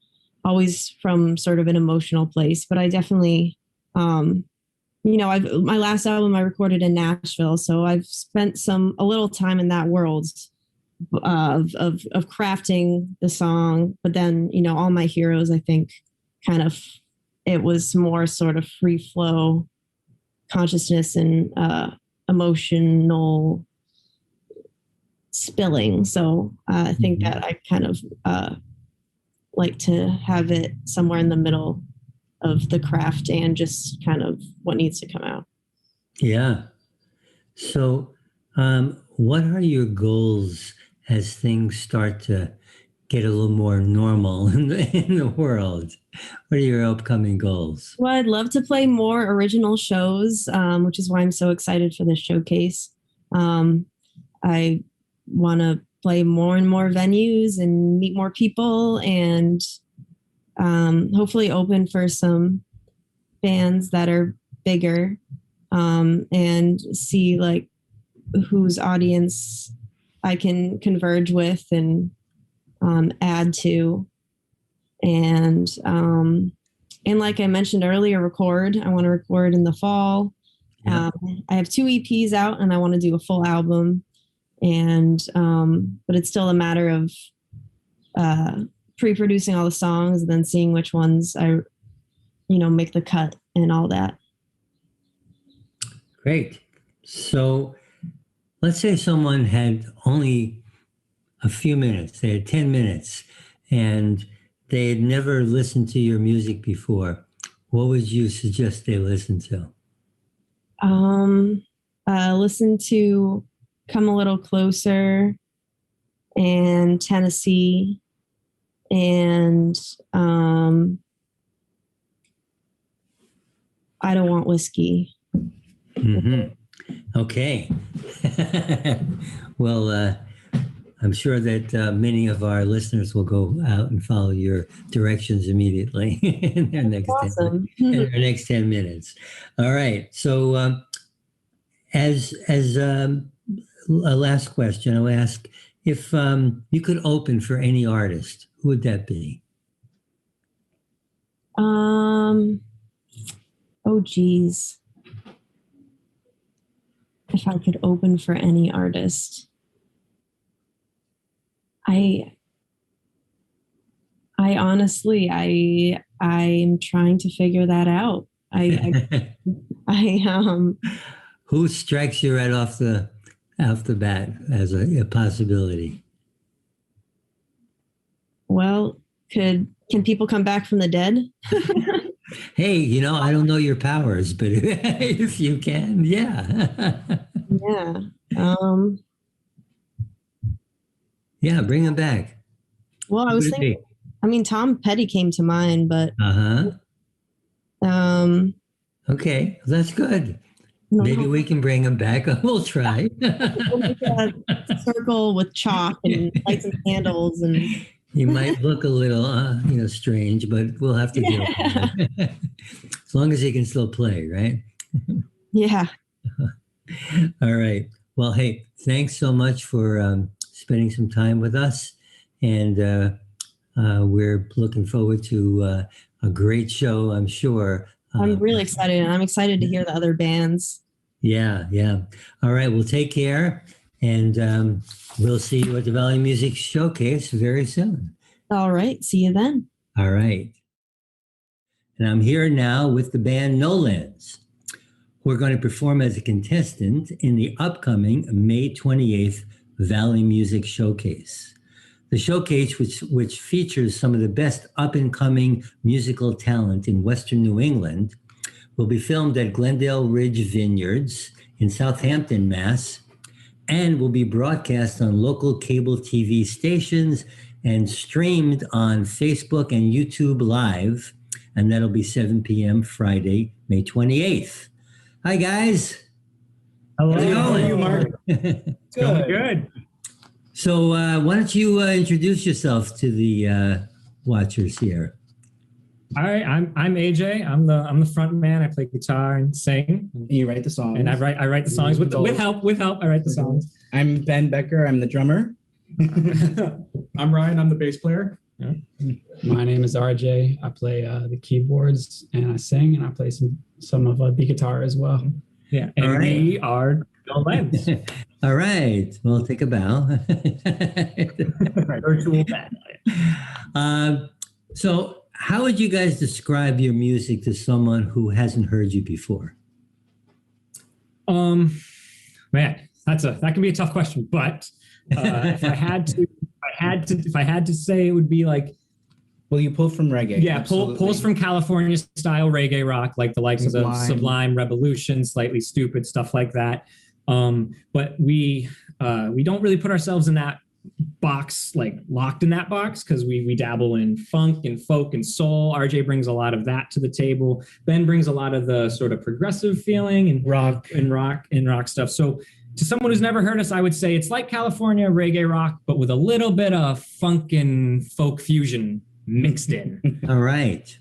S6: always from sort of an emotional place, but I definitely, my last album I recorded in Nashville. So I've spent a little time in that world of crafting the song, but then, All My Heroes, I think kind of, it was more sort of free flow consciousness and emotional spilling. So I think that I kind of like to have it somewhere in the middle of the craft and just kind of what needs to come out.
S1: Yeah. So what are your goals as things start to get a little more normal in the world? What are your upcoming goals?
S6: Well, I'd love to play more original shows, which is why I'm so excited for this showcase. I want to play more and more venues and meet more people, and hopefully open for some bands that are bigger, and see like whose audience I can converge with and add to. And like I mentioned earlier, I want to record in the fall. I have 2 EPs out and I want to do a full album. And but it's still a matter of pre-producing all the songs and then seeing which ones I, make the cut and all that.
S1: Great. So let's say someone had only a few minutes, they had 10 minutes, and they had never listened to your music before. What would you suggest they listen to?
S6: Listen to Come a Little Closer and Tennessee and I Don't Want Whiskey.
S1: Mm-hmm. Okay. Well, I'm sure that many of our listeners will go out and follow your directions immediately in their next,
S6: awesome.
S1: 10 minutes. All right. So as a last question, I'll ask if you could open for any artist, who would that be?
S6: Oh, geez. If I could open for any artist. I honestly, I'm trying to figure that out.
S1: Who strikes you right off the bat as a possibility?
S6: Well, can people come back from the dead?
S1: Hey, I don't know your powers, but if you can, yeah.
S6: Yeah.
S1: Yeah, bring them back.
S6: Well, I was thinking, Tom Petty came to mind, but
S1: okay, that's good. Maybe we can bring him back. We'll try.
S6: We'll make a circle with chalk and light some candles, and
S1: he might look a little, strange, but we'll have to deal with it. As long as he can still play, right?
S6: Yeah.
S1: All right. Well, hey, thanks so much for spending some time with us, and we're looking forward to a great show, I'm sure.
S6: I'm really excited, and I'm excited to hear the other bands.
S1: Yeah. All right. Well, take care, and we'll see you at the Valley Music Showcase very soon.
S6: All right. See you then.
S1: All right. And I'm here now with the band No Lands. We're going to perform as a contestant in the upcoming May 28th Valley Music Showcase. The showcase, which features some of the best up-and-coming musical talent in Western New England, will be filmed at Glendale Ridge Vineyards in Southampton, Mass., and will be broadcast on local cable TV stations and streamed on Facebook and YouTube Live, and that'll be 7 p.m. Friday, May 28th. Hi, guys.
S20: Hello.
S1: How's it going?
S20: How are you, Mark?
S1: Good. So why don't you introduce yourself to the watchers here?
S20: All right, I'm AJ. I'm the front man. I play guitar and sing.
S14: And you write the songs.
S20: And I write the songs with help. I write the songs.
S14: I'm Ben Becker. I'm the drummer.
S10: I'm Ryan. I'm the bass player.
S20: Yeah.
S10: My name is RJ. I play the keyboards and I sing, and I play some of the guitar as well.
S20: Yeah, and we are No Lands.
S1: All right. Well, take a bow.
S20: Virtual band.
S1: So how would you guys describe your music to someone who hasn't heard you before?
S20: Man, that can be a tough question, but if I had to say, it would be like,
S14: well, you pull from reggae.
S20: Yeah, pulls from California style reggae rock, like the likes of Sublime, Revolution, Slightly Stupid, stuff like that. But we don't really put ourselves in that box, like locked in that box, because we dabble in funk and folk and soul. RJ brings a lot of that to the table. Ben brings a lot of the sort of progressive feeling and rock stuff. So to someone who's never heard us, I would say it's like California reggae rock, but with a little bit of funk and folk fusion mixed in.
S1: All right.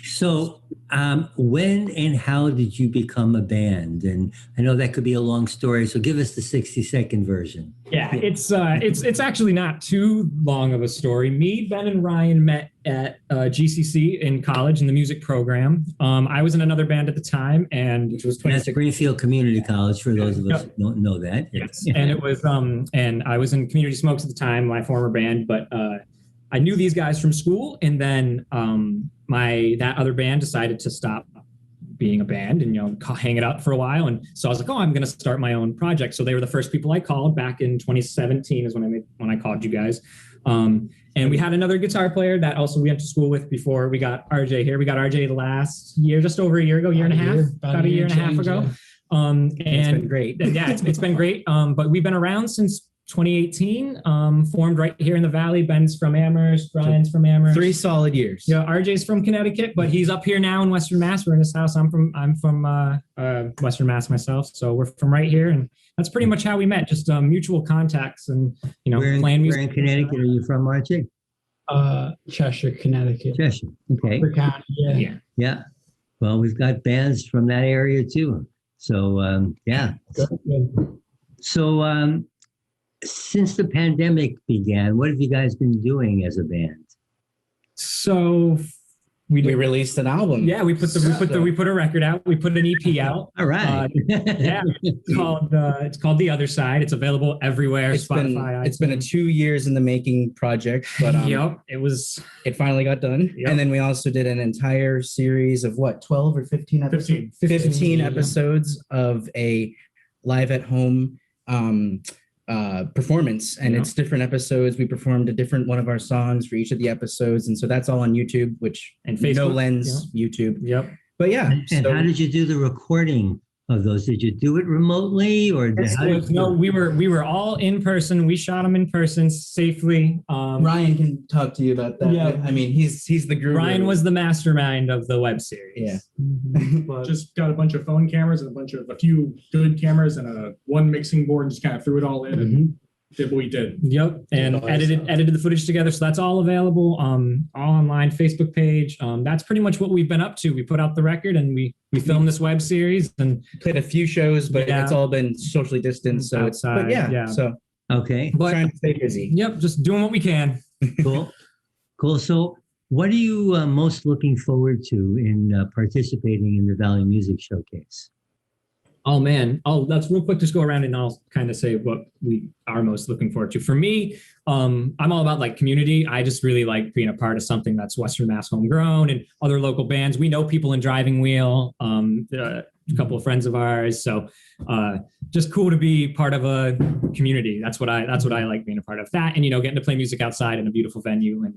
S1: So when and how did you become a band? And I know that could be a long story, so give us the 60-second version.
S20: Yeah, it's actually not too long of a story. Me, Ben, and Ryan met at GCC in college in the music program. I was in another band at the time, and which was
S1: That's Greenfield Community College, for those of us who don't know that.
S20: Yes, and it was and I was in Community Smokes at the time, my former band, but I knew these guys from school, and then that other band decided to stop being a band and hang it up for a while. And so I was like, oh, I'm going to start my own project. So they were the first people I called back in 2017 is when I called you guys. And we had another guitar player that also we went to school with before we got RJ here. We got RJ last year, just over a year ago, about a year and a half ago. And it's been great. Yeah, it's been great. But we've been around since 2018, formed right here in the Valley. Ben's from Amherst, Brian's from Amherst.
S11: 3 solid years.
S20: Yeah, RJ's from Connecticut, but he's up here now in Western Mass. We're in his house. I'm from Western Mass myself, so we're from right here, and that's pretty much how we met. Just mutual contacts, and playing music.
S1: Where in Connecticut are you from, RJ?
S10: Cheshire, Connecticut.
S1: Cheshire. Okay.
S10: County, yeah.
S1: Yeah. Well, we've got bands from that area too. So yeah.
S10: Good.
S1: So since the pandemic began, what have you guys been doing as a band?
S20: So we
S11: released an album.
S20: Yeah, we put a record out. We put an EP out.
S1: All right.
S20: Yeah, it's called The Other Side. It's available everywhere. Spotify.
S11: It's been a 2 years in the making project, but it finally got done. Yep. And then we also did an entire series of 12 or 15 episodes? 15 episodes of a live at home performance, and it's different episodes. We performed a different one of our songs for each of the episodes, and so that's all on YouTube, and Facebook, No Lens YouTube.
S20: Yep.
S11: But yeah.
S1: And how did you do the recording of those? Did you do it remotely, or
S20: no? We were all in person. We shot them in person safely.
S11: Ryan can talk to you about that. Yeah, I mean he's the guru.
S20: Ryan was the mastermind of the web series.
S11: Yeah.
S9: Just got a bunch of phone cameras and a few good cameras and one mixing board, and just kind of threw it all in and did what we did.
S20: Yep, and edited the footage together. So that's all available, all online, Facebook page. That's pretty much what we've been up to. We put out the record and we filmed this web series and
S11: played a few shows, but it's all been socially distanced. So
S20: outside,
S11: so
S1: okay,
S20: but
S11: trying to stay busy.
S20: Yep, just doing what we can.
S1: Cool. So what are you most looking forward to in participating in the Valley Music Showcase?
S20: Oh man. Let's real quick just go around and I'll kind of say what we are most looking forward to. For me, I'm all about like community. I just really like being a part of something that's Western Mass homegrown and other local bands. We know people in Driving Wheel, a couple of friends of ours. So just cool to be part of a community. That's what I like being a part of that. And getting to play music outside in a beautiful venue and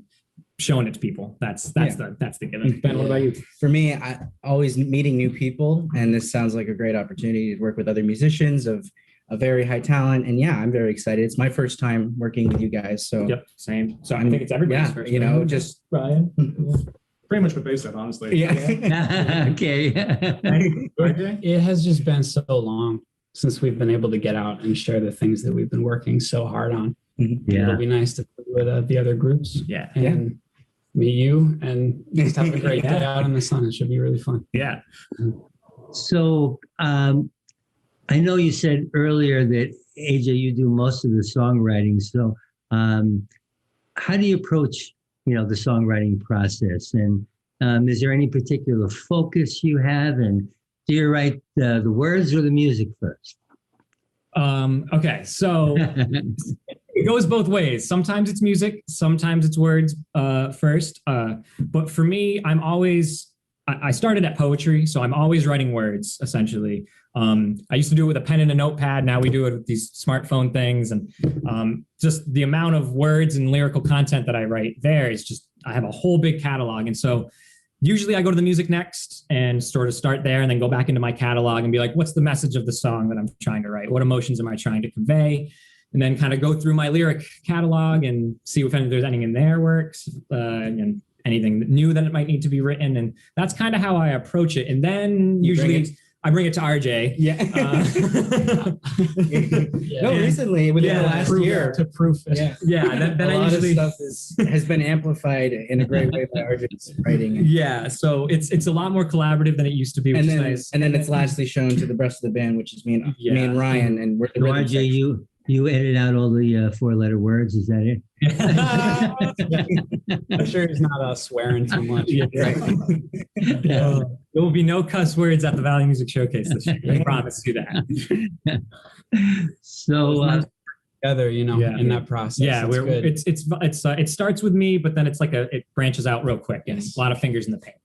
S20: showing it to people. That's the given. Ben, what about you?
S11: For me, I always meeting new people, and this sounds like a great opportunity to work with other musicians of a very high talent. And yeah, I'm very excited. It's my first time working with you guys. So
S20: yep, same. So I think it's everybody's first time.
S11: Just
S20: Brian.
S9: Pretty much what they said, honestly.
S11: Yeah.
S1: Okay.
S10: It has just been so long since we've been able to get out and share the things that we've been working so hard on.
S1: Yeah.
S10: It'll be nice to play with the other groups.
S20: Yeah.
S10: And meet you and just have a great day out in the sun. It should be really fun.
S20: Yeah.
S1: So I know you said earlier that AJ, you do most of the songwriting. So how do you approach, the songwriting process? And is there any particular focus you have? And do you write the words or the music first?
S20: Okay, so it goes both ways. Sometimes it's music, sometimes it's words first. But for me, I started at poetry, so I'm always writing words, essentially. I used to do it with a pen and a notepad. Now we do it with these smartphone things. And just the amount of words and lyrical content that I write there is just, I have a whole big catalog. And so usually I go to the music next and sort of start there and then go back into my catalog and be like, what's the message of the song that I'm trying to write? What emotions am I trying to convey? And then kind of go through my lyric catalog and see if there's anything in there works and anything new that it might need to be written. And that's kind of how I approach it. And then usually I bring it to RJ.
S11: Yeah. No, recently within the last year
S10: to proof it.
S20: Yeah. Then
S11: a lot of stuff has been amplified in a great way by RJ's writing.
S20: Yeah. So it's a lot more collaborative than it used to be, which is nice.
S11: And then it's lastly shown to the rest of the band, which is me and Ryan. And we're the
S1: RJ, you edit out all the 4-letter words. Is that it?
S10: I'm sure he's not swearing too much.
S20: There will be no cuss words at the Valley Music Showcase this year. I promise you that.
S1: So
S10: together, in that process.
S20: Yeah, it starts with me, but then it's like it branches out real quick. Yes. A lot of fingers in the paint.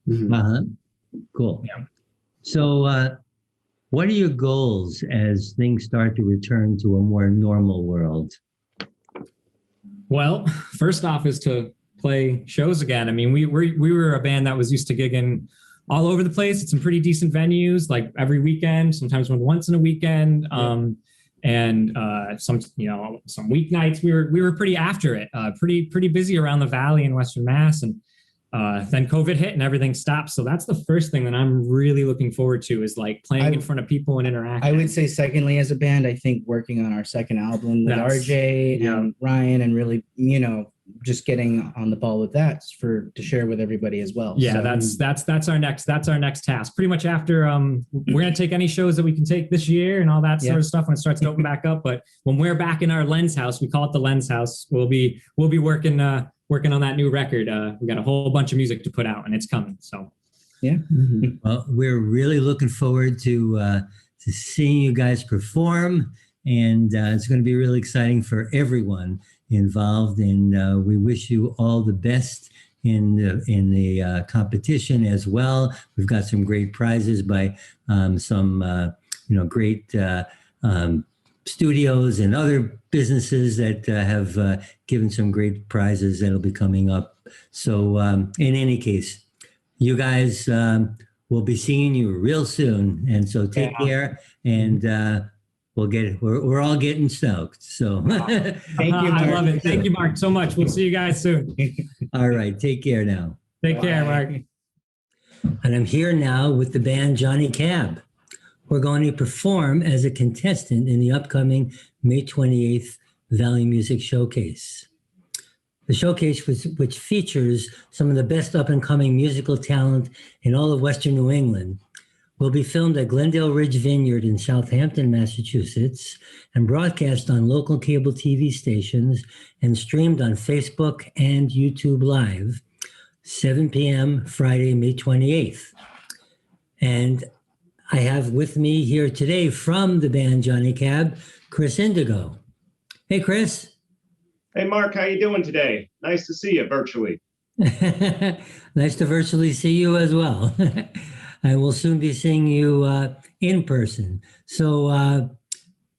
S1: Cool.
S20: Yeah.
S1: So, what are your goals as things start to return to a more normal world?
S20: Well, first off is to play shows again. I mean, we were a band that was used to gigging all over the place at some pretty decent venues, like every weekend, sometimes once in a weekend. And some weeknights we were pretty after it, pretty busy around the Valley in Western Mass, and then COVID hit and everything stopped. So that's the first thing that I'm really looking forward to is like playing in front of people and interacting.
S11: I would say secondly, as a band, I think working on our second album with RJ and Ryan, and really, just getting on the ball with that to share with everybody as well.
S20: Yeah, so, that's our next task. Pretty much after we're gonna take any shows that we can take this year and all that sort of stuff when it starts to open back up. But when we're back in our Lens house, we call it the Lens house. We'll be working on that new record. We got a whole bunch of music to put out, and it's coming. So
S11: yeah.
S1: Well, we're really looking forward to seeing you guys perform, and it's going to be really exciting for everyone involved. And we wish you all the best in the competition as well. We've got some great prizes by some great studios and other businesses that have given some great prizes that'll be coming up. So in any case, you guys will be seeing you real soon. And so take care, and we're all getting stoked. So
S11: thank you, Mark.
S20: I love it. Thank you, Mark, so much. We'll see you guys soon.
S1: All right. Take care now.
S20: Take care, Mark.
S1: And I'm here now with the band Johnny Cab. We're going to perform as a contestant in the upcoming May 28th Valley Music Showcase. The showcase, which features some of the best up-and-coming musical talent in all of Western New England, will be filmed at Glendale Ridge Vineyard in Southampton, Massachusetts, and broadcast on local cable TV stations and streamed on Facebook and YouTube Live, 7 p.m. Friday, May 28th. And I have with me here today from the band Johnny Cab, Chris Indigo. Hey, Chris.
S16: Hey, Mark, how you doing today? Nice to see you virtually.
S1: Nice to virtually see you as well. I will soon be seeing you in person. So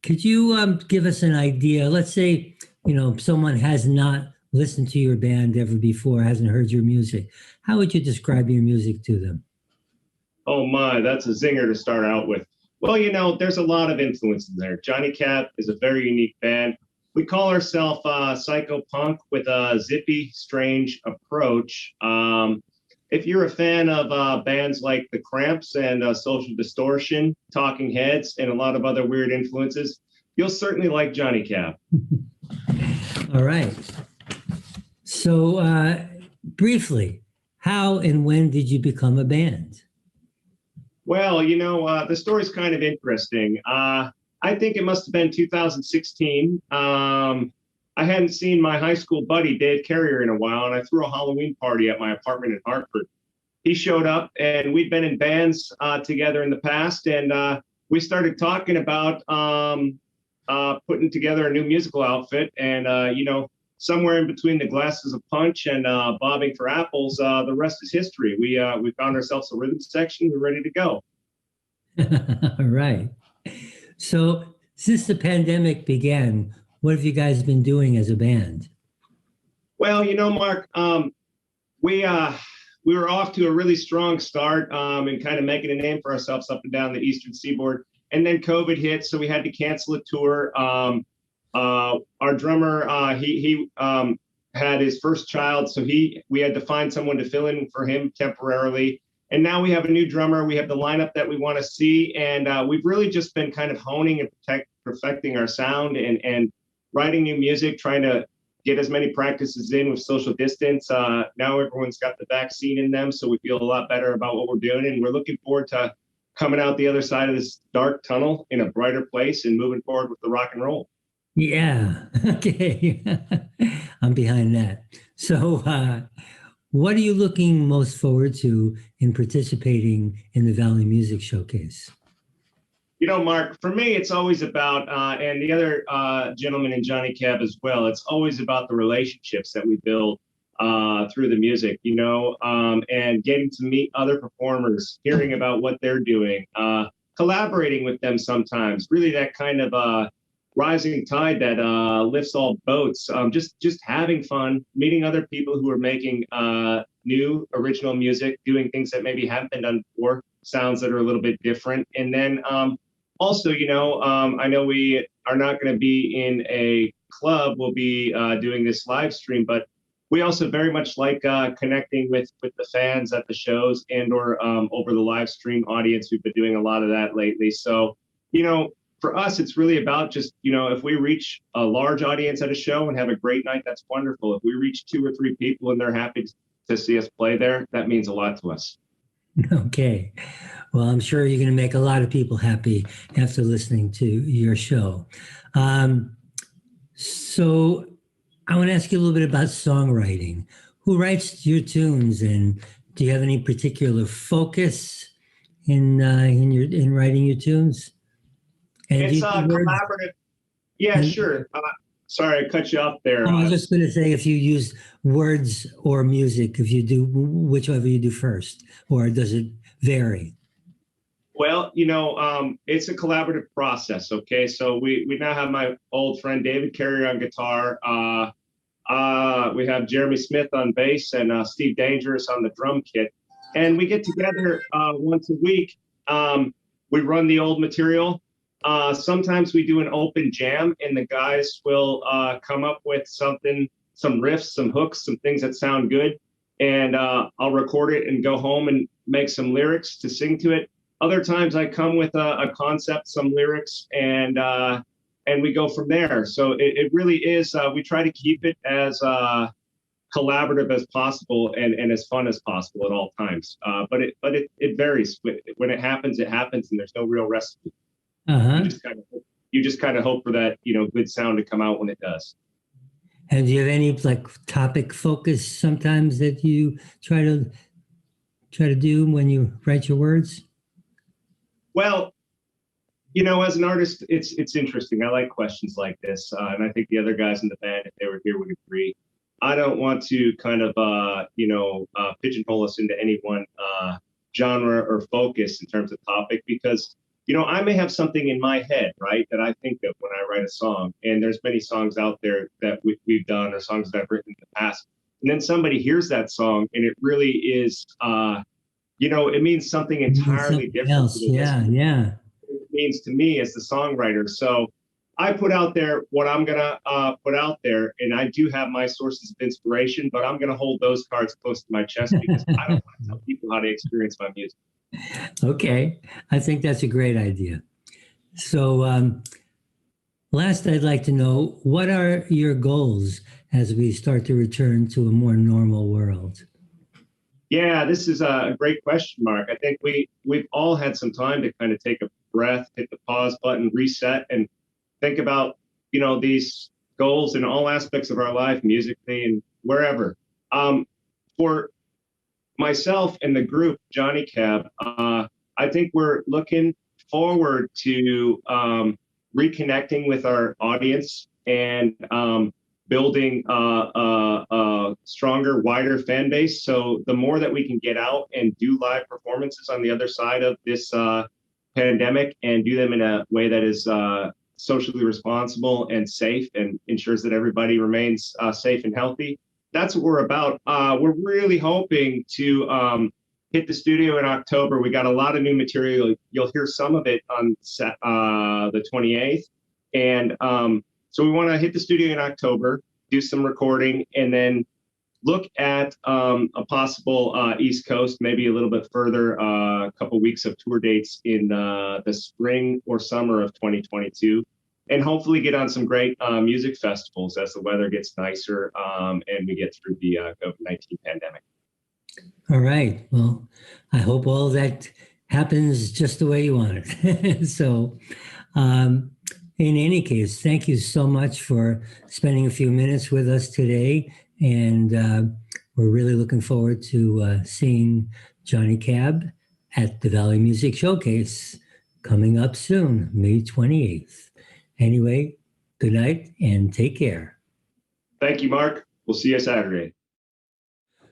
S1: could you give us an idea? Let's say, someone has not listened to your band ever before, hasn't heard your music. How would you describe your music to them?
S16: Oh my, that's a zinger to start out with. Well, there's a lot of influence in there. Johnny Cab is a very unique band. We call ourselves psycho punk with a zippy, strange approach. If you're a fan of bands like The Cramps and Social Distortion, Talking Heads, and a lot of other weird influences, you'll certainly like Johnny Cab.
S1: All right. So briefly, how and when did you become a band?
S16: Well, the story's kind of interesting. I think it must have been 2016. I hadn't seen my high school buddy, Dave Carrier, in a while, and I threw a Halloween party at my apartment in Hartford. He showed up, and we'd been in bands together in the past, and we started talking about putting together a new musical outfit. And, somewhere in between the glasses of punch and bobbing for apples, the rest is history. We found ourselves a rhythm section. We're ready to go.
S1: All right. So since the pandemic began, what have you guys been doing as a band?
S16: Well, Mark, we were off to a really strong start and kind of making a name for ourselves up and down the Eastern Seaboard. And then COVID hit, so we had to cancel a tour. Our drummer, he had his first child, so we had to find someone to fill in for him temporarily. And now we have a new drummer. We have the lineup that we want to see. And we've really just been kind of honing and perfecting our sound and writing new music, trying to get as many practices in with social distance. Now everyone's got the vaccine in them, so we feel a lot better about what we're doing. And we're looking forward to coming out the other side of this dark tunnel in a brighter place and moving forward with the rock and roll.
S1: Yeah. Okay. I'm behind that. So what are you looking most forward to in participating in the Valley Music Showcase?
S16: Mark, for me, it's always about, and the other gentleman in Johnny Cab as well, it's always about the relationships that we build through the music, and getting to meet other performers, hearing about what they're doing, collaborating with them sometimes, really that kind of rising tide that lifts all boats, just having fun, meeting other people who are making new original music, doing things that maybe haven't been done before, sounds that are a little bit different. And then also, I know we are not going to be in a club. We'll be doing this live stream, but we also very much like connecting with the fans at the shows and or over the live stream audience. We've been doing a lot of that lately. So, for us, it's really about just, if we reach a large audience at a show and have a great night, that's wonderful. If we reach 2 or 3 people and they're happy to see us play there, that means a lot to us.
S1: Okay. Well, I'm sure you're going to make a lot of people happy after listening to your show. So I want to ask you a little bit about songwriting. Who writes your tunes, and do you have any particular focus in writing your tunes? And
S16: it's collaborative. Yeah, sure. Sorry, I cut you off there.
S1: I was just going to say, if you use words or music, if you do, whichever you do first, or does it vary?
S16: Well, it's a collaborative process. Okay, so we now have my old friend David Carrier on guitar. We have Jeremy Smith on bass and Steve Dangerous on the drum kit, and we get together once a week. We run the old material. Sometimes we do an open jam, and the guys will come up with something, some riffs, some hooks, some things that sound good, and I'll record it and go home and make some lyrics to sing to it. Other times I come with a concept, some lyrics, and we go from there. So it really is, we try to keep it as collaborative as possible and as fun as possible at all times. But it varies. When it happens, and there's no real recipe.
S1: Uh-huh.
S16: You just kind of hope for that, good sound to come out when it does.
S1: And do you have any topic focus sometimes that you try to do when you write your words?
S16: Well, as an artist, it's interesting. I like questions like this, and I think the other guys in the band, if they were here, would agree. I don't want to kind of pigeonhole us into any one genre or focus in terms of topic, because I may have something in my head, right, that I think of when I write a song. And there's many songs out there that we've done, or songs that I've written in the past. And then somebody hears that song, and it really is, it means something entirely different.
S1: Else. Yeah.
S16: It means to me as the songwriter. So I put out there what I'm going to put out there. And I do have my sources of inspiration, but I'm going to hold those cards close to my chest because I don't want to tell people how to experience my music.
S1: Okay, I think that's a great idea. So last, I'd like to know, what are your goals as we start to return to a more normal world?
S16: Yeah, this is a great question, Mark. I think we've all had some time to kind of take a breath, hit the pause button, reset, and think about, these goals in all aspects of our life, musically and wherever. For myself and the group, Johnny Cab, I think we're looking forward to reconnecting with our audience and building a stronger, wider fan base. So the more that we can get out and do live performances on the other side of this pandemic and do them in a way that is socially responsible and safe and ensures that everybody remains safe and healthy, that's what we're about. We're really hoping to hit the studio in October. We got a lot of new material. You'll hear some of it on the 28th. And so we want to hit the studio in October, do some recording, and then look at a possible East Coast, maybe a little bit further, a couple weeks of tour dates in the spring or summer of 2022. And hopefully get on some great music festivals as the weather gets nicer and we get through the COVID-19 pandemic.
S1: All right. Well, I hope all that happens just the way you want it. So in any case, thank you so much for spending a few minutes with us today. And we're really looking forward to seeing Johnny Cab at the Valley Music Showcase coming up soon, May 28th. Anyway, good night and take care.
S8: Thank you, Mark. We'll see you Saturday.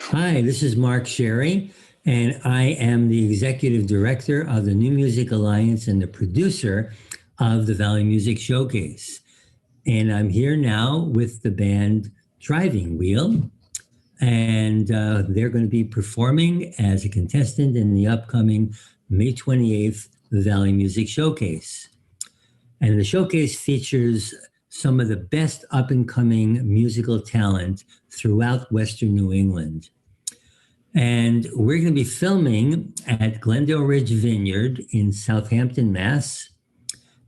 S1: Hi, this is Mark Sherry, and I am the Executive Director of the New Music Alliance and the producer of the Valley Music Showcase. And I'm here now with the band Driving Wheel, and they're going to be performing as a contestant in the upcoming May 28th Valley Music Showcase. And the showcase features some of the best up-and-coming musical talent throughout Western New England. And we're going to be filming at Glendale Ridge Vineyard in Southampton, Mass.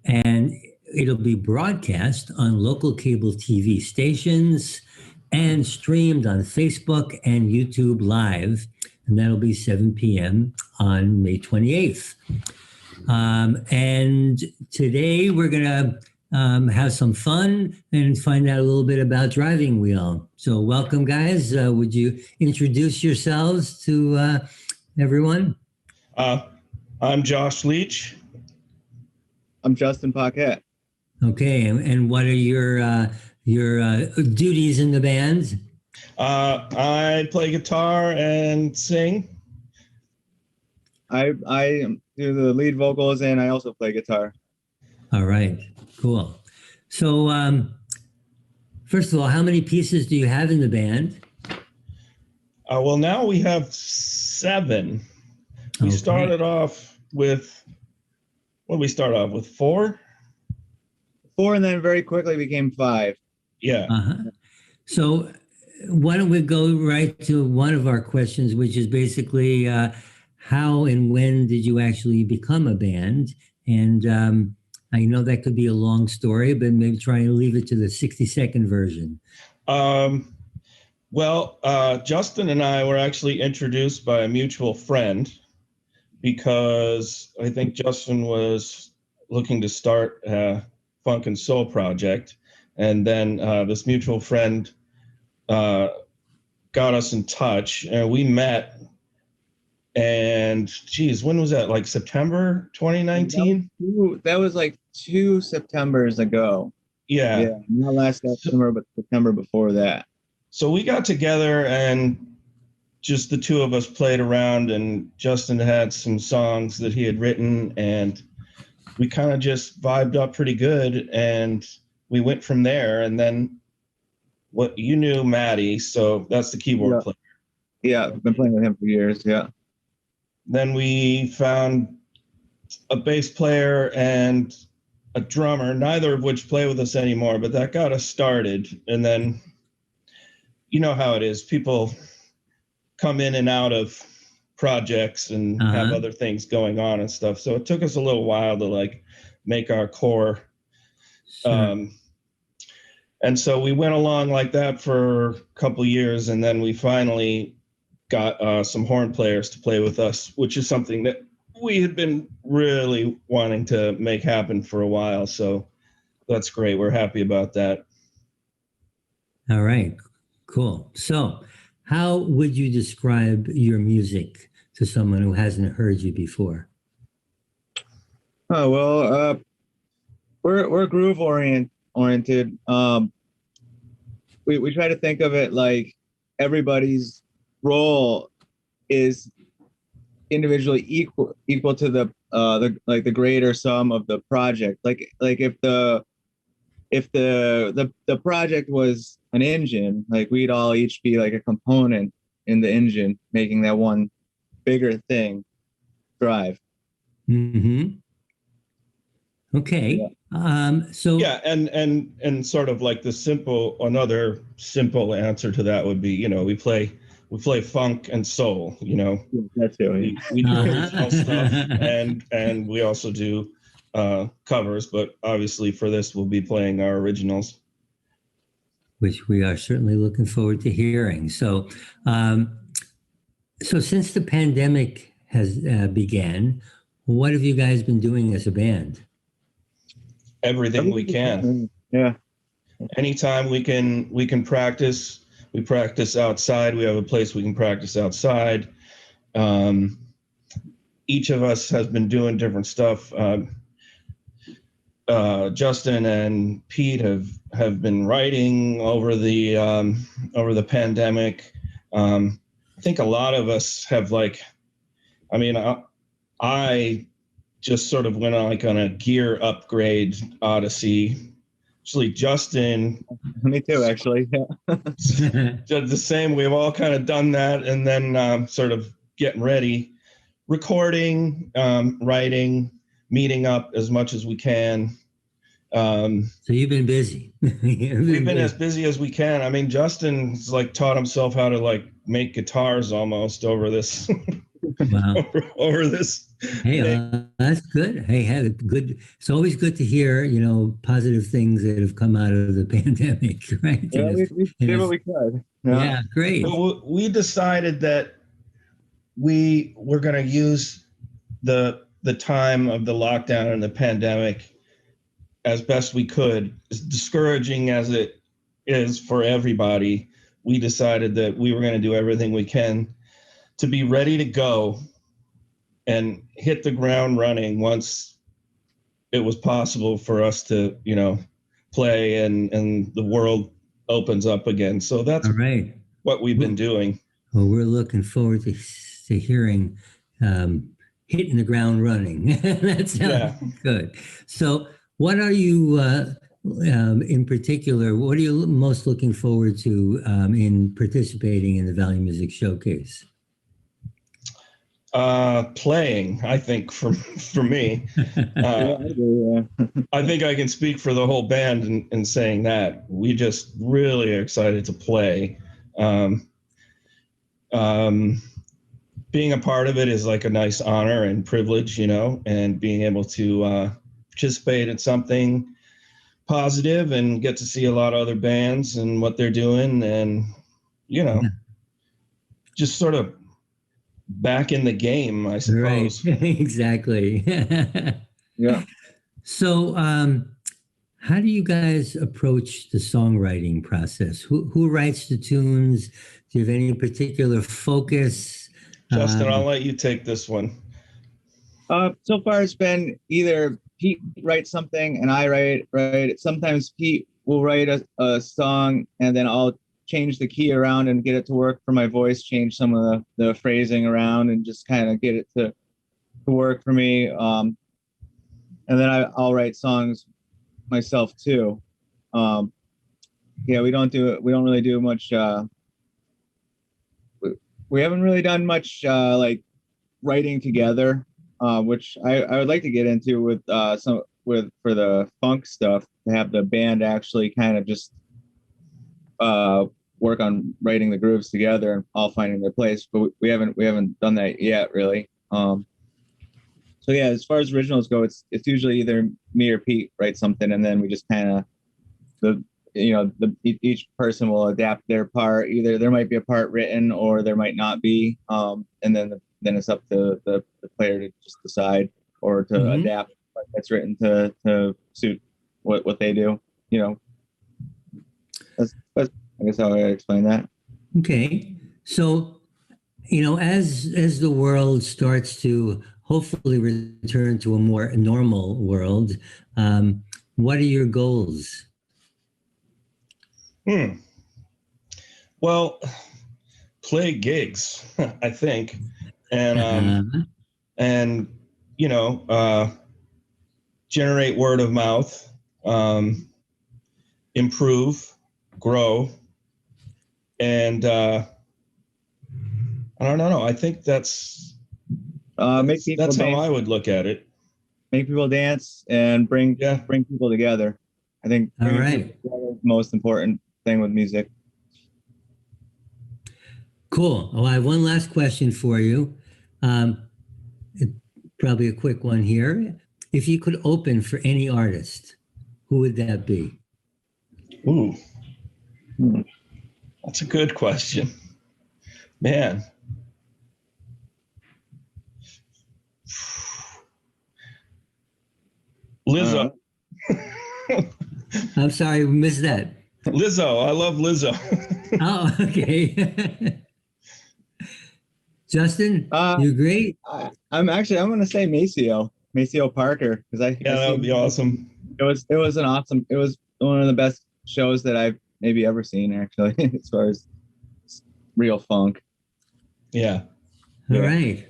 S1: And it'll be broadcast on local cable TV stations and streamed on Facebook and YouTube Live. And that'll be 7 p.m. on May 28th. And today we're going to have some fun and find out a little bit about Driving Wheel. So welcome, guys. Would you introduce yourselves to everyone?
S22: I'm Josh Leach.
S23: I'm Justin Paquette.
S1: Okay, and what are your duties in the band?
S22: I play guitar and sing.
S23: I do the lead vocals and I also play guitar.
S1: All right, cool. So first of all, how many pieces do you have in the band?
S22: Well, now we have 7. We started off with, what did we start off with, 4?
S23: 4, and then very quickly became 5.
S22: Yeah.
S1: So why don't we go right to one of our questions, which is basically how and when did you actually become a band? And I know that could be a long story, but maybe try and leave it to the 60-second version.
S22: Well, Justin and I were actually introduced by a mutual friend because I think Justin was looking to start a funk and soul project. And then this mutual friend got us in touch and we met. And geez, when was that? Like September 2019?
S23: That was like 2 Septembers ago.
S22: Yeah.
S23: Not last September, but September before that.
S22: So we got together and just the two of us played around, and Justin had some songs that he had written, and we kind of just vibed up pretty good, and we went from there. And then you knew Maddie, so that's the keyboard player.
S23: Yeah, I've been playing with him for years, yeah.
S22: Then we found a bass player and a drummer, neither of which play with us anymore, but that got us started. And then, you know how it is, people come in and out of projects and have other things going on and stuff. So it took us a little while to like make our core. Sure. And so we went along like that for a couple of years, and then we finally got some horn players to play with us, which is something that we had been really wanting to make happen for a while. So that's great. We're happy about that.
S1: All right, cool. So how would you describe your music to someone who hasn't heard you before?
S23: Oh, well, we're groove oriented. We try to think of it like everybody's role is individually equal to the greater sum of the project. Like if the project was an engine, like we'd all each be like a component in the engine, making that one bigger thing drive.
S1: Mm-hmm. Okay.
S22: Yeah.
S1: So
S22: yeah, and sort of like another simple answer to that would be, you know, we play funk and soul, you know.
S23: That's it.
S22: We do original stuff, and we also do covers, but obviously for this we'll be playing our originals,
S1: which we are certainly looking forward to hearing. So so since the pandemic has began, what have you guys been doing as a band?
S22: Everything we can.
S23: Yeah.
S22: Anytime we can practice. We practice outside. We have a place we can practice outside. each of us has been doing different stuff. Justin and Pete have been writing over the pandemic. I think a lot of us have I just sort of went on a gear upgrade odyssey. Actually, Justin.
S23: Me too, actually. Yeah.
S22: The same. We've all kind of done that, and then sort of getting ready, recording, writing, meeting up as much as we can.
S1: So you've been busy.
S22: We've been as busy as we can. I mean, Justin's taught himself how to make guitars almost over this.
S1: Wow.
S22: over this.
S1: Hey, that's good. Hey, good. It's always good to hear, positive things that have come out of the pandemic, right?
S23: Yeah, we did what we could.
S1: Yeah, great.
S22: So we decided that we were going to use the time of the lockdown and the pandemic as best we could. As discouraging as it is for everybody, we decided that we were going to do everything we can to be ready to go and hit the ground running once it was possible for us to, play and the world opens up again. So that's
S1: all right.
S22: What we've been doing.
S1: Well, we're looking forward to hearing hitting the ground running. That sounds good. So what are you, in particular, what are you most looking forward to in participating in the Valley Music Showcase?
S22: Playing, I think, for me. I think I can speak for the whole band in saying that. We just really are excited to play. Being a part of it is like a nice honor and privilege, and being able to participate in something positive and get to see a lot of other bands and what they're doing, and just sort of back in the game, I suppose.
S1: Right. Exactly.
S23: Yeah.
S1: So how do you guys approach the songwriting process? Who writes the tunes? Do you have any particular focus?
S22: Justin, I'll let you take this one.
S23: So far it's been either Pete writes something and I write it. Sometimes Pete will write a song and then I'll change the key around and get it to work for my voice, change some of the phrasing around and just kind of get it to work for me. And then I'll write songs myself too. We don't really do much. We haven't really done much like writing together, which I would like to get into with for the funk stuff, to have the band actually kind of just work on writing the grooves together and all finding their place, but we haven't done that yet, really. So yeah, as far as originals go, it's usually either me or Pete write something, and then we just kind of each person will adapt their part. Either there might be a part written or there might not be, and then it's up to the player to just decide or to adapt what that's written to suit what they do. That's I guess how I explain that.
S1: Okay. So, as the world starts to hopefully return to a more normal world, what are your goals?
S22: Well, play gigs, I think. And, generate word of mouth, improve, grow. And I don't know. I think that's how I would look at it.
S23: Make people dance and bring people together. I think
S1: all right,
S23: the most important thing with music.
S1: Cool. Oh, I have one last question for you. Probably a quick one here. If you could open for any artist, who would that be?
S22: Ooh. That's a good question. Man. Lizzo.
S1: I'm sorry, we missed that.
S22: Lizzo. I love Lizzo.
S1: Oh, okay. Justin, you agree?
S23: I'm going to say Maceo Parker, because
S22: that would be awesome.
S23: It was one of the best shows that I've maybe ever seen, actually, as far as real funk.
S22: Yeah.
S1: All right.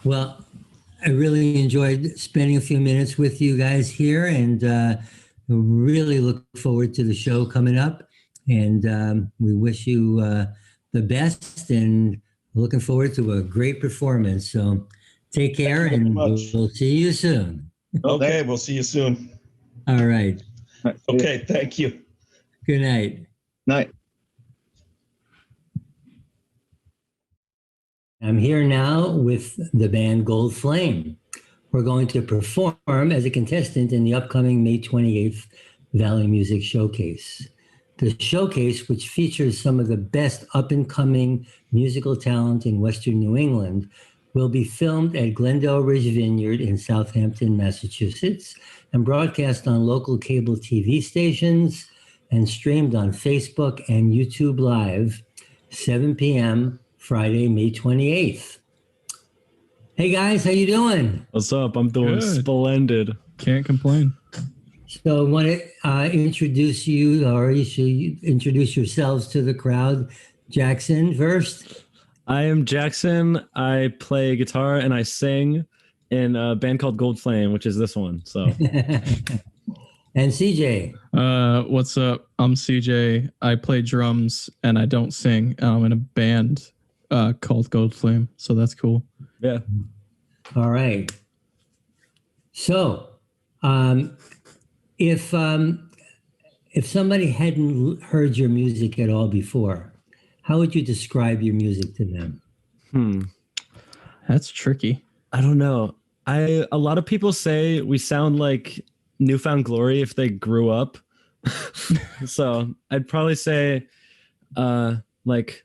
S1: Well, I really enjoyed spending a few minutes with you guys here, and really look forward to the show coming up. And we wish you the best, and looking forward to a great performance. So take care, and we'll see you soon.
S22: Okay, we'll see you soon.
S1: All right.
S22: Okay, thank you.
S1: Good night.
S23: Night.
S1: I'm here now with the band GoldFlame. We're going to perform as a contestant in the upcoming May 28th Valley Music Showcase. The showcase, which features some of the best up-and-coming musical talent in Western New England, will be filmed at Glendale Ridge Vineyard in Southampton, Massachusetts, and broadcast on local cable TV stations and streamed on Facebook and YouTube Live, 7 p.m. Friday, May 28th. Hey guys, how you doing?
S3: What's up? I'm doing splendid. Can't complain.
S1: So I want to introduce you, or you should introduce yourselves to the crowd. Jackson first.
S3: I am Jackson. I play guitar and I sing in a band called GoldFlame, which is this one. So.
S1: And CJ.
S3: What's up? I'm CJ. I play drums and I don't sing. I'm in a band called GoldFlame. So that's cool. Yeah.
S1: All right. So, if somebody hadn't heard your music at all before, how would you describe your music to them?
S3: That's tricky. I don't know. A lot of people say we sound like Newfound Glory if they grew up. So I'd probably say like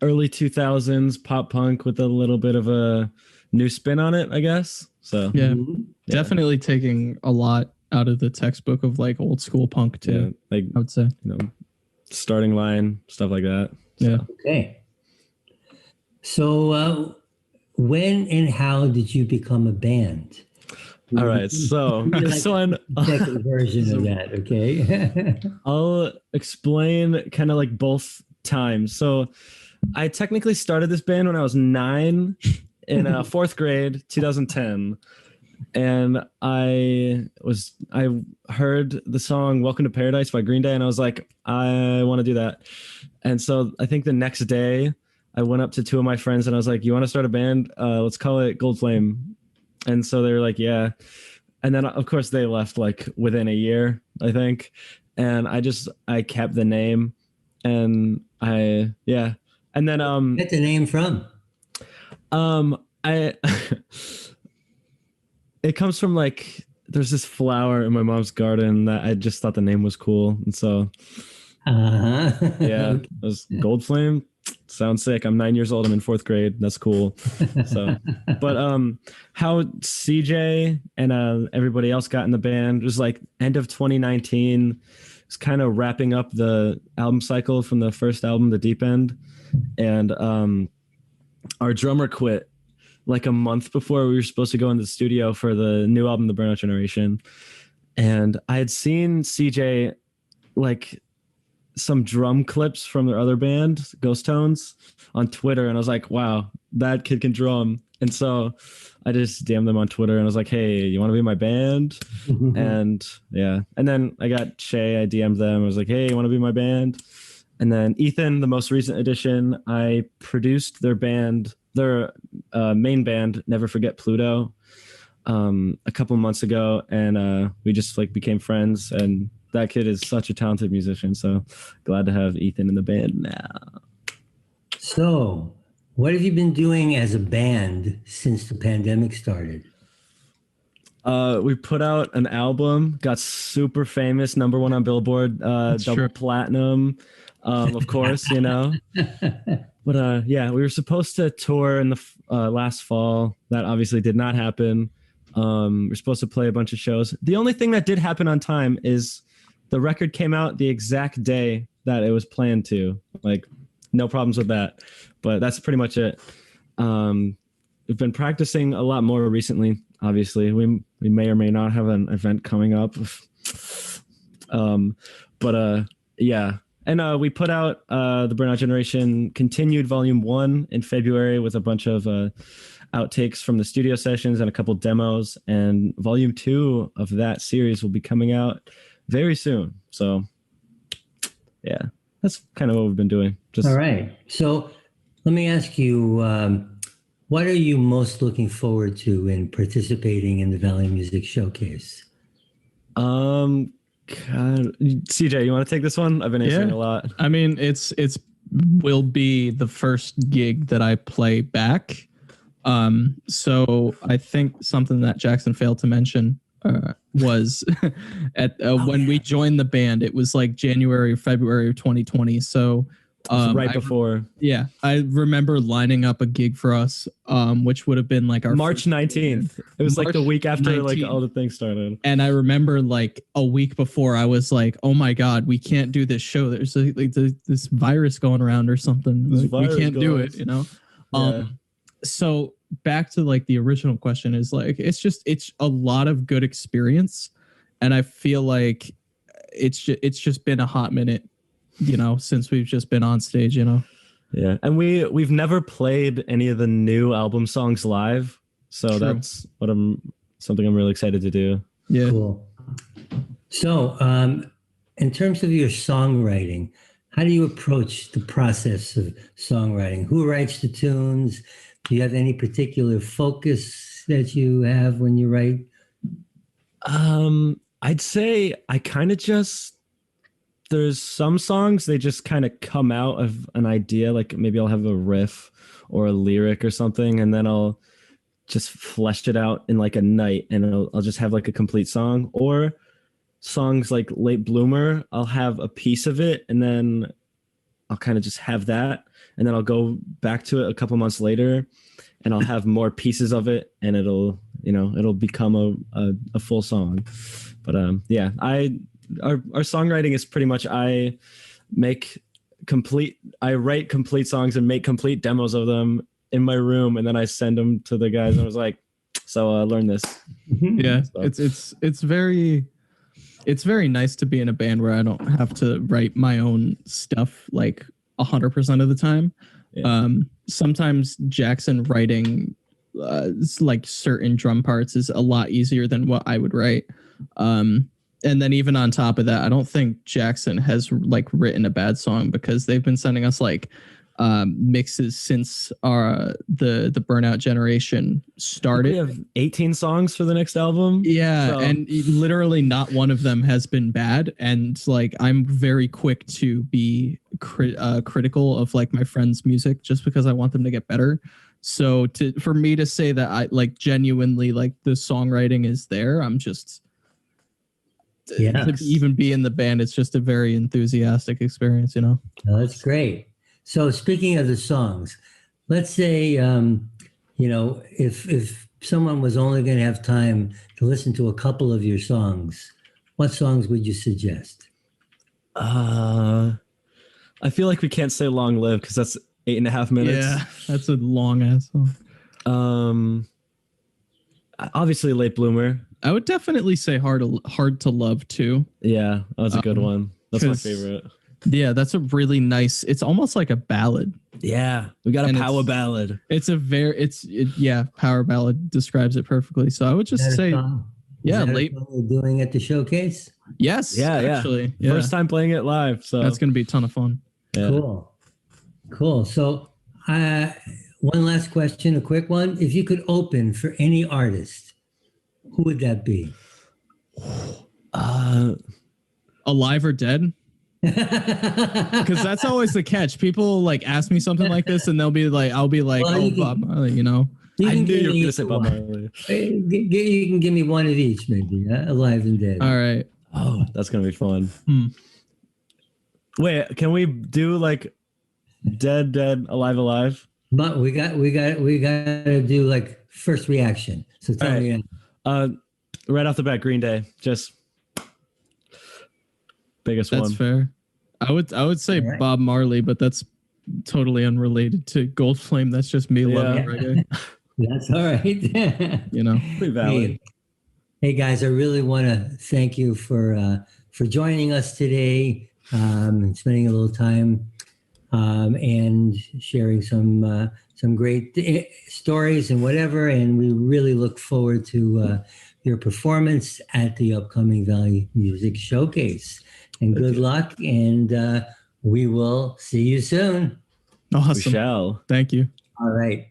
S3: early 2000s pop punk with a little bit of a new spin on it, I guess. So
S5: yeah, definitely taking a lot out of the textbook of like old school punk too.
S3: Yeah, like
S5: I would say,
S3: starting line, stuff like that.
S5: Yeah.
S1: Okay. So when and how did you become a band?
S3: All right, so
S1: second version of that, okay?
S3: I'll explain kind of like both times. So I technically started this band when I was 9 in fourth grade, 2010. And I heard the song Welcome to Paradise by Green Day, and I was like, I want to do that. And so I think the next day I went up to two of my friends and I was like, you want to start a band? Let's call it GoldFlame. And so they were like, yeah. And then of course they left like within a year, I think. And I kept the name, and And then
S1: get the name from?
S3: It comes from like there's this flower in my mom's garden that I just thought the name was cool, and so it was GoldFlame. Sounds sick. I'm 9 years old. I'm in fourth grade. That's cool. So, but how CJ and everybody else got in the band was like end of 2019. It's kind of wrapping up the album cycle from the first album, The Deep End, and our drummer quit like a month before we were supposed to go in the studio for the new album, The Burnout Generation. And I had seen CJ like some drum clips from their other band, Ghost Tones, on Twitter, and I was like, wow, that kid can drum. And so I just DM'd them on Twitter and I was like, hey, you want to be my band? And then I got Shay, I DM'd them, I was like, hey, you want to be my band? And then Ethan, the most recent addition, I produced their band, their main band, Never Forget Pluto, a couple months ago, and we just like became friends, and that kid is such a talented musician, so glad to have Ethan in the band now.
S1: So, what have you been doing as a band since the pandemic started?
S3: We put out an album, got super famous, #1 on Billboard, double platinum, of course, you know. But we were supposed to tour in the last fall. That obviously did not happen. We're supposed to play a bunch of shows. The only thing that did happen on time is the record came out the exact day that it was planned to. Like no problems with that. But that's pretty much it. We've been practicing a lot more recently. Obviously, we may or may not have an event coming up. Yeah. And we put out the Burnout Generation Continued Volume 1 in February with a bunch of outtakes from the studio sessions and a couple demos. And Volume 2 of that series will be coming out very soon. So, yeah, that's kind of what we've been doing.
S1: All right. So let me ask you, what are you most looking forward to in participating in the Valley Music Showcase?
S3: God. CJ, you want to take this one? I've been answering a lot.
S5: I mean, it's will be the first gig that I play back. So I think something that Jackson failed to mention was at when we joined the band, it was like January or February of 2020. So
S3: right before.
S5: Yeah, I remember lining up a gig for us, which would have been like our
S3: March 19th. It was
S5: March
S3: like the week after
S5: 19th.
S3: like all the things started.
S5: And I remember like a week before, I was like, "Oh my God, we can't do this show. There's this virus going around or something. Like, we can't do it." You know.
S3: Yeah.
S5: So back to like the original question is like it's a lot of good experience, and I feel like it's just been a hot minute, you know, since we've just been on stage, you know.
S3: Yeah, and we've never played any of the new album songs live, so
S5: True.
S3: that's something I'm really excited to do.
S5: Yeah.
S1: Cool. So, in terms of your songwriting, how do you approach the process of songwriting? Who writes the tunes? Do you have any particular focus that you have when you write?
S3: I'd say I kind of just, there's some songs, they just kind of come out of an idea, like maybe I'll have a riff or a lyric or something, and then I'll just flesh it out in like a night, and I'll just have like a complete song. Or songs like Late Bloomer, I'll have a piece of it, and then I'll kind of just have that, and then I'll go back to it a couple months later, and I'll have more pieces of it, and it'll become a full song. But yeah, our songwriting is pretty much I write complete songs and make complete demos of them in my room, and then I send them to the guys, and I was like, so learn this.
S5: Yeah,
S3: So.
S5: it's very nice to be in a band where I don't have to write my own stuff like 100% of the time.
S3: Yeah.
S5: Sometimes Jackson writing like certain drum parts is a lot easier than what I would write. And then even on top of that, I don't think Jackson has like written a bad song, because they've been sending us like mixes since the Burnout Generation started.
S3: We have 18 songs for the next album.
S5: Yeah,
S3: so.
S5: and literally not one of them has been bad. And like I'm very quick to be critical of like my friends' music just because I want them to get better. So for me to say that I like genuinely like the songwriting is there, I'm just to even be in the band, it's just a very enthusiastic experience, you know.
S1: Oh, that's great. So speaking of the songs, let's say, if someone was only going to have time to listen to a couple of your songs, what songs would you suggest?
S3: I feel like we can't say Long Live because that's 8.5 minutes.
S5: Yeah, that's a long ass song.
S3: Obviously Late Bloomer.
S5: I would definitely say Hard to Love too.
S3: Yeah, that was a good one. That's my favorite.
S5: Yeah, that's a really nice. It's almost like a ballad.
S3: Yeah, we got a power ballad.
S5: It's power ballad describes it perfectly. So I would just say,
S1: Late. Doing at the showcase.
S5: Yes. Actually, yeah.
S3: First time playing it live. So
S5: that's going to be a ton of fun.
S3: Yeah.
S1: Cool. So, one last question, a quick one. If you could open for any artist, who would that be?
S5: Alive or dead? Because that's always the catch. People like ask me something like this, and they'll be like, "I'll be like, Bob Marley," you know.
S3: I knew you were going to say Bob Marley.
S1: You can give me one of each, maybe alive and dead.
S5: All right.
S3: Oh, that's gonna be fun. Wait, can we do like dead, alive?
S1: But we got to do like first reaction. So tell me.
S3: Right off the bat, Green Day, just biggest one.
S5: That's fair. I would say Bob Marley, but that's totally unrelated to GoldFlame. That's just me loving reggae.
S1: That's all right.
S5: You know,
S3: pretty valid.
S1: Hey guys, I really want to thank you for joining us today, and spending a little time and sharing some great stories and whatever. And we really look forward to your performance at the upcoming Valley Music Showcase. And good luck, and we will see you soon.
S5: Awesome.
S3: We shall.
S5: Thank you.
S1: All right.